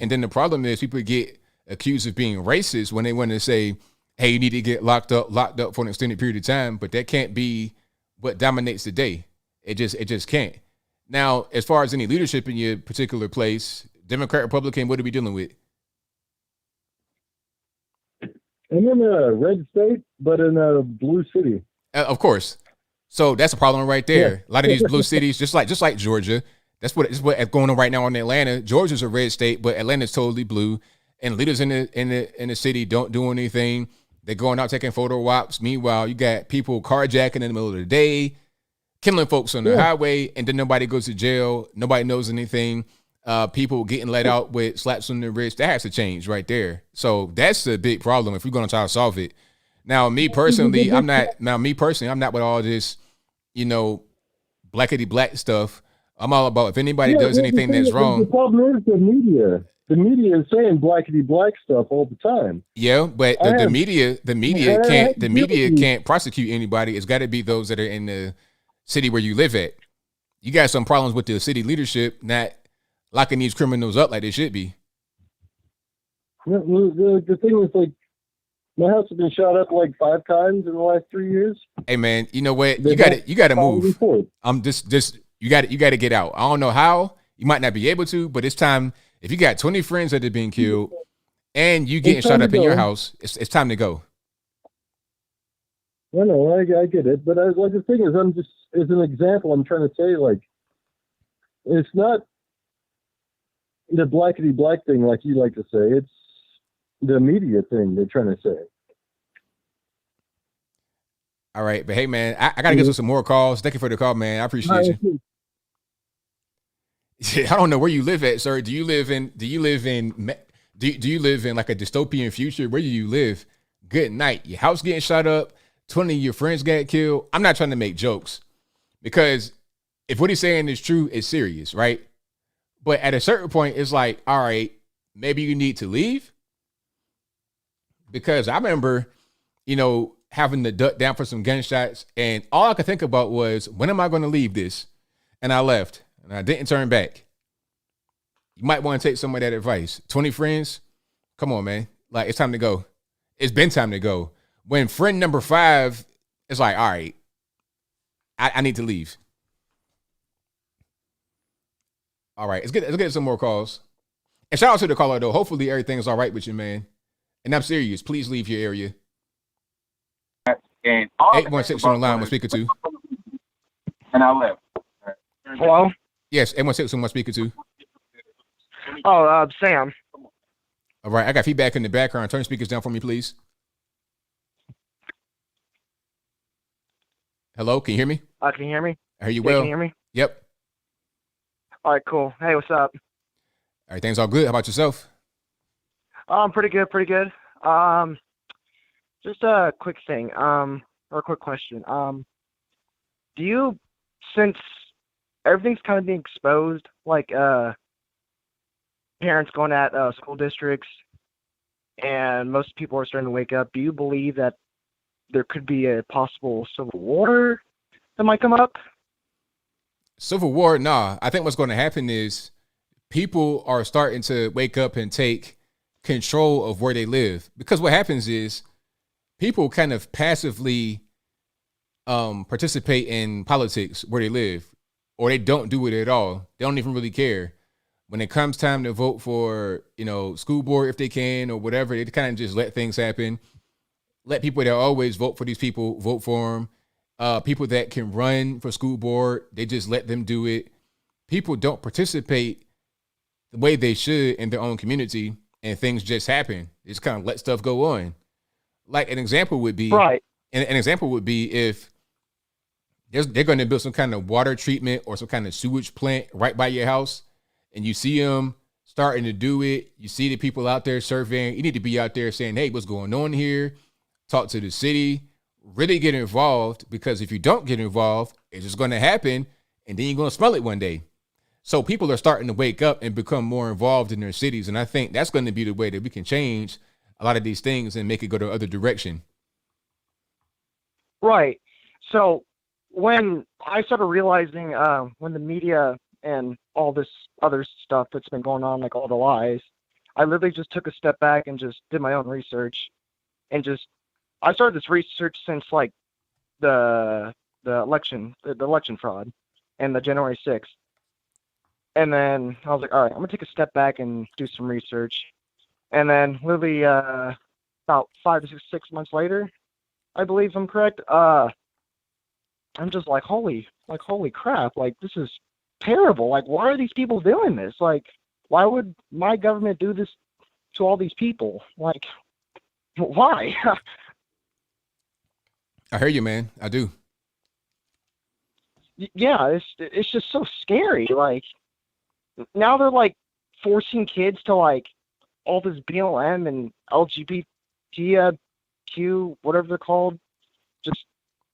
people get accused of being racist when they want to say, hey, you need to get locked up for an extended period of time, but that can't be what dominates the day. It just can't. Now, as far as any leadership in your particular place, Democrat, Republican, what are we dealing with? I'm in a red state, but in a blue city. Of course. So that's a problem right there. Yeah. A lot of these blue cities, just like Georgia, that's what's going on right now in Atlanta. Georgia's a red state, but Atlanta's totally blue. And leaders in the city don't do anything. They're going out taking photo ops. Meanwhile, you got people carjacking in the middle of the day, killing folks on the highway, and then nobody goes to jail. Nobody knows anything. People getting let out with slaps on the wrist. That has to change right there. So that's a big problem if we're going to try to solve it. Now, me personally, I'm not with all this, blackity black stuff. I'm all about if anybody does anything that's wrong. The problem is the media. The media is saying blackity black stuff all the time. Yeah, but the media can't prosecute anybody. It's got to be those that are in the city where you live at. You got some problems with the city leadership not locking these criminals up like they should be. The thing is, like, my house has been shot up like 5 times in the last 3 years. Hey man, you know what? You got to move. I'm just you got to get out. I don't know how. You might not be able to, but it's time. If you got 20 friends that have been killed and you getting shot up in your house, it's time to go. I know, I get it, but the thing is, I'm just as an example, I'm trying to say, like, it's not the blackity black thing like you like to say. It's the media thing they're trying to say. All right, but hey man, I gotta get some more calls. Thank you for the call, man. I appreciate you. I don't know where you live at, sir. Do you live in like a dystopian future? Where do you live? Good night. Your house getting shot up. 20 of your friends got killed. I'm not trying to make jokes, because if what he's saying is true, it's serious, right? But at a certain point, it's like, all right, maybe you need to leave. Because I remember, having to duck down for some gunshots, and all I could think about was, when am I going to leave this? And I left, and I didn't turn back. You might want to take some of that advice. 20 friends, come on, man. Like, it's time to go. It's been time to go. When friend number 5, it's like, all right, I need to leave. All right, let's get some more calls. And shout out to the caller, though. Hopefully everything's all right with you, man. And I'm serious. Please leave your area. And 816 on the line. We'll speaker to. And I left. Hello? Yes, 816 on my speaker to. Oh, Sam. All right, I got feedback in the background. Turn the speakers down for me, please. Hello, can you hear me? Can you hear me? I hear you well. Can you hear me? Yep. All right, cool. Hey, what's up? Everything's all good. How about yourself? Pretty good. Just a quick thing, or a quick question. Do you, since everything's kind of being exposed, like parents going at school districts, and most people are starting to wake up, do you believe that there could be a possible civil war that might come up? Civil war? Nah. I think what's going to happen is people are starting to wake up and take control of where they live. Because what happens is people kind of passively participate in politics where they live, or they don't do it at all. They don't even really care. When it comes time to vote for, school board, if they can, or whatever, they kind of just let things happen. Let people that always vote for these people vote for them. People that can run for school board, they just let them do it. people don't participate the way they should in their own community, and things just happen. It's kind of let stuff go on. Like an example would be Right. An example would be if they're going to build some kind of water treatment or some kind of sewage plant right by your house, and you see them starting to do it. You see the people out there surveying. You need to be out there saying, "Hey, what's going on here?" Talk to the city. Really get involved, because if you don't get involved, it's just going to happen, and then you're going to smell it one day. So people are starting to wake up and become more involved in their cities, and I think that's going to be the way that we can change a lot of these things and make it go the other direction. Right. So when I started realizing when the media and all this other stuff that's been going on, like all the lies, I literally just took a step back and just did my own research, and I started this research since like the election fraud and the January 6th. And then I was like, all right, I'm gonna take a step back and do some research. And then literally about 5 to 6 months later, I believe I'm correct. I'm just like, holy crap! Like, this is terrible. Like, why are these people doing this? Like, why would my government do this to all these people? Like, why? I hear you, man. I do. Yeah, it's just so scary. Like, now they're like forcing kids to like all this BLM and LGBTQ, whatever they're called, just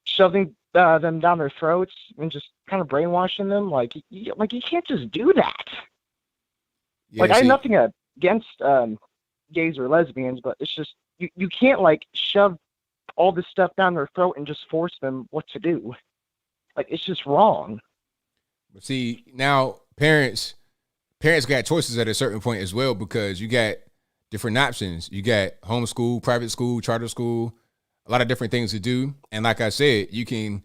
shoving them down their throats and just kind of brainwashing them. Like you can't just do that. Yeah, I have nothing against gays or lesbians, but it's just you can't like shove all this stuff down their throat and just force them what to do. Like, it's just wrong. But see, now parents got choices at a certain point as well, because you got different options. You got homeschool, private school, charter school, a lot of different things to do. And like I said, you can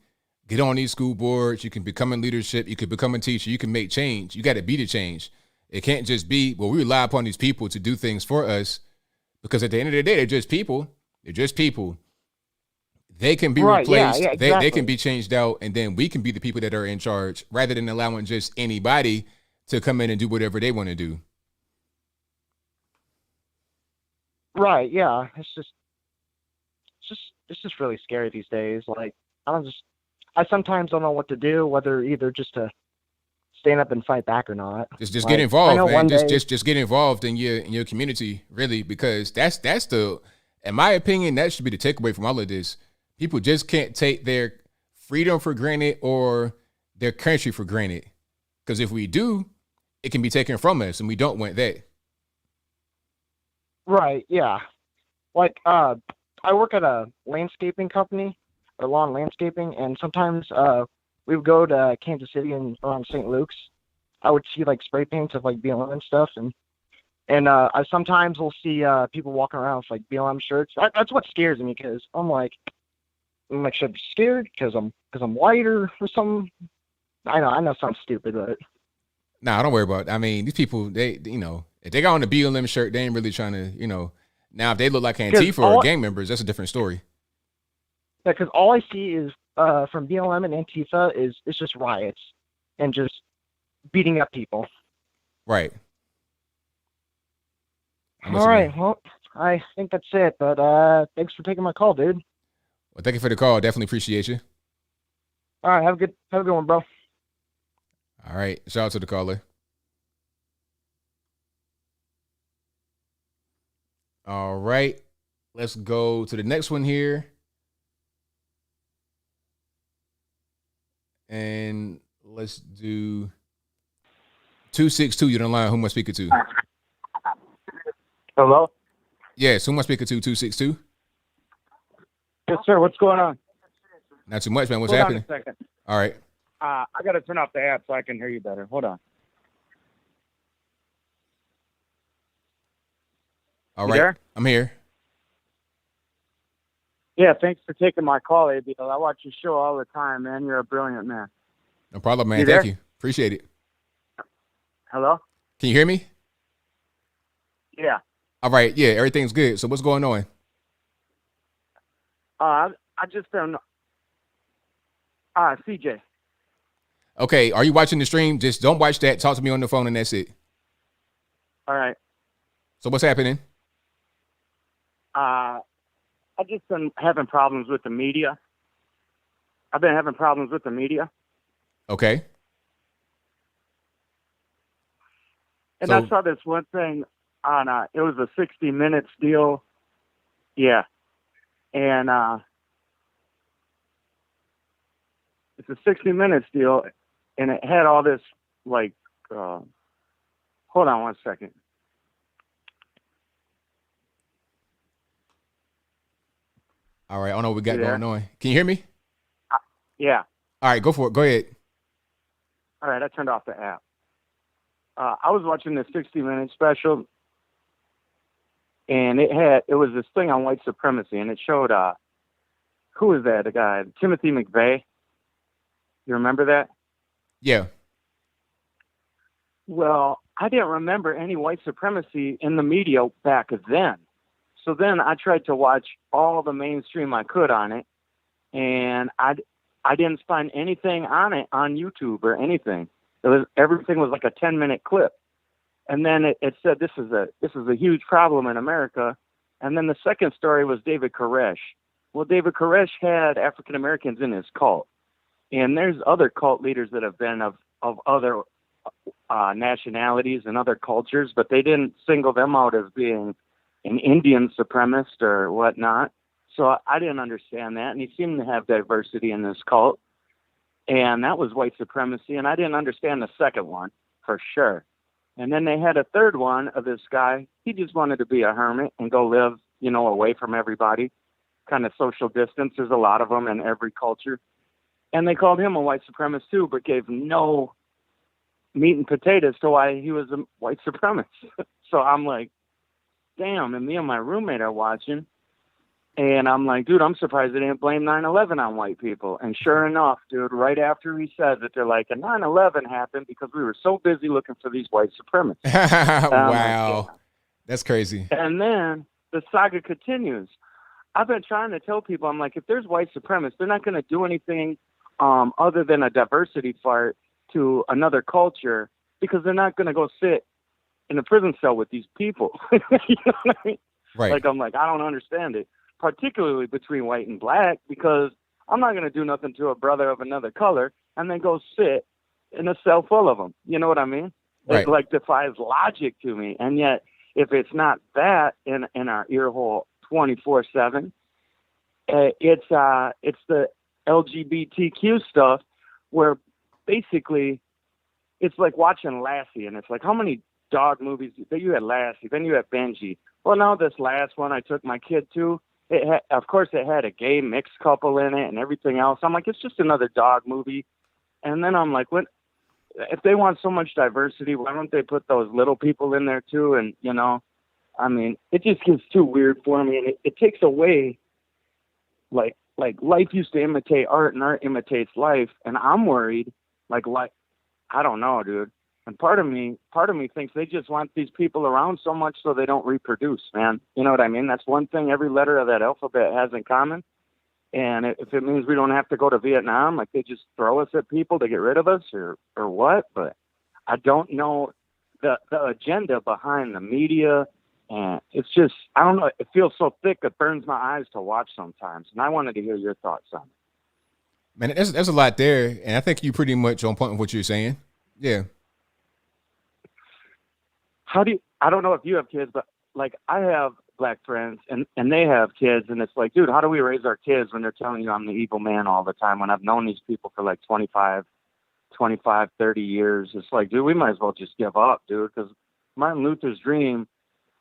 get on these school boards. You can become in leadership. You can become a teacher. You can make change. You got to be the change. It can't just be, well, we rely upon these people to do things for us, because at the end of the day, they're just people. They're just people. They can be replaced. Yeah, exactly. They can be changed out, and then we can be the people that are in charge, rather than allowing just anybody to come in and do whatever they want to do. Right. Yeah. It's just really scary these days. Like, I sometimes don't know what to do, whether either just to stand up and fight back or not. Just like, get involved, man. Just get involved in your community, really, because that's the, in my opinion, that should be the takeaway from all of this. People just can't take their freedom for granted or their country for granted, because if we do, it can be taken from us, and we don't want that. Right. Yeah. Like, I work at a landscaping company, or lawn landscaping, and sometimes we would go to Kansas City and around St. Luke's. I would see like spray paints of like BLM and stuff, and I sometimes will see people walking around with like BLM shirts. That's what scares me, because I'm like, should I be scared because I'm white or something? I know it sounds stupid, but Nah, don't worry about it. I mean, these people, they, if they got on the BLM shirt, they ain't really trying to, now if they look like Antifa or gang members, that's a different story. Yeah, because all I see is from BLM and Antifa is it's just riots and just beating up people. Right. All right. Well, I think that's it. But thanks for taking my call, dude. Well, thank you for the call. Definitely appreciate you. All right. Have a good one, bro. All right. Shout out to the caller. All right. Let's go to the next one here. And let's do 262. You're on the line. Who am I speaking to? Hello? Yes, who am I speaking to? 262? Yes, sir. What's going on? Not too much, man. What's Hold happening? on a second. All right. I got to turn off the app so I can hear you better. Hold on. All You right. there? I'm here. Yeah, thanks for taking my call, ABL. I watch your show all the time, man. You're a brilliant man. No problem, man. You Thank there? you. Appreciate it. Hello? Can you hear me? Yeah. All right. Yeah, everything's good. So what's going on? I just don't know. CJ. Okay, are you watching the stream? Just don't watch that. Talk to me on the phone, and that's it. All right. So what's happening? I've just been having problems with the media. I've been having problems with the media. Okay. And So- I saw this one thing on, it was a 60 Minutes deal. Yeah. And it's a 60 Minutes deal, and it had all this, like, hold on one second. All right, I don't know what we got You there? going on. Can you hear me? Yeah. All right, go for it. Go ahead. All right, I turned off the app. I was watching this 60-minute special, and it was this thing on white supremacy, and it showed who was that? The guy, Timothy McVeigh. You remember that? Yeah. Well, I didn't remember any white supremacy in the media back then. So then I tried to watch all the mainstream I could on it, and I didn't find anything on it on YouTube or anything. Everything was like a 10-minute clip. And then it said this is a huge problem in America. And then the second story was David Koresh. Well, David Koresh had African Americans in his cult. And there's other cult leaders that have been of other nationalities and other cultures, but they didn't single them out as being an Indian supremacist or whatnot. So I didn't understand that. And he seemed to have diversity in this cult. And that was white supremacy. And I didn't understand the second one for sure. And then they had a third one of this guy. He just wanted to be a hermit and go live, away from everybody, kind of social distance. There's a lot of them in every culture. And they called him a white supremacist too, but gave no meat and potatoes to why he was a white supremacist. So I'm like, damn. And me and my roommate are watching. And I'm like, dude, I'm surprised they didn't blame 9/11 on white people. And sure enough, dude, right after he says it, they're like, and 9/11 happened because we were so busy looking for these white supremacists. Wow. Like, yeah. That's crazy. And then the saga continues. I've been trying to tell people, I'm like, if there's white supremacists, they're not going to do anything other than a diversity fart to another culture, because they're not going to go sit in a prison cell with these people. You know what I mean? Right. Like, I'm like, I don't understand it, particularly between white and black, because I'm not going to do nothing to a brother of another color and then go sit in a cell full of them. You know what I mean? Right. It like defies logic to me. And yet, if it's not that in our ear hole 24/7, it's the LGBTQ stuff, where basically it's like watching Lassie, and it's like, how many dog movies that you had Lassie, then you had Benji. Well, now this last one I took my kid to, of course it had a gay mixed couple in it and everything else. I'm like, it's just another dog movie. And then I'm like, what? If they want so much diversity, why don't they put those little people in there too? And I mean, it just gets too weird for me, and it takes away, like life used to imitate art, and art imitates life. And I'm worried, like I don't know, dude. And part of me thinks they just want these people around so much so they don't reproduce, man. You know what I mean? That's one thing every letter of that alphabet has in common. And if it means we don't have to go to Vietnam, like they just throw us at people to get rid of us or what, but I don't know the agenda behind the media. And it's just, I don't know, it feels so thick it burns my eyes to watch sometimes. And I wanted to hear your thoughts on it. Man, there's a lot there, and I think you pretty much on point with what you're saying. Yeah. I don't know if you have kids, but like I have black friends and they have kids, and it's like, dude, how do we raise our kids when they're telling you I'm the evil man all the time, when I've known these people for like 25, 30 years? It's like, dude, we might as well just give up, dude, because Martin Luther's dream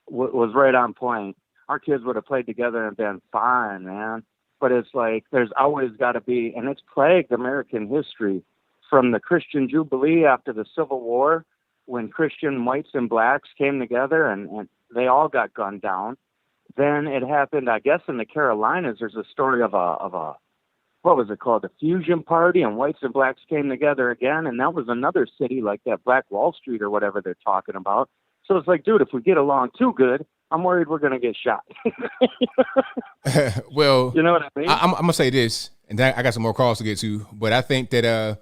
was right on point. Our kids would have played together and been fine, man. But it's like, there's always got to be, and it's plagued American history from the Christian Jubilee after the Civil War, when Christian whites and blacks came together and they all got gunned down. Then it happened, I guess, in the Carolinas. There's a story of a what was it called? The Fusion Party, and whites and blacks came together again. And that was another city like that, Black Wall Street or whatever they're talking about. So it's like, dude, if we get along too good, I'm worried we're going to get shot. Well, you know what I mean? I'm going to say this, and then I got some more calls to get to, but I think that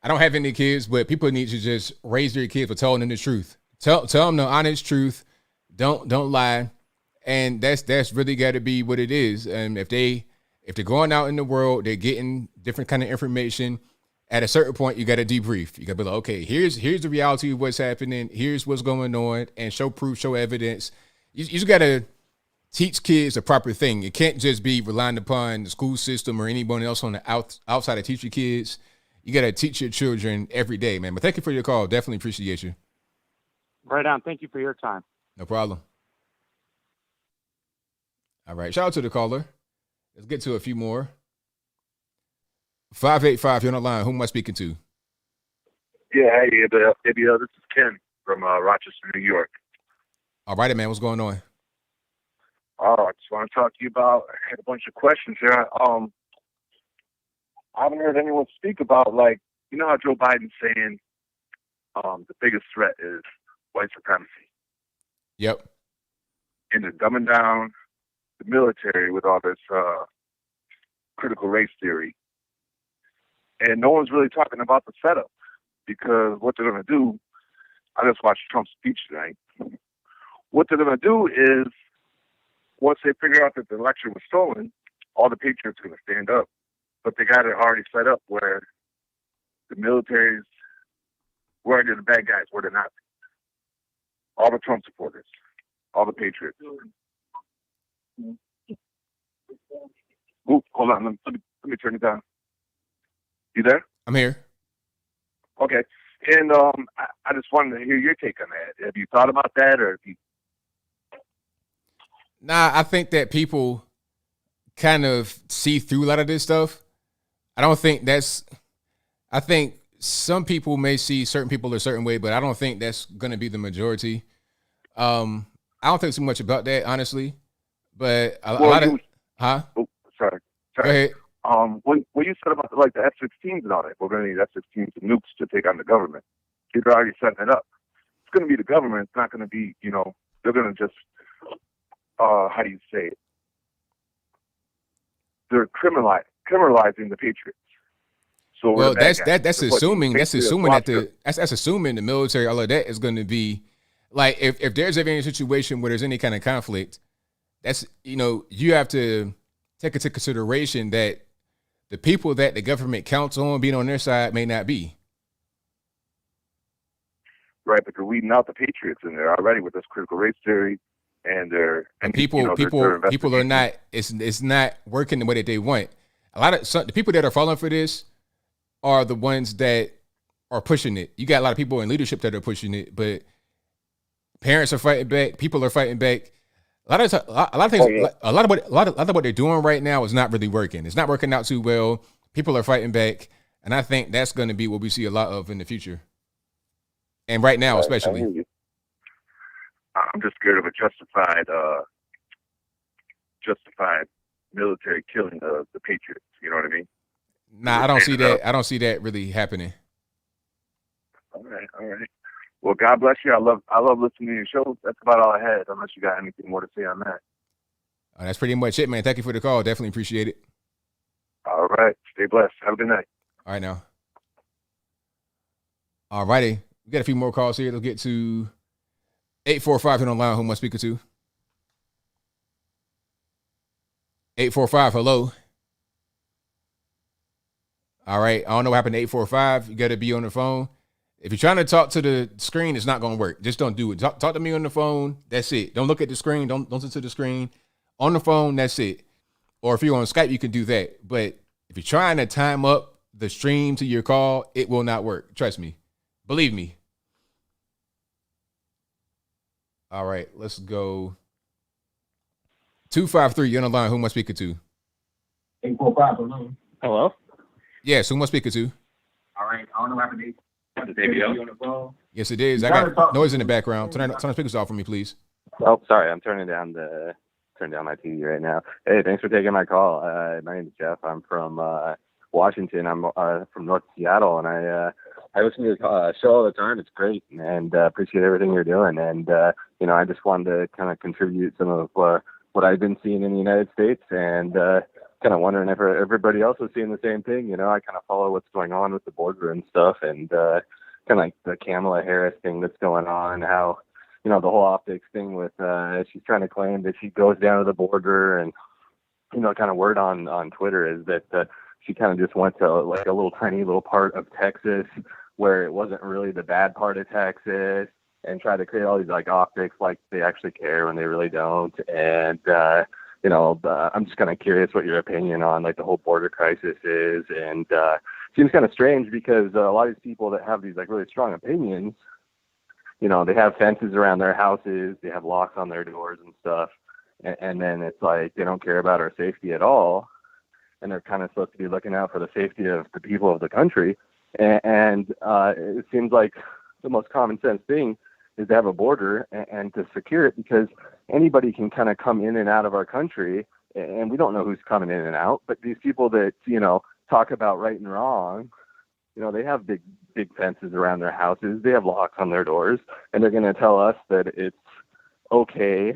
I don't have any kids, but people need to just raise their kids for telling them the truth. Tell them the honest truth. Don't lie. And that's really got to be what it is. And if they're going out in the world, they're getting different kind of information. At a certain point, you got to debrief. You got to be like, okay, here's the reality of what's happening. Here's what's going on, and show proof, show evidence. You just got to teach kids the proper thing. It can't just be relying upon the school system or anyone else on the outside to teach your kids. You got to teach your children every day, man. But thank you for your call. Definitely appreciate you. Right on. Thank you for your time. No problem. All right. Shout out to the caller. Let's get to a few more. 585, you're on the line. Who am I speaking to? Yeah, hey, ABL, this is Ken from Rochester, New York. All right, man. What's going on? Oh, I just want to talk to you about, I had a bunch of questions here. I haven't heard anyone speak about, like, you know how Joe Biden's saying the biggest threat is white supremacy. Yep. And they're dumbing down the military with all this critical race theory. And no one's really talking about the setup, because what they're going to do, I just watched Trump's speech tonight. What they're going to do is, once they figure out that the election was stolen, all the patriots are going to stand up. But they got it already set up where the military's, where they're the bad guys, where they're not. All the Trump supporters, all the patriots. Ooh, hold on, let me turn it down. You there? I'm here. Okay. And I just wanted to hear your take on that. Have you thought about that, or have you? Nah, I think that people kind of see through a lot of this stuff. I don't think I think some people may see certain people a certain way, but I don't think that's going to be the majority. I don't think too much about that, honestly. But a lot of, huh? Oh, sorry. Go ahead. When you said about the F-16s and all that, we're going to need F-16s and nukes to take on the government. They're already setting it up. It's going to be the government. It's not going to be, they're going to just, how do you say it? They're criminalizing the patriots. So well, that's assuming that's assuming the military, all of that is going to be like if there's ever any situation where there's any kind of conflict, that's you have to take into consideration that the people that the government counts on being on their side may not be. Right, but they're weeding out the patriots in there already with this critical race theory, and people are not. It's not working the way that they want. The people that are falling for this are the ones that are pushing it. You got a lot of people in leadership that are pushing it, but parents are fighting back. People are fighting back. A lot of things. A lot of what they're doing right now is not really working. It's not working out too well. People are fighting back, and I think that's going to be what we see a lot of in the future. And right now, especially. I'm just scared of a justified military killing of the patriots. You know what I mean? Nah, I don't see that. I don't see that really happening. All right. Well, God bless you. I love listening to your show. That's about all I had, unless you got anything more to say on that. That's pretty much it, man. Thank you for the call. Definitely appreciate it. All right. Stay blessed. Have a good night. All right, now. All righty. We got a few more calls here. Let's get to 845 on the line. Who am I speaking to? 845, hello. All right. I don't know what happened to 845. You got to be on the phone. If you're trying to talk to the screen, it's not going to work. Just don't do it. Talk to me on the phone. That's it. Don't look at the screen. Don't listen to the screen. On the phone, that's it. Or if you're on Skype, you can do that. But if you're trying to time up the stream to your call, it will not work. Trust me. Believe me. All right. Let's go. 253, you're on the line. Who am I speaking to? 845, hello. Hello? Yes, who am I speaking to? All right. I don't know what happened to ABL. Yes, it is. I got noise in the background. Turn the speakers off for me, please. Oh, sorry. I'm turning down my TV right now. Hey, thanks for taking my call. My name is Jeff. I'm from Washington. I'm from North Seattle, and I listen to your show all the time. It's great, and appreciate everything you're doing. And I just wanted to kind of contribute some of what I've been seeing in the United States, and kind of wondering if everybody else was seeing the same thing. You know, I kind of follow what's going on with the border and stuff, and kind of like the Kamala Harris thing that's going on, how, you know, the whole optics thing with she's trying to claim that she goes down to the border, and, you know, kind of word on Twitter is that she kind of just went to like a little tiny little part of Texas where it wasn't really the bad part of Texas, and try to create all these like optics like they actually care when they really don't. And you know, I'm just kind of curious what your opinion on like the whole border crisis is. And seems kind of strange because a lot of these people that have these like really strong opinions, you know, they have fences around their houses, they have locks on their doors and stuff, and then it's like they don't care about our safety at all, and they're kind of supposed to be looking out for the safety of the people of the country. And it seems like the most common sense thing is to have a border and to secure it, because anybody can kind of come in and out of our country, and we don't know who's coming in and out. But these people that, you know, talk about right and wrong, you know, they have big fences around their houses, they have locks on their doors, and they're going to tell us that it's okay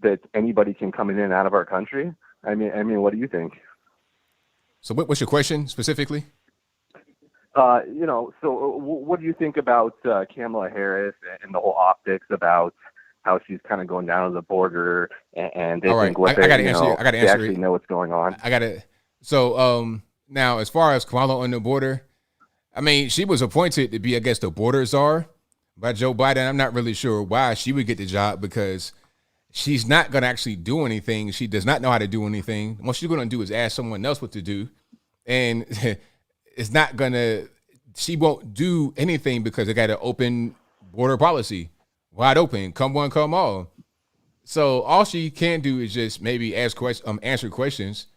that anybody can come in and out of our country. I mean, what do you think? So what's your question specifically? You know, so what do you think about Kamala Harris and the whole optics about how she's kind of going down to the border, and they think what they, you know, they actually know what's going on? I got it. So now, as far as Kamala on the border, I mean, she was appointed to be, I guess, the border czar by Joe Biden. I'm not really sure why she would get the job, because she's not going to actually do anything. She does not know how to do anything. What she's going to do is ask someone else what to do. And it's not going to, she won't do anything because they got an open border policy, wide open, come one, come all. So all she can do is just maybe answer questions.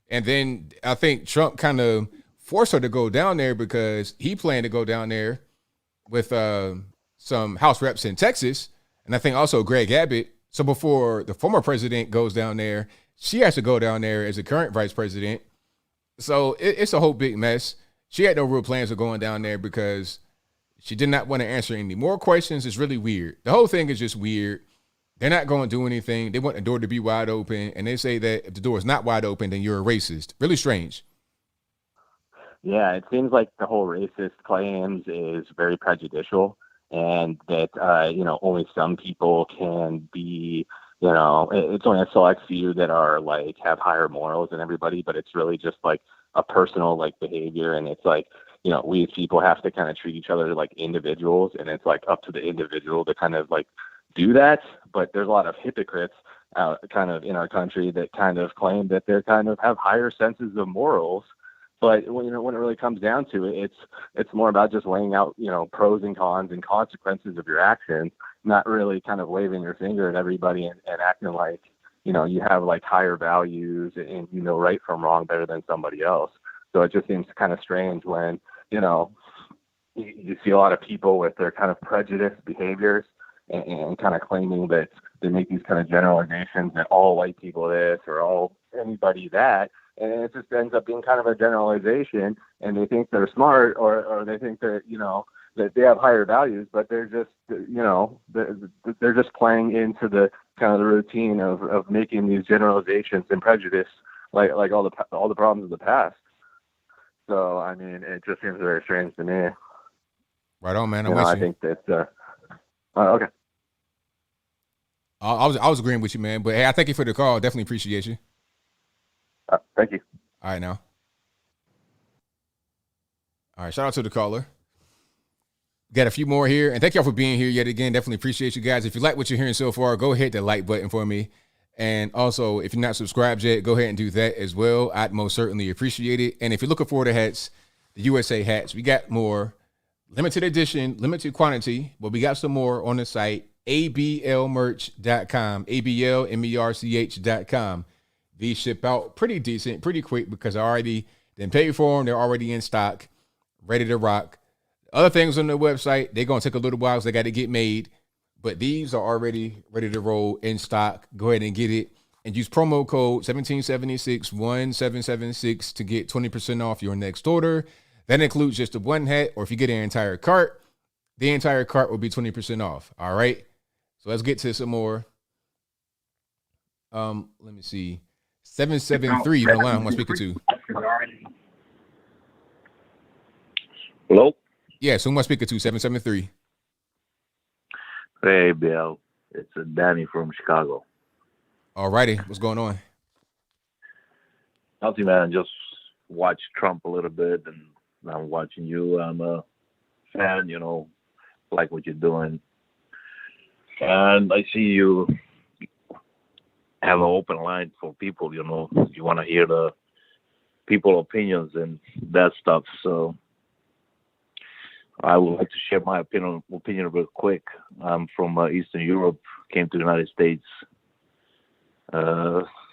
And then I think Trump kind of forced her to go down there because he planned to go down there with some House reps in Texas. And I think also Greg Abbott. So before the former president goes down there, she has to go down there as the current vice president. So it's a whole big mess. She had no real plans of going down there because she did not want to answer any more questions. It's really weird. The whole thing is just weird. They're not going to do anything. They want the door to be wide open. And they say that if the door is not wide open, then you're a racist. Really strange. Yeah, it seems like the whole racist claims is very prejudicial, and that, you know, only some people can be, you know, it's only a select few that are like have higher morals than everybody, but it's really just like a personal like behavior. And it's like, you know, we as people have to kind of treat each other like individuals, and it's like up to the individual to kind of like do that. But there's a lot of hypocrites kind of in our country that kind of claim that they're kind of have higher senses of morals. But when it really comes down to it, it's more about just laying out, you know, pros and cons and consequences of your actions, not really kind of waving your finger at everybody and acting like, you know, you have like higher values and you know right from wrong better than somebody else. So it just seems kind of strange when, you know, you see a lot of people with their kind of prejudiced behaviors and kind of claiming that they make these kind of generalizations that all white people this or all anybody that. And it just ends up being kind of a generalization, and they think they're smart or they think that, you know, that they have higher values, but they're just, you know, they're just playing into the kind of the routine of making these generalizations and prejudice like all the problems of the past. So, I mean, it just seems very strange to me. Right on, man. I think that, okay. I was agreeing with you, man. But hey, I thank you for the call. Definitely appreciate you. Thank you. All right, now. All right, shout out to the caller. Got a few more here, and thank y'all for being here yet again. Definitely appreciate you guys. If you like what you're hearing so far, go hit the like button for me. And also, if you're not subscribed yet, go ahead and do that as well. I'd most certainly appreciate it. And if you're looking for the hats, the USA hats, we got more. Limited edition, limited quantity, but we got some more on the site, ablmerch.com, ablmerch.com. These ship out pretty decent, pretty quick, because I already didn't pay for them. They're already in stock, ready to rock. Other things on the website, they're going to take a little while because they got to get made. But these are already ready to roll in stock. Go ahead and get it. And use promo code 1776-1776 to get 20% off your next order. That includes just the one hat, or if you get an entire cart, the entire cart will be 20% off. All right? So let's get to some more. Let me see. 773, you know, line. Who am I speaking to? Hello? Yes, who am I speaking to? 773. Hey, Bill. It's Danny from Chicago. All righty. What's going on? Nothing, man. Just watch Trump a little bit, and I'm watching you. I'm a fan, you know, like what you're doing. And I see you have an open line for people, you know. You want to hear the people opinions and that stuff. So I would like to share my opinion real quick. I'm from Eastern Europe, came to the United States.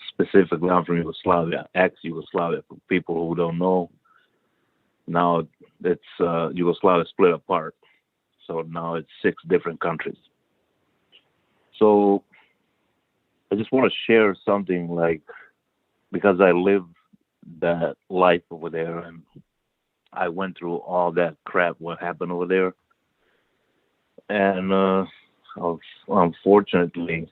Specifically, I'm from Yugoslavia, ex-Yugoslavia. For people who don't know, now it's Yugoslavia split apart. So now it's 6 different countries. So I just want to share something, like, because I lived that life over there and I went through all that crap, what happened over there. And unfortunately,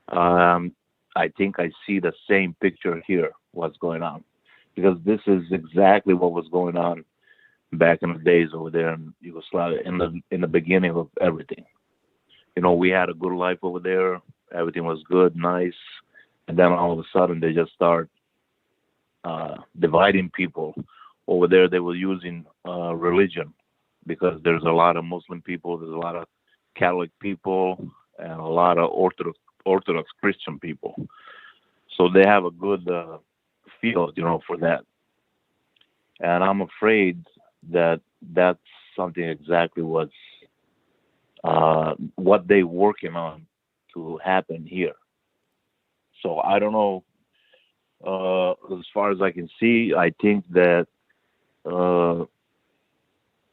I think I see the same picture here, what's going on. Because this is exactly what was going on back in the days over there in Yugoslavia, in the beginning of everything. You know, we had a good life over there. Everything was good, nice. And then all of a sudden, they just start dividing people. Over there, they were using religion, because there's a lot of Muslim people, there's a lot of Catholic people, and a lot of Orthodox Christian people. So they have a good field, you know, for that. And I'm afraid that that's something exactly what they're working on to happen here. So I don't know. As far as I can see, I think that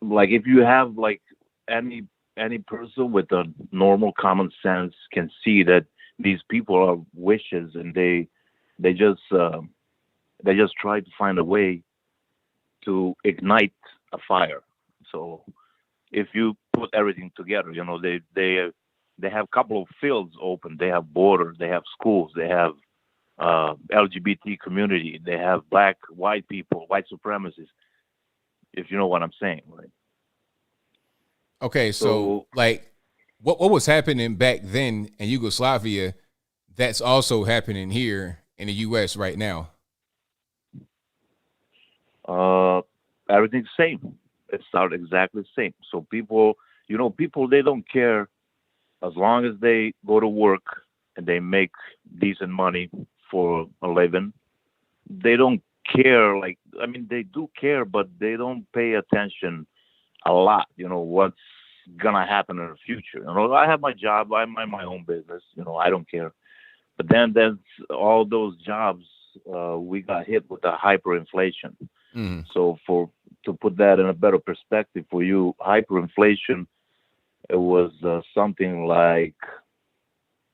like if you have like any person with a normal common sense can see that these people are wishes, and they just try to find a way to ignite a fire. So if you put everything together, you know, they have a couple of fields open. They have borders, they have schools, they have LGBT community, they have black, white people, white supremacists, if you know what I'm saying, right? Okay, so like what was happening back then in Yugoslavia, that's also happening here in the US right now. Everything's the same. It started exactly the same. So people, you know, they don't care as long as they go to work and they make decent money for a living. They don't care. Like, I mean, they do care, but they don't pay attention a lot, you know, what's gonna happen in the future. You know, I have my job, I mind my own business, you know, I don't care. But then there's all those jobs, we got hit with the hyperinflation. So to put that in a better perspective for you, hyperinflation, it was something like,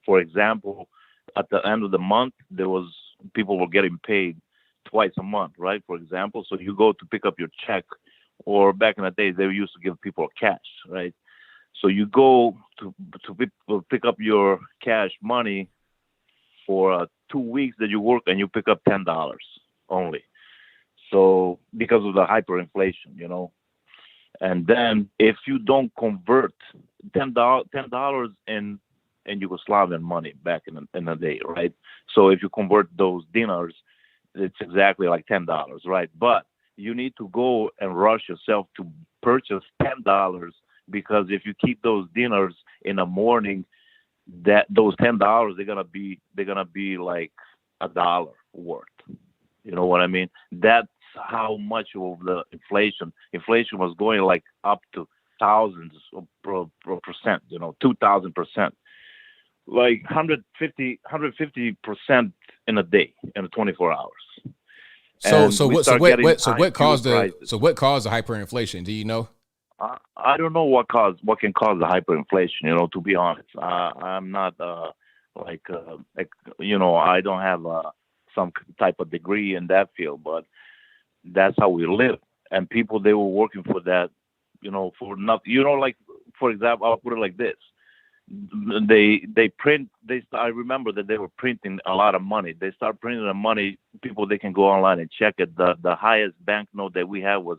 for example, at the end of the month, people were getting paid twice a month, right? For example, so you go to pick up your check, or back in the days, they used to give people cash, right? So you go to pick up your cash money for 2 weeks that you work, and you pick up $10 only. So because of the hyperinflation, you know. And then if you don't convert $10 in Yugoslavian money back in the day, right? So if you convert those dinars, it's exactly like $10, right? But you need to go and rush yourself to purchase $10, because if you keep those dinars in the morning, that those $10 they're gonna be like $1 worth. You know what I mean? That's how much of the inflation was going, like up to thousands of percent, you know, 2,000%, like 150% in a day, in 24 hours. What caused the hyperinflation? Do you know? I don't know what can cause the hyperinflation. You know, to be honest, I'm not you know, I don't have some type of degree in that field, but that's how we live. And people, they were working for that, you know, for nothing. You know, like, for example, I'll put it like this: I remember that they were printing a lot of money. They start printing the money. People, they can go online and check it. The highest banknote that we have was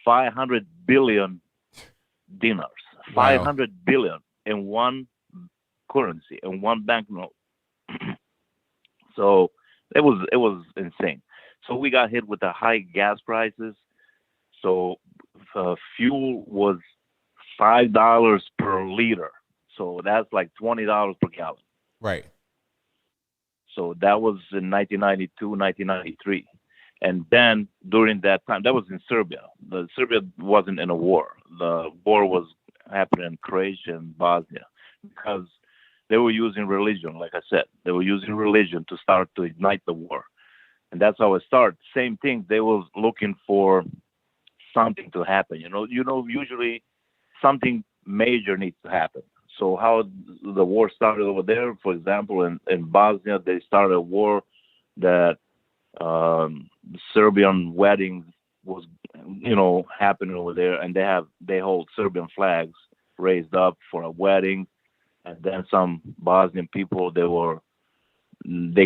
500 billion dinars. Wow. 500 billion in one currency, in one banknote. So it was insane. So we got hit with the high gas prices. So fuel was $5 per liter. So that's like $20 per gallon. Right. So that was in 1992, 1993. And then during that time, that was in Serbia. Serbia wasn't in a war. The war was happening in Croatia and Bosnia because they were using religion. Like I said, they were using religion to start to ignite the war. And that's how it started. Same thing. They were looking for something to happen. Usually something major needs to happen. So how the war started over there, for example, in Bosnia, they started a war that Serbian weddings was, happening over there, and they hold Serbian flags raised up for a wedding, and then some Bosnian people they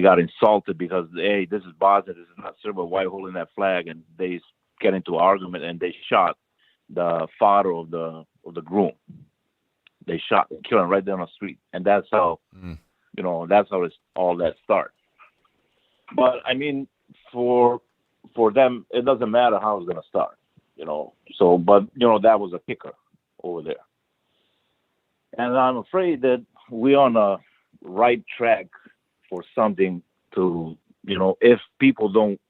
got insulted because, hey, this is Bosnia, this is not Serbia, why holding that flag? And they get into argument and they shot the father of the groom. They shot and killed him right there on the street, and that's how that's how all that starts. But I mean, for them, it doesn't matter how it's gonna start, So, but that was a kicker over there, and I'm afraid that we're on a right track for something to, if people don't,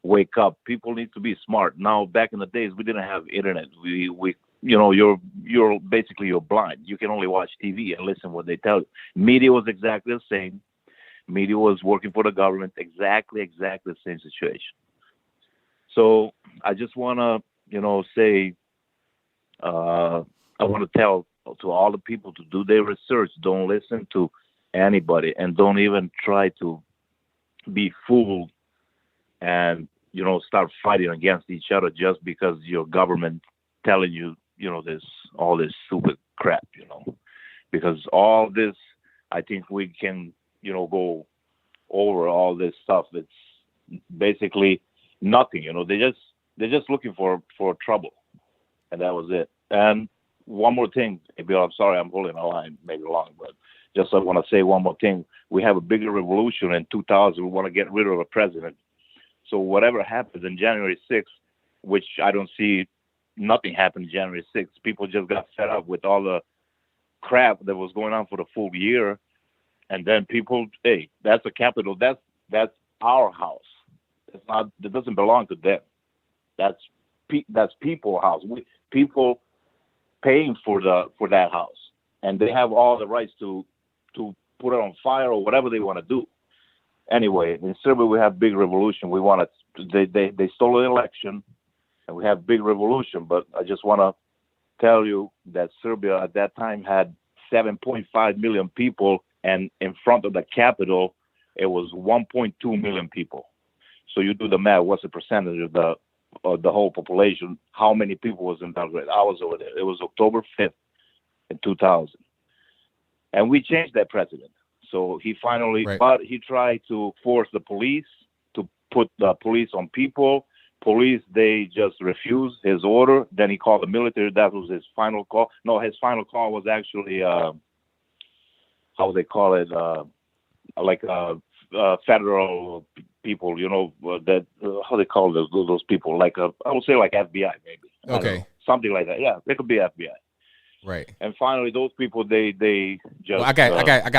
wake up. People need to be smart. Now, back in the days, we didn't have internet. We you're basically blind. You can only watch TV and listen what they tell you. Media was exactly the same. Media was working for the government. Exactly the same situation. So I just want to, say, I want to tell to all the people to do their research. Don't listen to anybody, and don't even try to be fooled and, start fighting against each other just because your government telling you, all this stupid crap, because all this, I think we can, go over all this stuff. It's basically nothing, they're just looking for trouble. And that was it. And one more thing, ABL, I'm sorry, I'm holding a line, maybe long, but just I want to say one more thing. We have a bigger revolution in 2000. We want to get rid of the president. So whatever happens in January 6th, which I don't see nothing happened January 6th. People just got fed up with all the crap that was going on for the full year. And then people, hey, that's the capital. That's our house. It doesn't belong to them. That's people's house. People paying for that house. And they have all the rights to put it on fire or whatever they want to do. Anyway, in Serbia, we have big revolution. They stole an election. And we have big revolution, but I just want to tell you that Serbia at that time had 7.5 million people, and in front of the capital, it was 1.2 million people. So you do the math. What's the percentage of the whole population? How many people was in Belgrade? I was over there. It was October 5th in 2000, and we changed that president. So he finally, but he tried to force the police to put the police on people. Police, they just refused his order. Then he called the military. That was his final call. No, his final call was actually, how they call it, federal people, that, how they call those people, I would say like FBI maybe. Okay. Something like that. Yeah, they could be FBI. Right. And finally, those people, they just. Well, I got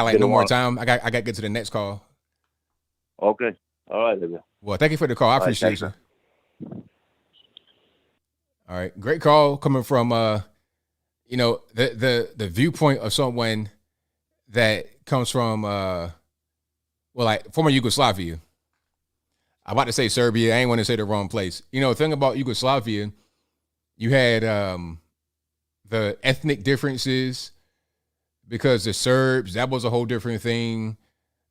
like no more time. I got to get to the next call. Okay. All right. Well, thank you for the call. I appreciate you. All right, great call coming from the viewpoint of someone that comes from former Yugoslavia. I'm about to say Serbia. I ain't want to say the wrong place. The thing about Yugoslavia, you had the ethnic differences because the Serbs, that was a whole different thing.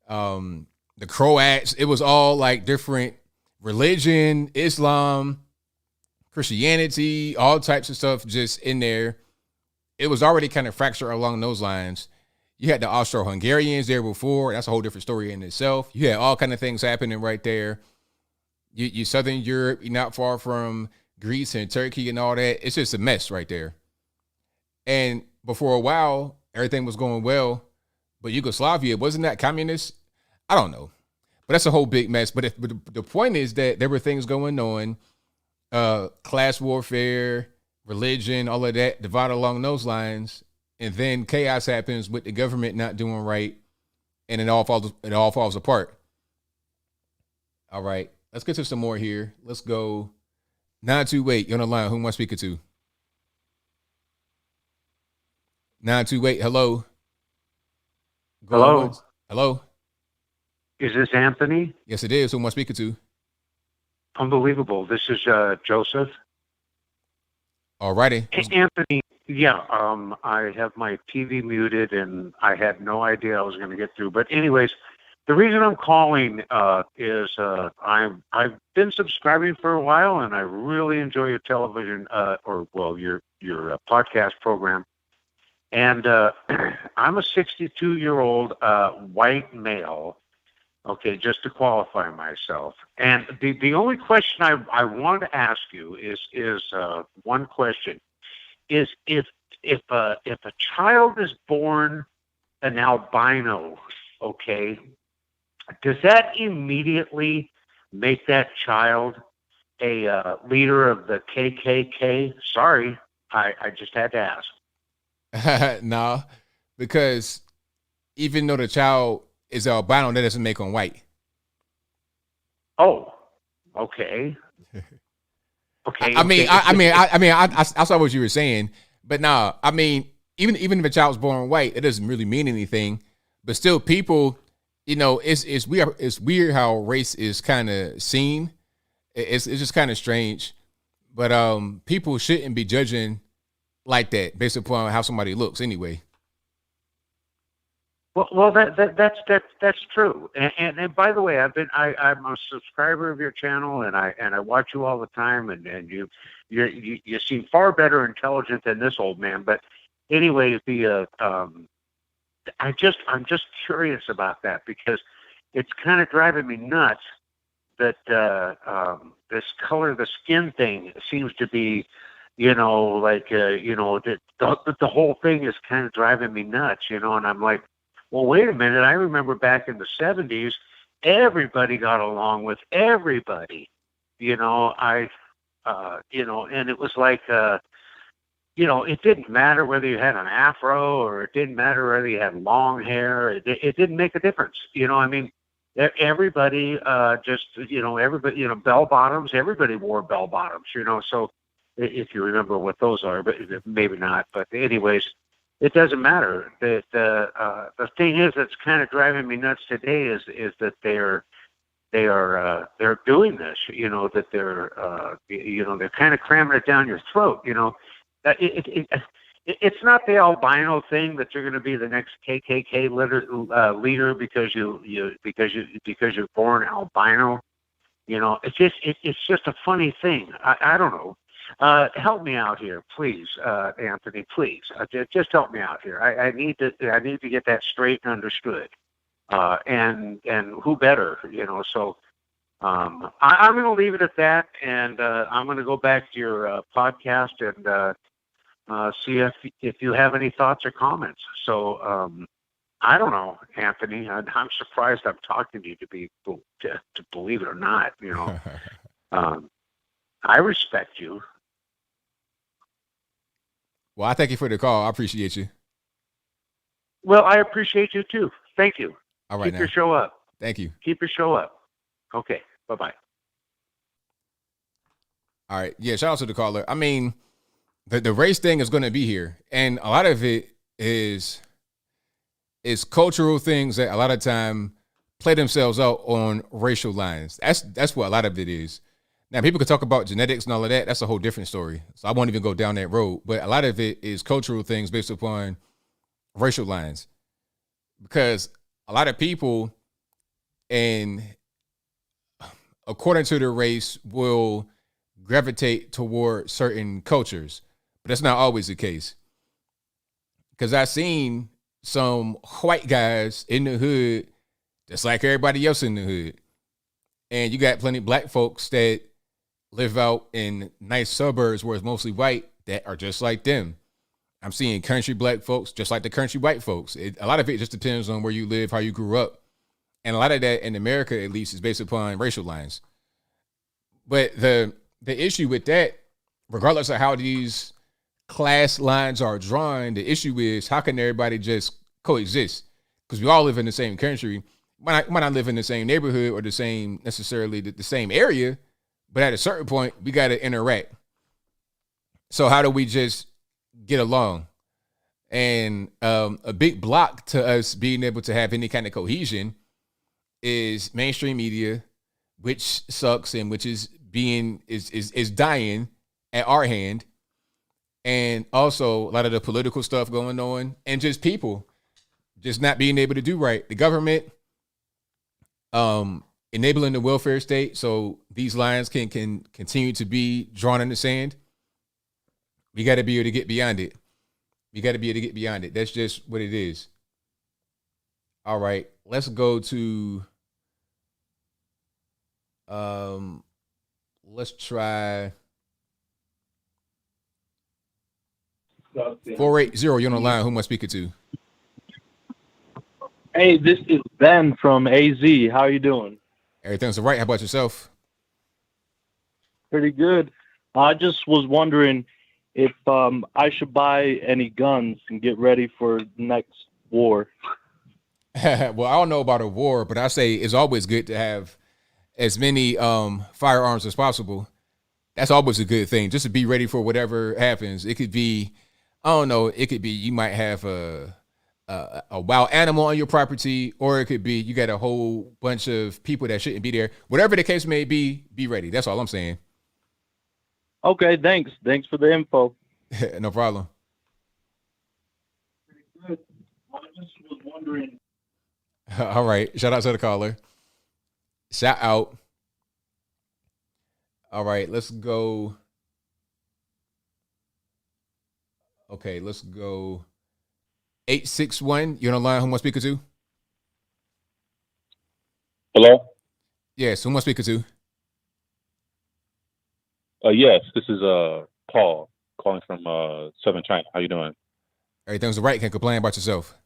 The Croats, it was all like different religion, Islam, Christianity, all types of stuff just in there. it was already kind of fractured along those lines. You had the Austro-Hungarians there before. That's a whole different story in itself. You had all kind of things happening right there. You Southern Europe, you're not far from Greece and Turkey and all that. It's just a mess right there. And before a while, everything was going well. But Yugoslavia, wasn't that communist? I don't know. But that's a whole big mess. But the point is that there were things going on, class warfare, religion, all of that, divided along those lines. And then chaos happens with the government not doing right, and it all falls apart. All right, let's get to some more here. Let's go 928. You're on the line. Who am I speaking to? 928. Hello. Hello. Hello. Is this Anthony? Yes, it is. Who am I speaking to? Unbelievable. This is Joseph. All righty. Hey, Anthony. Yeah, I have my TV muted, and I had no idea I was going to get through. But anyways, the reason I'm calling is I've been subscribing for a while, and I really enjoy your television your podcast program. And I'm a 62-year-old white male. Okay, just to qualify myself. And the only question I wanted to ask you is one question. Is if a child is born an albino, okay, does that immediately make that child a leader of the KKK? Sorry, I just had to ask. No, because even though the child is albino, that doesn't make him white. Oh, okay. Okay. I saw what you were saying, but no, I mean, even if a child's born white, it doesn't really mean anything. But still, people, it's weird how race is kind of seen. It's just kind of strange. But people shouldn't be judging like that based upon how somebody looks, anyway. Well, that's true. And by the way, I'm a subscriber of your channel, and I watch you all the time, and you seem far better intelligent than this old man. But anyway, I'm just curious about that, because it's kind of driving me nuts that this color of the skin thing seems to be, the whole thing is kind of driving me nuts, and I'm like, well, wait a minute. I remember back in the 70s, everybody got along with everybody, and it was like, it didn't matter whether you had an afro or it didn't matter whether you had long hair. It didn't make a difference. Everybody everybody, bell bottoms, everybody wore bell bottoms, so if you remember what those are, but maybe not. But anyways, it doesn't matter. The thing is that's kind of driving me nuts today is that they're doing this. That they're kind of cramming it down your throat. It's not the albino thing that you're going to be the next KKK leader because you're born albino. It's just a funny thing. I don't know. Help me out here, please, Anthony. Please, just help me out here. I need to get that straight and understood. And who better, So I'm going to leave it at that, and I'm going to go back to your podcast and see if you have any thoughts or comments. So I don't know, Anthony. I'm surprised I'm talking to you to believe it or not. I respect you. Well, I thank you for the call. I appreciate you. Well, I appreciate you too. Thank you. All right, Keep now. your show up. Thank you. Keep your show up. Okay. Bye-bye. All right. Yeah, shout out to the caller. I mean, the race thing is going to be here. And a lot of it is cultural things that a lot of time play themselves out on racial lines. That's what a lot of it is. Now, people can talk about genetics and all of that. That's a whole different story. So I won't even go down that road. But a lot of it is cultural things based upon racial lines. Because a lot of people, and according to their race, will gravitate toward certain cultures. But that's not always the case. because I seen some white guys in the hood, just like everybody else in the hood. And you got plenty of black folks that live out in nice suburbs where it's mostly white that are just like them. I'm seeing country black folks just like the country white folks. A lot of it just depends on where you live, how you grew up. And a lot of that in America, at least, is based upon racial lines. But the issue with that, regardless of how these class lines are drawn, the issue is how can everybody just coexist? Because we all live in the same country. Might not live in the same neighborhood or the same necessarily the same area, but at a certain point, we got to interact. So how do we just get along? And a big block to us being able to have any kind of cohesion is mainstream media, which sucks and which is dying at our hand. And also a lot of the political stuff going on and just people just not being able to do right. The government enabling the welfare state so these lines can continue to be drawn in the sand. We got to be able to get beyond it. That's just what it is. All right, let's go to let's try 480. You're on the line. Who am I speaking to? Hey, this is Ben from AZ. How are you doing? Everything's all right. How about yourself? Pretty good. I just was wondering if I should buy any guns and get ready for the next war. Well, I don't know about a war, but I say it's always good to have as many firearms as possible. That's always a good thing, just to be ready for whatever happens. It could be, I don't know, it could be you might have a wild animal on your property, or it could be you got a whole bunch of people that shouldn't be there. Whatever the case may be ready. That's all I'm saying. Okay, thanks. Thanks for the info. No problem. Good. I just was wondering. All right. Shout out to the caller. Shout out. All right, let's go. Okay, let's go. 861. You're on the line. Who am I speaking to? Hello? Yes, who am I speaking to? Yes, this is Paul calling from Southern China. How you doing? Everything's all right. Can't complain about yourself.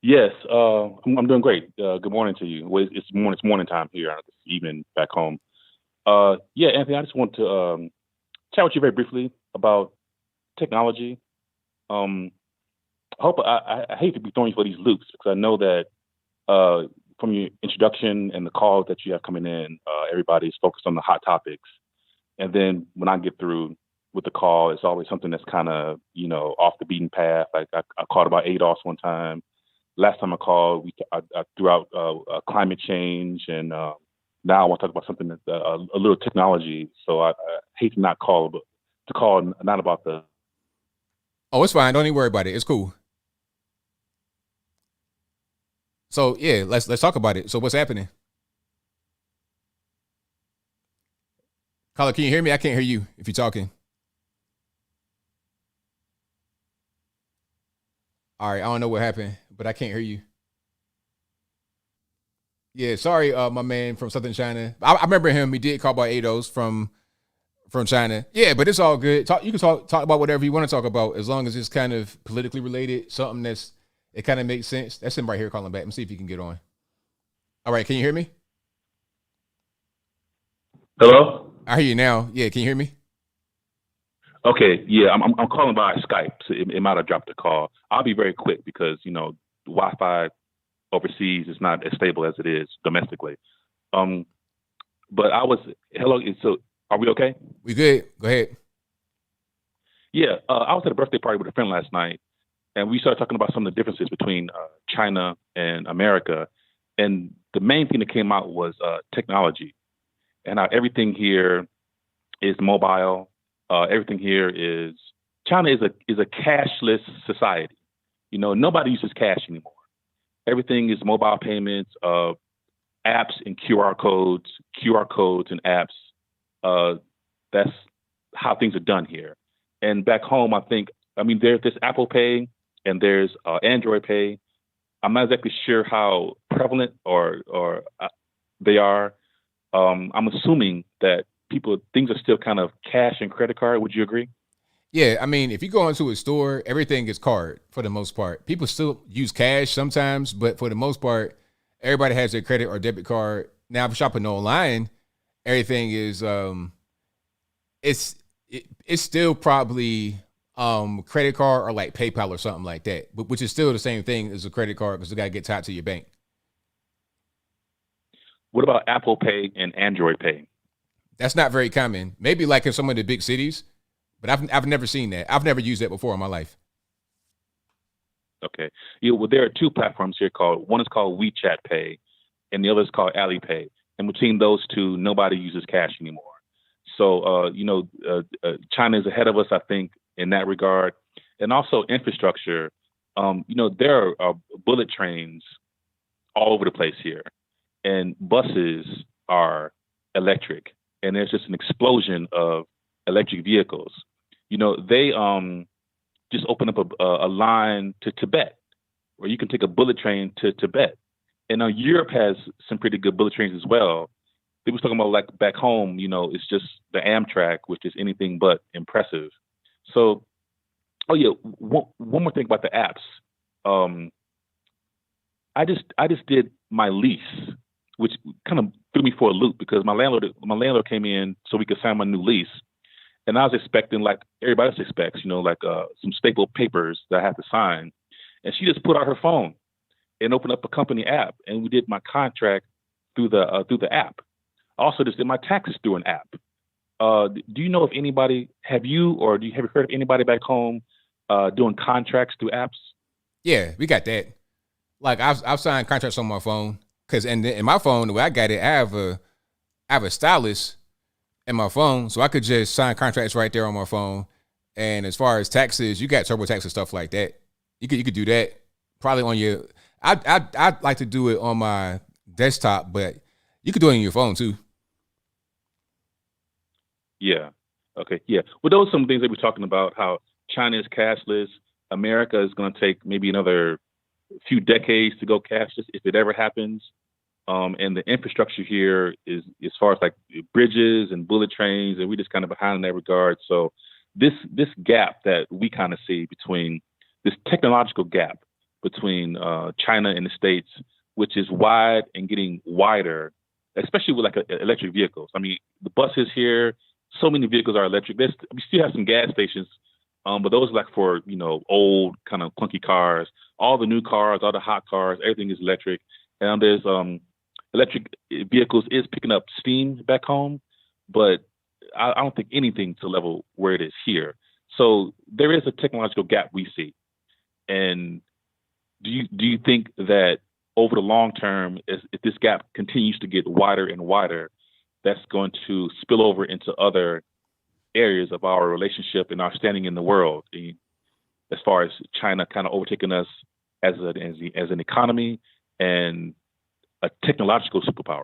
Yes, I'm doing great. Good morning to you. Well, it's morning time here. This evening back home. Yeah, Anthony, I just want to chat with you very briefly about technology. I hate to be throwing you for these loops because I know that from your introduction and the calls that you have coming in, everybody's focused on the hot topics. And then when I get through with the call, it's always something that's kind of, off the beaten path. Like I called about ADOS one time. Last time I called, I threw out climate change, and now I want to talk about something that's a little technology. So I hate to not call, but to call not about the. Oh, it's fine. Don't even worry about it. It's cool. So yeah, let's talk about it. So what's happening? Caller, can you hear me? I can't hear you if you're talking. All right, I don't know what happened, but I can't hear you. Yeah, sorry, my man from Southern China. I remember him. He did call about ADOS from China. Yeah, but it's all good. You can talk about whatever you want to talk about as long as it's kind of politically related, something it kind of makes sense. That's him right here calling back. Let me see if he can get on. All right, can you hear me? Hello? I hear you now. Yeah, can you hear me? Okay, yeah, I'm calling by Skype, so it might have dropped the call. I'll be very quick because the Wi-Fi overseas is not as stable as it is domestically. But hello. So are we okay? We good. Go ahead. Yeah, I was at a birthday party with a friend last night, and we started talking about some of the differences between China and America, and the main thing that came out was technology, and how everything here is mobile. Everything here is China is a cashless society. Nobody uses cash anymore. Everything is mobile payments, apps and QR codes and apps. That's how things are done here. And back home, I think I mean, there's Apple Pay and there's Android Pay. I'm not exactly sure how prevalent or they are. I'm assuming that things are still kind of cash and credit card. Would you agree? Yeah, I mean, if you go into a store, everything is card for the most part. People still use cash sometimes, but for the most part, everybody has their credit or debit card. Now, if you're shopping online, everything is it's still probably credit card or like PayPal or something like that, but which is still the same thing as a credit card because you got to get tied to your bank. What about Apple Pay and Android Pay? That's not very common. Maybe like in some of the big cities, but I've never seen that. I've never used that before in my life. Okay. Yeah, well, there are two platforms here one is called WeChat Pay and the other is called Alipay. And between those two, nobody uses cash anymore. So, China is ahead of us, I think, in that regard. And also infrastructure. There are bullet trains all over the place here. And buses are electric. And there's just an explosion of electric vehicles. They just opened up a line to Tibet, where you can take a bullet train to Tibet. And Europe has some pretty good bullet trains as well. They was talking about like back home, it's just the Amtrak, which is anything but impressive. So, one more thing about the apps. I just did my lease, which kind of threw me for a loop because my landlord came in so we could sign my new lease. And I was expecting, like everybody else expects, some stapled papers that I have to sign. And she just put out her phone and opened up a company app, and we did my contract through the app. I also just did my taxes through an app. Do you know if anybody have you heard of anybody back home doing contracts through apps? Yeah, we got that. Like I've signed contracts on my phone because in my phone the way I got it, I have a stylus in my phone, so I could just sign contracts right there on my phone. And as far as taxes, you got TurboTax and stuff like that. You could do that probably on your. I'd like to do it on my desktop, but you could do it on your phone too. Yeah. Okay. Yeah. Well, those are some things that we're talking about. How China is cashless. America is going to take maybe another few decades to go cashless if it ever happens. And the infrastructure here is as far as like bridges and bullet trains, and we're just kind of behind in that regard. So this gap that we kind of see between this technological gap between China and the States, which is wide and getting wider, especially with like electric vehicles. I mean, the buses here, so many vehicles are electric. We still have some gas stations, but those are like for, old kind of clunky cars. All the new cars, all the hot cars, everything is electric. And there's electric vehicles is picking up steam back home, but I don't think anything to level where it is here. So there is a technological gap we see. And do you think that over the long term, if this gap continues to get wider and wider, that's going to spill over into other areas of our relationship and our standing in the world, as far as China kind of overtaking us as an economy and a technological superpower?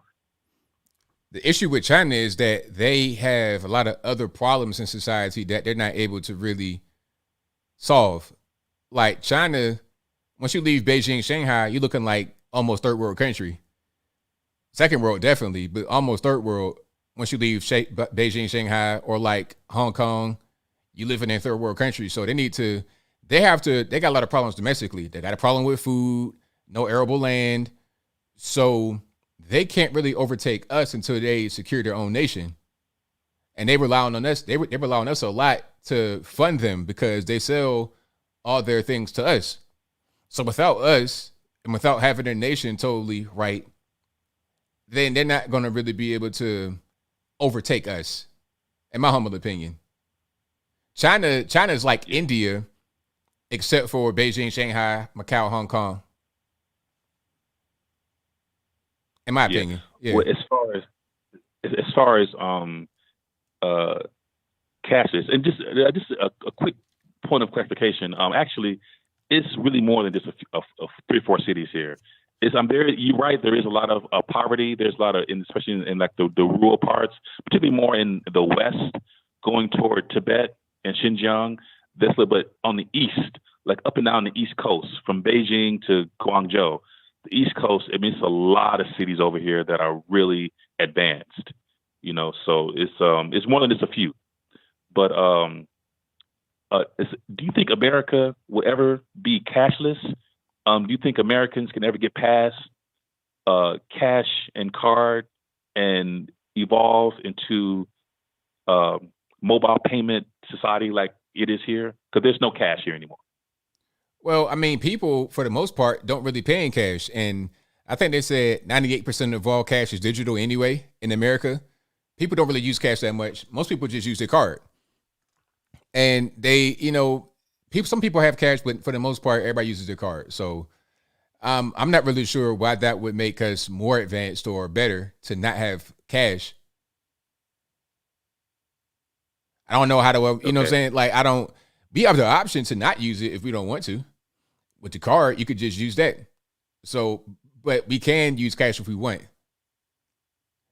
The issue with China is that they have a lot of other problems in society that they're not able to really solve. Like China, once you leave Beijing, Shanghai, you're looking like almost third world country. Second world, definitely, but almost third world. Once you leave Beijing, Shanghai, or like Hong Kong, you live in a third world country. So they got a lot of problems domestically. They got a problem with food, no arable land. So they can't really overtake us until they secure their own nation. And they rely on us. They rely on us a lot to fund them because they sell all their things to us. So without us and without having their nation totally right, then they're not going to really be able to overtake us, in my humble opinion. China is like India, except for Beijing, Shanghai, Macau, Hong Kong. In my opinion. Yeah. Well, as far as cashless, and just a quick point of clarification. Actually, it's really more than just a 3 or 4 cities here. You're right. There is a lot of poverty. There's a lot of, especially in like the rural parts, particularly more in the west, going toward Tibet and Xinjiang. but on the east, like up and down the East Coast, from Beijing to Guangzhou, the East Coast, I mean, it's a lot of cities over here that are really advanced, you know, so it's more than just a few. But do you think America will ever be cashless? Do you think Americans can ever get past cash and card and evolve into mobile payment society like it is here? Because there's no cash here anymore. Well, I mean, people, for the most part, don't really pay in cash. And I think they said 98% of all cash is digital anyway in America. People don't really use cash that much. Most people just use their card. And they, you know, some people have cash, but for the most part, everybody uses their card. So I'm not really sure why that would make us more advanced or better to not have cash. I don't know how to, you know what I'm saying? Like, we have the option to not use it if we don't want to. With the card, you could just use that. So, but we can use cash if we want.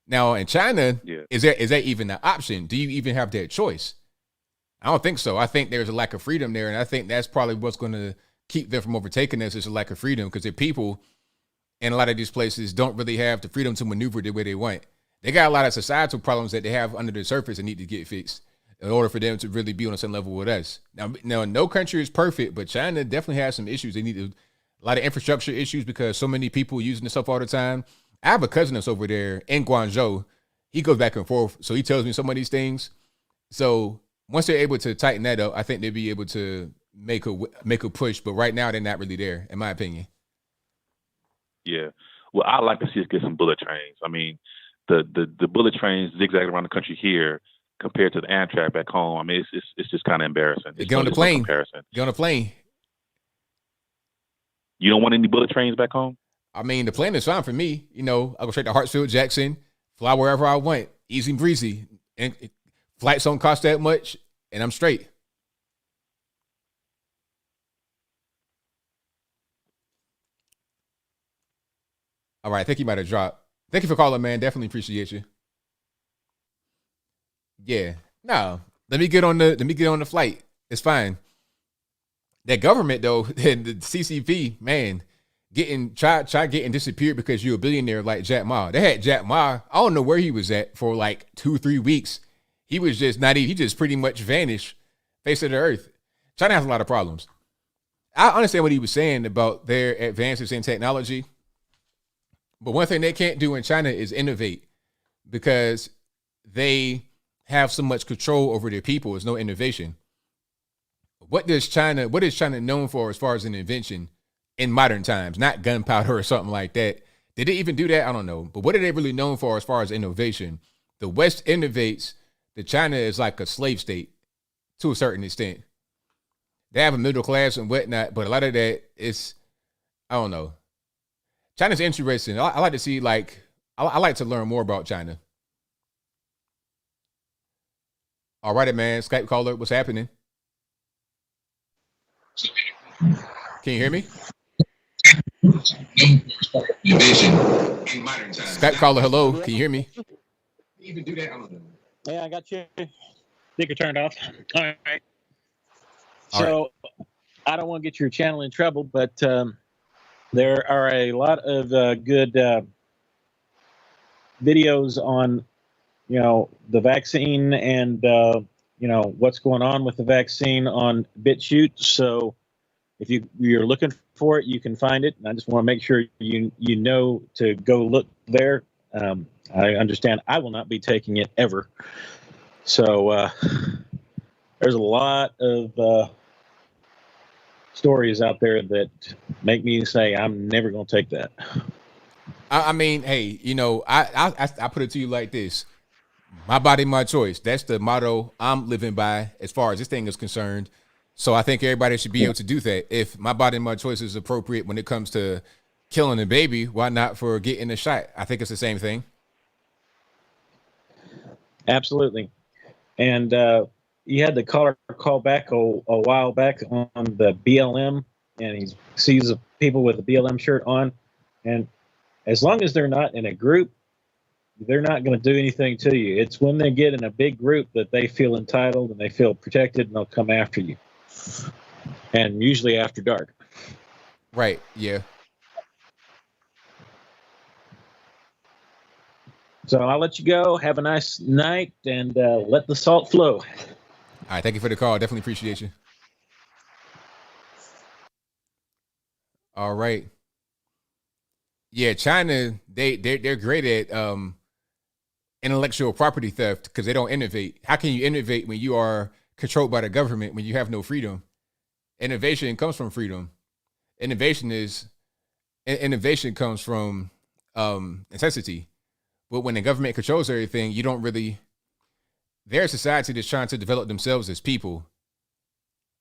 Now, in China, is that even an option? Do you even have that choice? I don't think so. I think there's a lack of freedom there, and I think that's probably what's going to keep them from overtaking us is a lack of freedom, because the people in a lot of these places don't really have the freedom to maneuver the way they want. They got a lot of societal problems that they have under the surface that need to get fixed in order for them to really be on the same level with us. Now, no country is perfect, but China definitely has some issues. They need a lot of infrastructure issues because so many people using this stuff all the time. I have a cousin that's over there in Guangzhou. He goes back and forth, so he tells me some of these things. So once they're able to tighten that up, I think they'll be able to make a push. But right now, they're not really there, in my opinion. Yeah. Well, I'd like to see us get some bullet trains. I mean, the bullet trains zigzag around the country here compared to the Amtrak back home. I mean, it's just kind of embarrassing. Get on the plane. Get on the plane. You don't want any bullet trains back home? I mean, the plane is fine for me. You know, I go straight to Hartsfield Jackson, fly wherever I want, easy and breezy. And flights don't cost that much, and I'm straight. All right, I think you might have dropped. Thank you for calling, man. Definitely appreciate you. Yeah. No, let me get on the flight. It's fine. That government though, and the CCP, man, try getting disappeared because you're a billionaire like Jack Ma. They had Jack Ma. I don't know where he was at for like 2-3 weeks. He was just he just pretty much vanished face of the earth. China has a lot of problems. I understand what he was saying about their advances in technology. But one thing they can't do in China is innovate, because they have so much control over their people. There's no innovation. What is China known for as far as an invention in modern times? Not gunpowder or something like that. Did they even do that? I don't know. But what are they really known for as far as innovation? The West innovates. The China is like a slave state to a certain extent. They have a middle class and whatnot, but a lot of that is, I don't know. China's interesting. I like to see, I like to learn more about China. All right, man. Skype caller, what's happening? Can you hear me? Skype caller, hello. Can you hear me? Even do that. Yeah, I got you. Speaker turned off. All right. So I don't want to get your channel in trouble, but there are a lot of good videos on, the vaccine and, what's going on with the vaccine on BitChute. So if you're looking for it, you can find it. And I just want to make sure you know to go look there. I understand I will not be taking it ever. So there's a lot of stories out there that make me say I'm never going to take that. I mean, hey, I put it to you like this. My body, my choice. That's the motto I'm living by as far as this thing is concerned. So I think everybody should be able to do that. If my body, my choice is appropriate when it comes to killing a baby, why not for getting a shot? I think it's the same thing. Absolutely. And you had the caller call back a while back on the BLM, and he sees people with a BLM shirt on. And as long as they're not in a group, they're not going to do anything to you. It's when they get in a big group that they feel entitled and they feel protected, and they'll come after you. and usually after dark. Right. Yeah. So I'll let you go. Have a nice night, and let the salt flow. All right. Thank you for the call. Definitely appreciate you. All right. Yeah, China, they're great at intellectual property theft because they don't innovate. How can you innovate when you are controlled by the government, when you have no freedom? Innovation comes from freedom. Innovation comes from necessity. But when the government controls everything, you don't really. They're a society that's trying to develop themselves as people,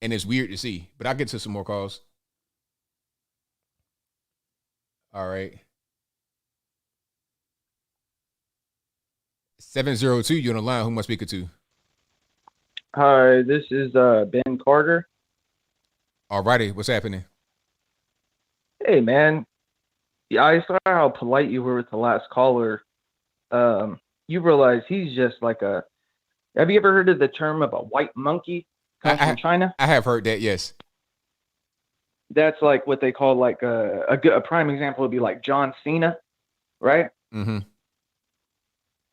and it's weird to see. But I'll get to some more calls. All right. 702, you on the line. Who am I speaking to? Hi, this is Ben Carter. All righty. What's happening? Hey, man. Yeah, I saw how polite you were with the last caller. You realize he's just like a. Have you ever heard of the term of a white monkey? Comes from China. I have heard that. Yes. That's like what they call like a prime example would be like John Cena, right? Mm-hmm.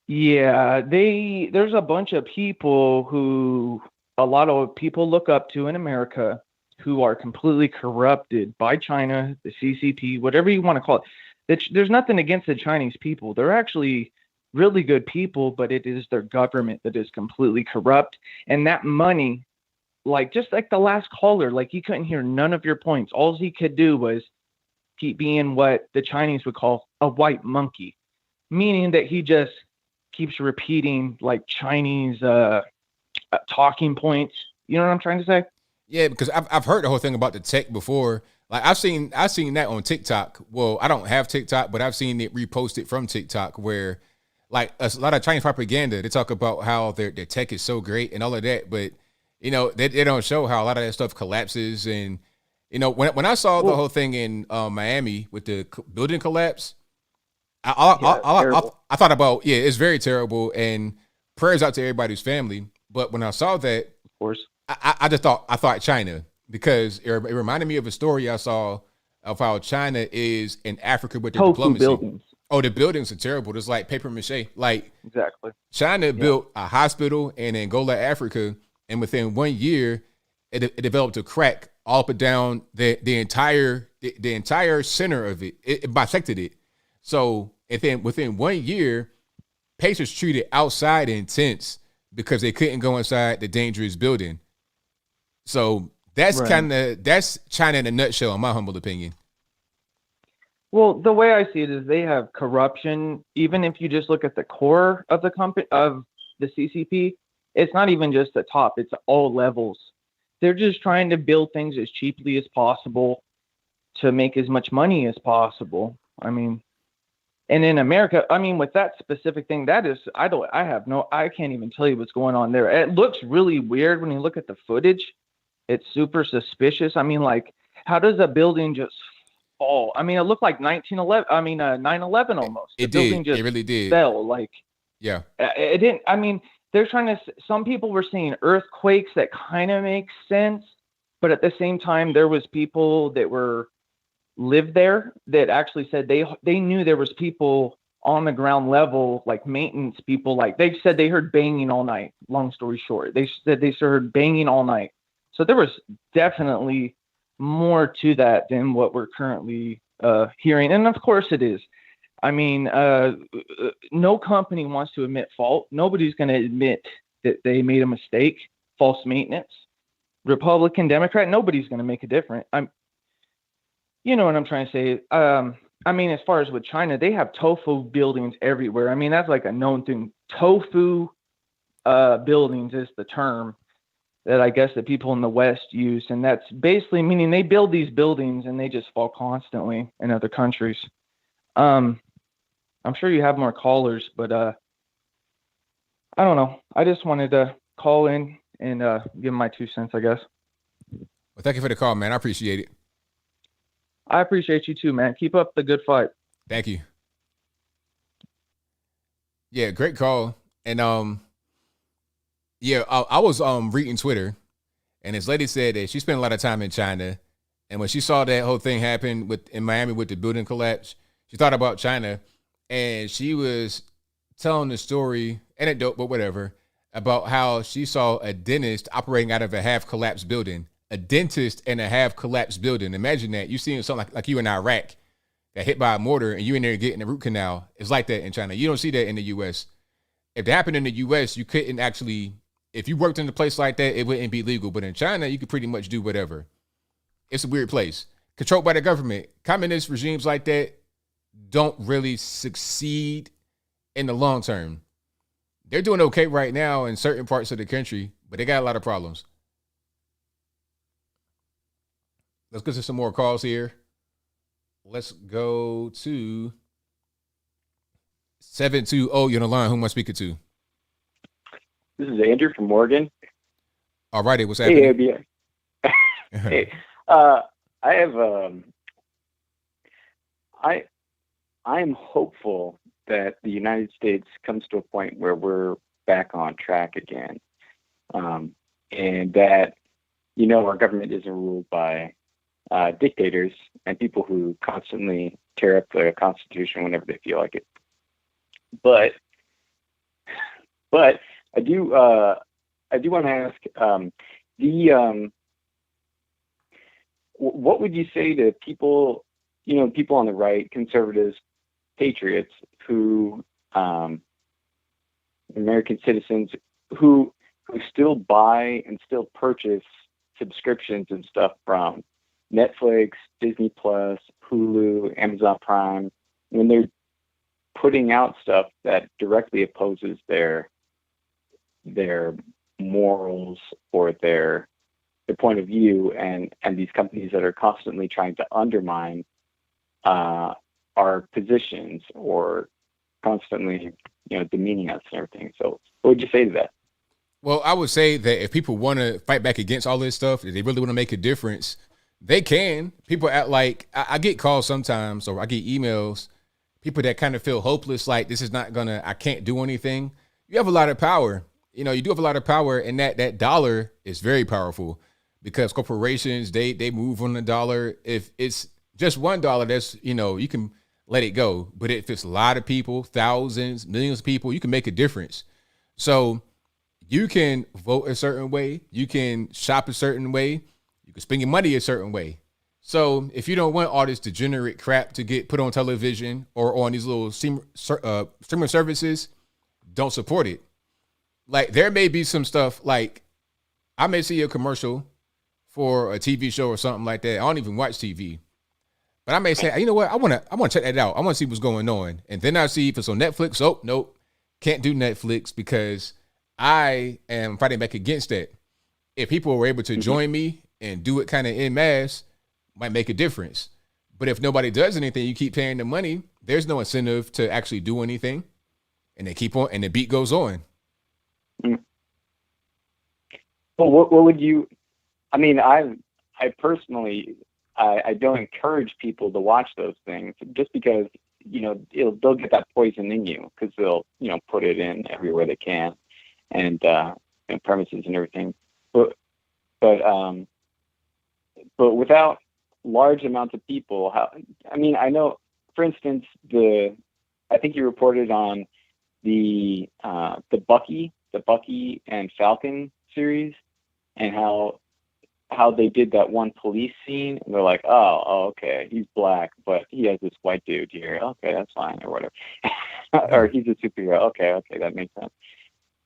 Yeah, there's a bunch of people who a lot of people look up to in America who are completely corrupted by China, the CCP, whatever you want to call it. There's nothing against the Chinese people. They're actually really good people, but it is their government that is completely corrupt. And that money, like just like the last caller, like he couldn't hear none of your points. All he could do was keep being what the Chinese would call a white monkey, meaning that he just keeps repeating like Chinese talking points. You know what I'm trying to say? Yeah, because I've heard the whole thing about the tech before. Like I've seen that on TikTok. Well, I don't have TikTok, but I've seen it reposted from TikTok where like a lot of Chinese propaganda, they talk about how their tech is so great and all of that, but you know, they don't show how a lot of that stuff collapses. And you know, when I saw the whole thing in Miami with the building collapse, I thought about, it's very terrible, and prayers out to everybody's family. But when I saw that, of course, I thought China, because it reminded me of a story I saw of how China is in Africa with their diplomacy. Buildings. Oh, the buildings are terrible. It's like paper mache. Like exactly. China built a hospital in Angola, Africa, and within 1 year, it developed a crack all up and down the entire center of it. It bisected it. So and then within 1 year, patients treated outside in tents because they couldn't go inside the dangerous building. So that's that's China in a nutshell, in my humble opinion. Well, the way I see it is they have corruption. Even if you just look at the core of the company of the CCP, it's not even just the top; it's all levels. They're just trying to build things as cheaply as possible to make as much money as possible. I mean, and in America, I mean, with that specific thing, that is, I can't even tell you what's going on there. It looks really weird when you look at the footage. It's super suspicious. I mean, like, how does a building just fall? I mean, it looked like 9/11 almost. It did. It really did. Fell. Like, yeah. It didn't. I mean, they're trying to. Some people were seeing earthquakes that kind of make sense, but at the same time, there was people that lived there that actually said they knew there was people on the ground level, like maintenance people. Like they said they heard banging all night. Long story short, they said they heard banging all night. So there was definitely more to that than what we're currently hearing. And of course it is. I mean, no company wants to admit fault. Nobody's going to admit that they made a mistake, false maintenance. Republican, Democrat, nobody's going to make a difference. You know what I'm trying to say? I mean, as far as with China, they have tofu buildings everywhere. I mean, that's like a known thing. Tofu buildings is the term that I guess that people in the West use. And that's basically meaning they build these buildings and they just fall constantly in other countries. I'm sure you have more callers, but I don't know. I just wanted to call in and give my 2 cents, I guess. Well, thank you for the call, man. I appreciate it. I appreciate you too, man. Keep up the good fight. Thank you. Yeah, great call. And I was reading Twitter, And this lady said that she spent a lot of time in China. And when she saw that whole thing happen in Miami with the building collapse, she thought about China. And she was telling the story, anecdote, but whatever, about how she saw a dentist operating out of a half-collapsed building. A dentist in a half-collapsed building. Imagine that. You seeing something like you in Iraq got hit by a mortar and you in there getting a root canal. It's like that in China. You don't see that in the U.S. If it happened in the U.S., you couldn't actually, if you worked in a place like that, it wouldn't be legal. But in China, you could pretty much do whatever. It's a weird place. Controlled by the government. Communist regimes like that don't really succeed in the long term. They're doing okay right now in certain parts of the country, but they got a lot of problems. Let's get to some more calls here. Let's go to 720. You're on the line. Who am I speaking to? This is Andrew from Oregon. All righty. What's happening? Hey, ABL. Hey, I have, I am hopeful that the United States comes to a point where we're back on track again. And that, our government isn't ruled by dictators and people who constantly tear up the Constitution whenever they feel like it. But I do want to ask, what would you say to people, people on the right, conservatives, patriots, who, American citizens who still buy and still purchase subscriptions and stuff from Netflix, Disney Plus, Hulu, Amazon Prime, when they're putting out stuff that directly opposes their morals or their point of view, and these companies that are constantly trying to undermine our positions or constantly, demeaning us and everything. So what would you say to that? Well, I would say that if people want to fight back against all this stuff, if they really want to make a difference, they can. People act like, I get calls sometimes, or I get emails, people that kind of feel hopeless, like this is not gonna, I can't do anything. You have a lot of power. You do have a lot of power, and that dollar is very powerful because corporations, they move on the dollar. If it's just $1, that's, you can let it go. But if it's a lot of people, thousands, millions of people, you can make a difference. So you can vote a certain way. You can shop a certain way. You can spend your money a certain way. So if you don't want all this degenerate crap to get put on television or on these little streaming services, don't support it. Like, there may be some stuff, like I may see a commercial for a TV show or something like that. I don't even watch TV. But I may say, you know what? I want to check that out. I want to see what's going on. And then I see if it's on Netflix. Oh, nope. Can't do Netflix because I am fighting back against that. If people were able to join me and do it kind of en masse, might make a difference. But if nobody does anything, you keep paying the money, there's no incentive to actually do anything. And they keep on, and the beat goes on. Well, what would you, I personally, I don't encourage people to watch those things just because, they'll get that poison in you because they'll, put it in everywhere they can and, premises and everything. But without large amounts of people, I know, for instance, I think you reported on the Bucky and Falcon series, and how they did that one police scene, and they're like, oh, okay, he's black, but he has this white dude here. Okay, that's fine, or whatever. Or he's a superhero. Okay, that makes sense.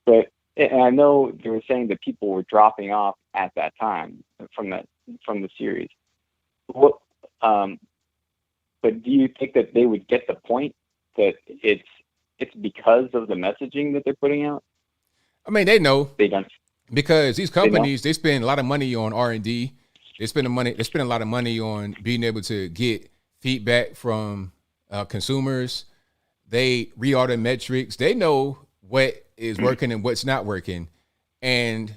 But and I know they were saying that people were dropping off at that time from the series. What, but do you think that they would get the point that it's because of the messaging that they're putting out? They know. They don't. Because these companies, they spend a lot of money on R&D. They spend a lot of money on being able to get feedback from consumers. They reorder metrics. They know what is working and what's not working. And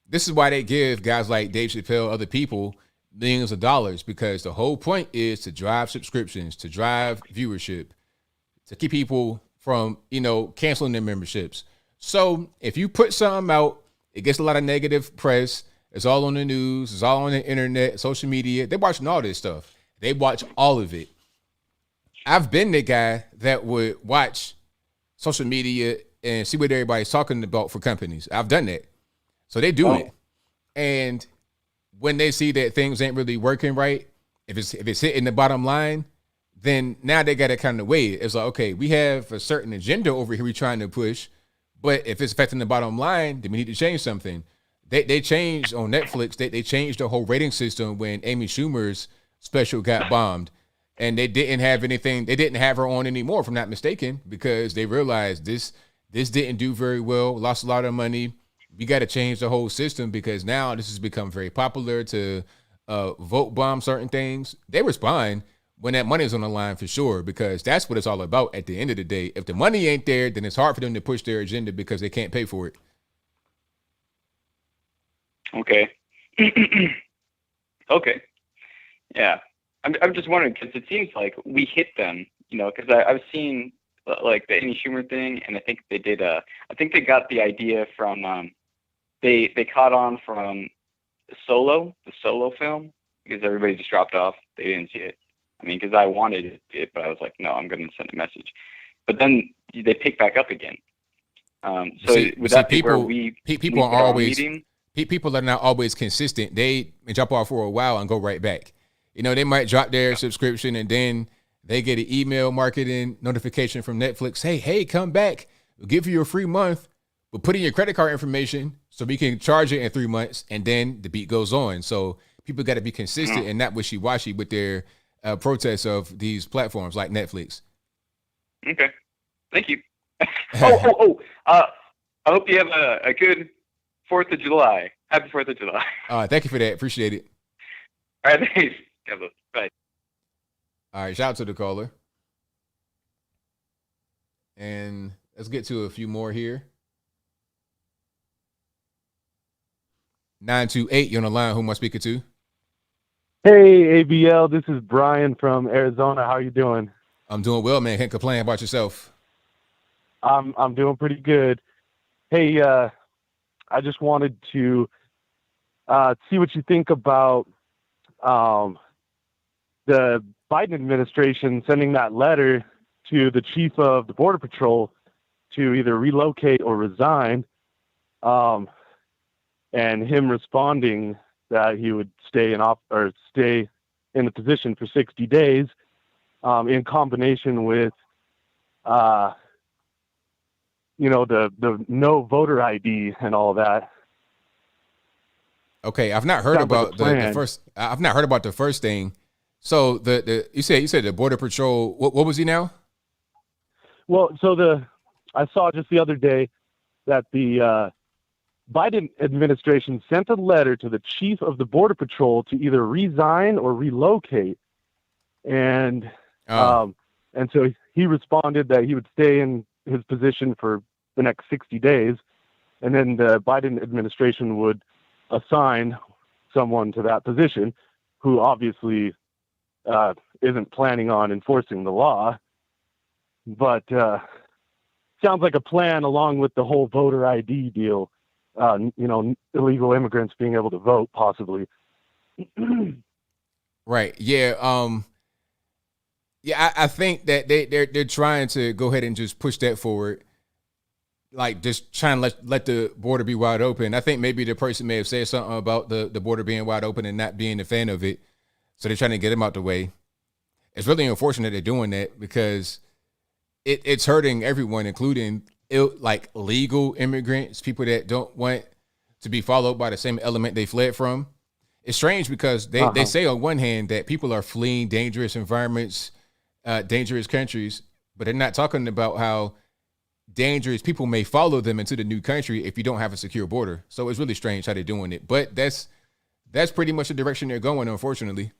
this is why they give guys like Dave Chappelle, other people, millions of dollars, because the whole point is to drive subscriptions, to drive viewership, to keep people from, canceling their memberships. So if you put something out, it gets a lot of negative press. It's all on the news. It's all on the internet, social media. They're watching all this stuff. They watch all of it. I've been the guy that would watch social media and see what everybody's talking about for companies. I've done that. So they do it. And when they see that things ain't really working right, if it's hitting the bottom line, then now they got to kind of weigh it. It's like, okay, we have a certain agenda over here we're trying to push, but if it's affecting the bottom line, then we need to change something. They changed on Netflix. They changed the whole rating system when Amy Schumer's special got bombed, and they didn't have anything. They didn't have her on anymore, if I'm not mistaken, because they realized this didn't do very well. Lost a lot of money. We got to change the whole system because now this has become very popular to vote bomb certain things. They respond when that money is on the line for sure, because that's what it's all about at the end of the day. If the money ain't there, then it's hard for them to push their agenda because they can't pay for it. Okay. Okay. Yeah. I'm just wondering because it seems like we hit them, you know, because I've seen like the Amy Schumer thing, and I think they did. I think they got the idea from. They caught on from the Solo film, because everybody just dropped off. They didn't see it. I mean, because I wanted it, but I was like, no, I'm going to send a message. But then they pick back up again. Would that be where people are always people are not always consistent. They drop off for a while and go right back. You know, they might drop their subscription and then they get an email marketing notification from Netflix. Hey, come back. We'll give you a free month, but put in your credit card information so we can charge it in 3 months. And then the beat goes on. So people got to be consistent and not wishy-washy with their protests of these platforms like Netflix. Okay. Thank you. I hope you have a good 4th of July. Happy 4th of July. Thank you for that. Appreciate it. All right. Thanks. Bye. All right. Shout out to the caller. And let's get to a few more here. 928, you're on the line. Who am I speaking to? Hey, ABL. This is Brian from Arizona. How are you doing? I'm doing well, man. Can't complain. How about yourself? I'm doing pretty good. Hey, I just wanted to see what you think about the Biden administration sending that letter to the chief of the Border Patrol to either relocate or resign, and him responding that he would stay in the position for 60 days, in combination with, the no voter ID and all that. Okay, I've not heard about the first. I've not heard about the first thing. So you said the Border Patrol. What was he now? Well, I saw just the other day that the Biden administration sent a letter to the chief of the Border Patrol to either resign or relocate, and so he responded that he would stay in his position for the next 60 days, and then the Biden administration would assign someone to that position who obviously isn't planning on enforcing the law, but sounds like a plan along with the whole voter ID deal. Illegal immigrants being able to vote, possibly. Right. Yeah. I think that they're trying to go ahead and just push that forward, like just trying to let the border be wide open. I think maybe the person may have said something about the border being wide open and not being a fan of it, so they're trying to get him out the way. It's really unfortunate they're doing that because it's hurting everyone, including like legal immigrants, people that don't want to be followed by the same element they fled from. It's strange because they say on one hand that people are fleeing dangerous environments, dangerous countries, but they're not talking about how dangerous people may follow them into the new country if you don't have a secure border. So it's really strange how they're doing it, but that's pretty much the direction they're going, unfortunately.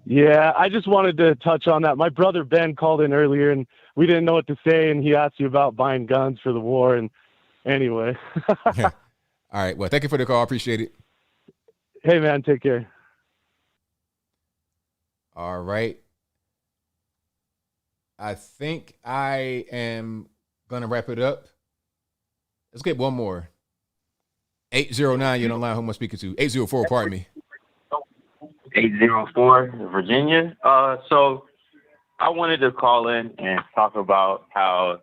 Yeah, I just wanted to touch on that. My brother Ben called in earlier, and we didn't know what to say, and he asked you about buying guns for the war. And anyway. Yeah. All right. Well, thank you for the call. I appreciate it. Hey, man, take care. All right. I think I am going to wrap it up. Let's get one more. 809, you're on the line. Who am I speaking to? 804, pardon me. 804, Virginia. So I wanted to call in and talk about how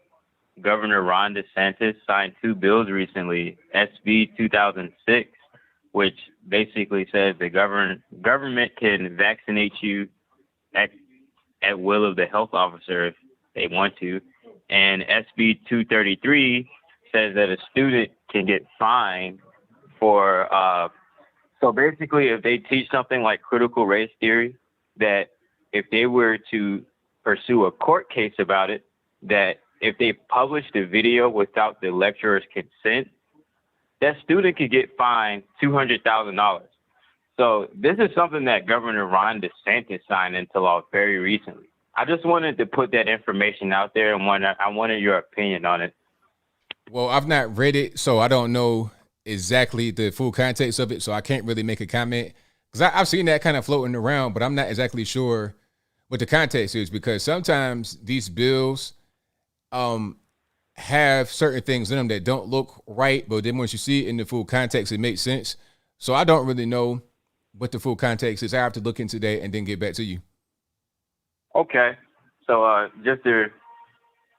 Governor Ron DeSantis signed 2 bills recently, SB 2006, which basically says the government can vaccinate you at will of the health officer if they want to. And SB 233 says that a student can get fined for, so basically if they teach something like critical race theory, that if they were to pursue a court case about it, that if they published the video without the lecturer's consent, that student could get fined $200,000. So this is something that Governor Ron DeSantis signed into law very recently. I just wanted to put that information out there and I wanted your opinion on it. Well, I've not read it, so I don't know exactly the full context of it, so I can't really make a comment. Because I've seen that kind of floating around, but I'm not exactly sure what the context is, because sometimes these bills have certain things in them that don't look right, but then once you see it in the full context, it makes sense. So I don't really know what the full context is. I have to look into that and then get back to you. Okay. So just to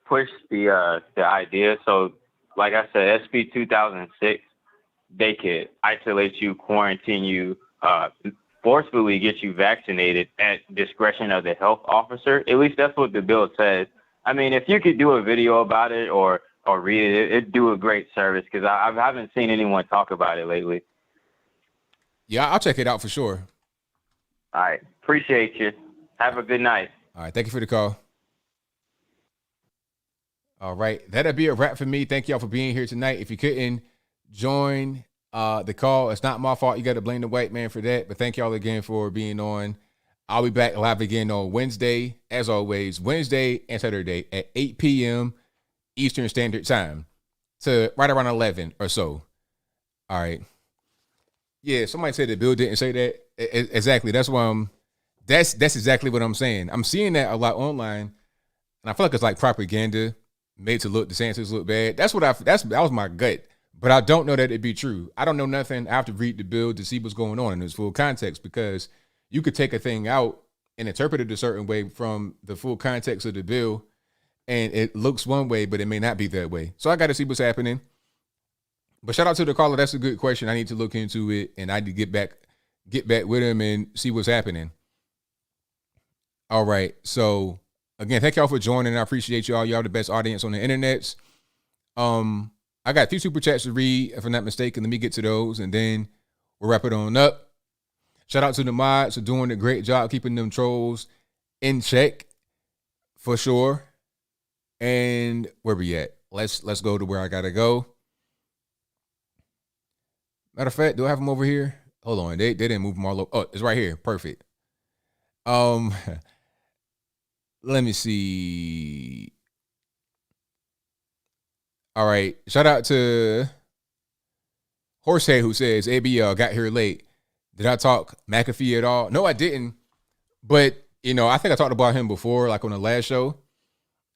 push the idea, so like I said, SB 2006, they could isolate you, quarantine you, forcefully get you vaccinated at discretion of the health officer. At least that's what the bill says. I mean, if you could do a video about it or read it, it'd do a great service, because I haven't seen anyone talk about it lately. Yeah, I'll check it out for sure. All right. Appreciate you. Have a good night. All right. Thank you for the call. All right. That'll be a wrap for me. Thank y'all for being here tonight. If you couldn't join the call, it's not my fault. You got to blame the white man for that. But thank y'all again for being on. I'll be back live again on Wednesday, as always, Wednesday and Saturday at 8 p.m. Eastern Standard Time to right around 11 or so. All right. Yeah, somebody said the bill didn't say that. Exactly. That's why that's exactly what I'm saying. I'm seeing that a lot online, and I feel like it's like propaganda made to look DeSantis look bad. That was my gut. But I don't know that it'd be true. I don't know nothing. I have to read the bill to see what's going on in its full context, because you could take a thing out and interpret it a certain way from the full context of the bill, and it looks one way, but it may not be that way. So I got to see what's happening. But shout out to the caller. That's a good question. I need to look into it, and I need to get back with him and see what's happening. All right. So again, thank y'all for joining. I appreciate y'all. Y'all the best audience on the internet. I got a few super chats to read, if I'm not mistaken. Let me get to those, and then we'll wrap it on up. Shout out to the mods for doing a great job keeping them trolls in check, for sure. And where we at? Let's go to where I gotta go. Matter of fact, do I have them over here? Hold on, they didn't move them all over. Oh, it's right here. Perfect. Let me see. All right. Shout out to Horsehead, who says ABL got here late. Did I talk McAfee at all? No, I didn't. But, I think I talked about him before, like on the last show.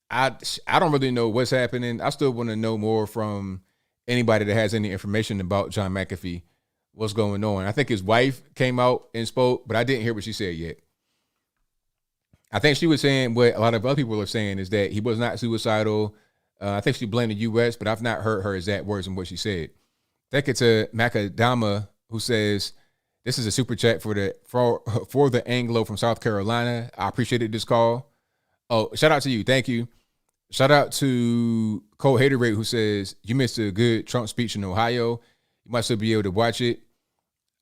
I don't really know what's happening. I still want to know more from anybody that has any information about John McAfee, what's going on. I think his wife came out and spoke, but I didn't hear what she said yet. I think she was saying what a lot of other people are saying, is that he was not suicidal. I think she blamed the U.S., but I've not heard her exact words in what she said. Thank you to Macadama, who says, this is a super chat for the Anglo from South Carolina. I appreciated this call. Oh, shout out to you. Thank you. Shout out to Cole Haterade, who says, you missed a good Trump speech in Ohio. You might still be able to watch it.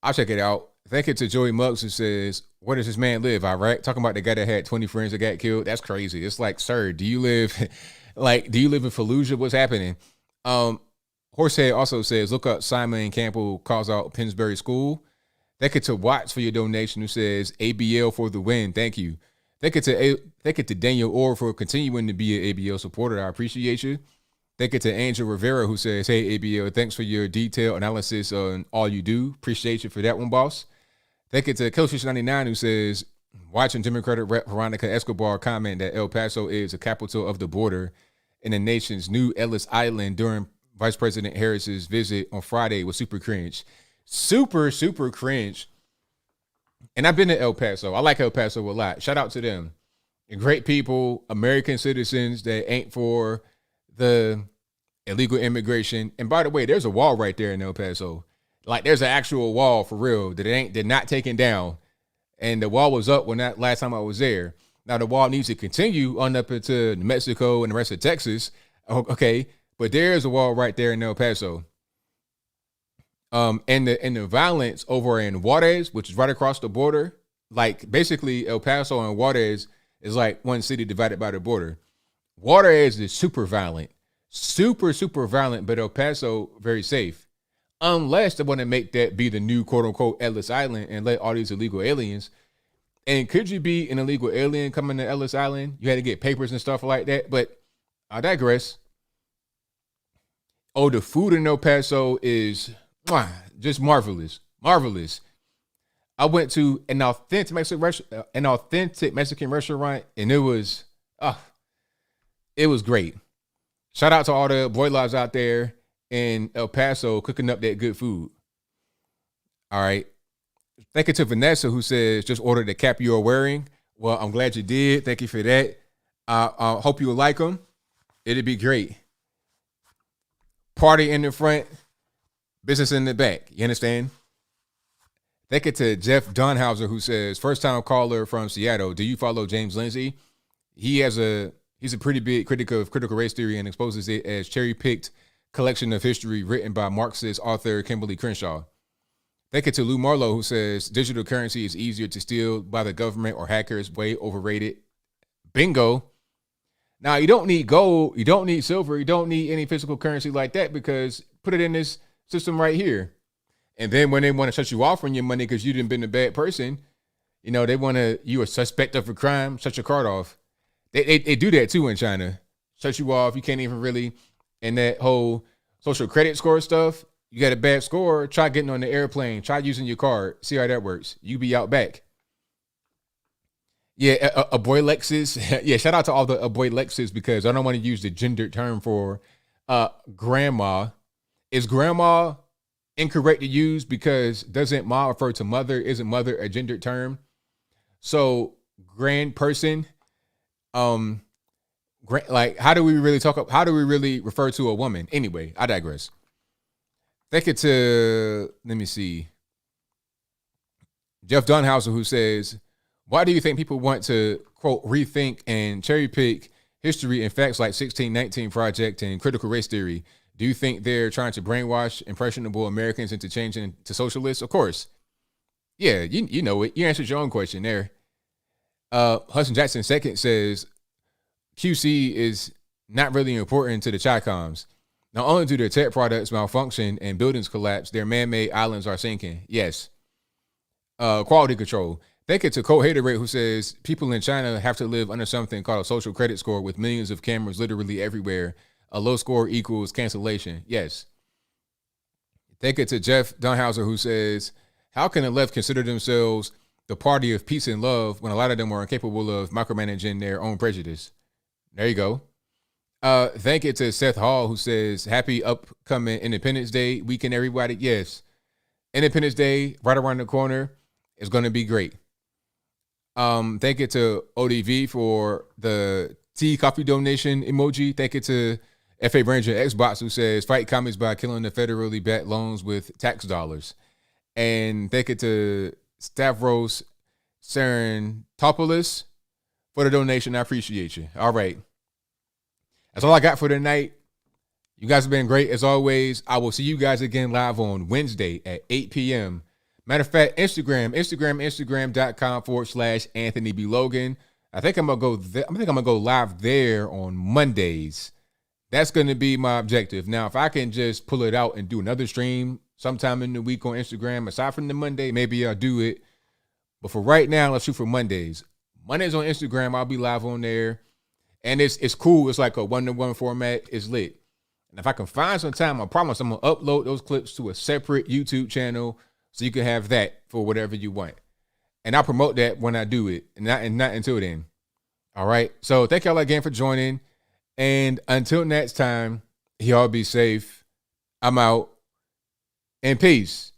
I'll check it out. Thank you to Joey Muggs, who says, where does this man live? Iraq? Talking about the guy that had 20 friends that got killed. That's crazy. It's like, sir, do you live in Fallujah? What's happening? Horsehead also says, look up Simon Campbell calls out Pennsbury School. Thank you to Watts for your donation, who says ABL for the win. Thank you. Thank you to Daniel Orr for continuing to be an ABL supporter. I appreciate you. Thank you to Angel Rivera, who says, hey, ABL, thanks for your detailed analysis on all you do. Appreciate you for that one, boss. Thank you to Killfish99, who says, watching Democratic Rep Veronica Escobar comment that El Paso is the capital of the border and the nation's new Ellis Island during Vice President Harris's visit on Friday was super cringe. Super, super cringe. And I've been to El Paso. I like El Paso a lot. Shout out to them. Great people, American citizens that ain't for the illegal immigration. And by the way, there's a wall right there in El Paso. Like there's an actual wall for real that they're not taken down. And the wall was up when that last time I was there. Now the wall needs to continue on up into New Mexico and the rest of Texas. Okay, but there's a wall right there in El Paso. And the violence over in Juarez, which is right across the border, like basically El Paso and Juarez is like one city divided by the border. Juarez is super violent, super, super violent, but El Paso very safe. Unless they want to make that be the new quote unquote Ellis Island and let all these illegal aliens. And could you be an illegal alien coming to Ellis Island? You had to get papers and stuff like that. But I digress. Oh, the food in El Paso is just marvelous. Marvelous. I went to an authentic Mexican restaurant, and it was great. Shout out to all the boy lives out there in El Paso cooking up that good food. All right. Thank you to Vanessa, who says, just ordered the cap you are wearing. Well, I'm glad you did. Thank you for that. I hope you will like them. It'd be great. Party in the front, business in the back. You understand? Thank you to Jeff Donhauser, who says, first time caller from Seattle. Do you follow James Lindsay? He's a pretty big critic of critical race theory and exposes it as cherry-picked collection of history written by Marxist author Kimberly Crenshaw. Thank you to Lou Marlowe, who says digital currency is easier to steal by the government or hackers, way overrated. Bingo. Now, you don't need gold, you don't need silver, you don't need any physical currency like that, because put it in this system right here. And then when they want to shut you off on your money because you didn't been a bad person, you know, they want to, you a suspect of a crime, shut your card off. They do that too in China. Shut you off, you can't even really, and that whole social credit score stuff, you got a bad score, try getting on the airplane, try using your card, see how that works. You be out back. Yeah, a boy Lexus. Yeah, shout out to all the boy Lexus, because I don't want to use the gendered term for grandma. Is grandma incorrect to use because doesn't ma refer to mother? Isn't mother a gendered term? So grand person, like how do we really refer to a woman? Anyway, I digress. Thank you to, let me see, Jeff Dunhauser, who says, why do you think people want to, quote, rethink and cherry pick history and facts like 1619 Project and critical race theory? Do you think they're trying to brainwash impressionable Americans into changing to socialists? Of course. Yeah, you know it. You answered your own question there. Hudson Jackson II says, QC is not really important to the Chi-Coms. Not only do their tech products malfunction and buildings collapse, their man-made islands are sinking. Yes. Quality control. Thank you to Cole Haterate, who says people in China have to live under something called a social credit score with millions of cameras literally everywhere. A low score equals cancellation. Yes. Thank you to Jeff Dunhauser, who says, how can the left consider themselves the party of peace and love when a lot of them are incapable of micromanaging their own prejudice? There you go. Thank you to Seth Hall, who says, happy upcoming Independence Day weekend, everybody. Yes. Independence Day, right around the corner, is going to be great. Thank you to ODV for the tea coffee donation emoji. Thank you to F.A. Ranger Xbox, who says, fight commies by killing the federally backed loans with tax dollars. And thank you to Stavros Sarantopoulos for the donation. I appreciate you. All right. That's all I got for tonight. You guys have been great as always. I will see you guys again live on Wednesday at 8 p.m. Matter of fact, Instagram.com/Anthony B. Logan. I think I'm gonna go live there on Mondays. That's gonna be my objective. Now, if I can just pull it out and do another stream sometime in the week on Instagram, aside from the Monday, maybe I'll do it. But for right now, let's shoot for Mondays. Mondays on Instagram, I'll be live on there. And it's cool. It's like a 1-to-1 format. It's lit. And if I can find some time, I promise I'm going to upload those clips to a separate YouTube channel so you can have that for whatever you want. And I'll promote that when I do it, and not until then. All right? So thank y'all again for joining. And until next time, y'all be safe. I'm out. And peace.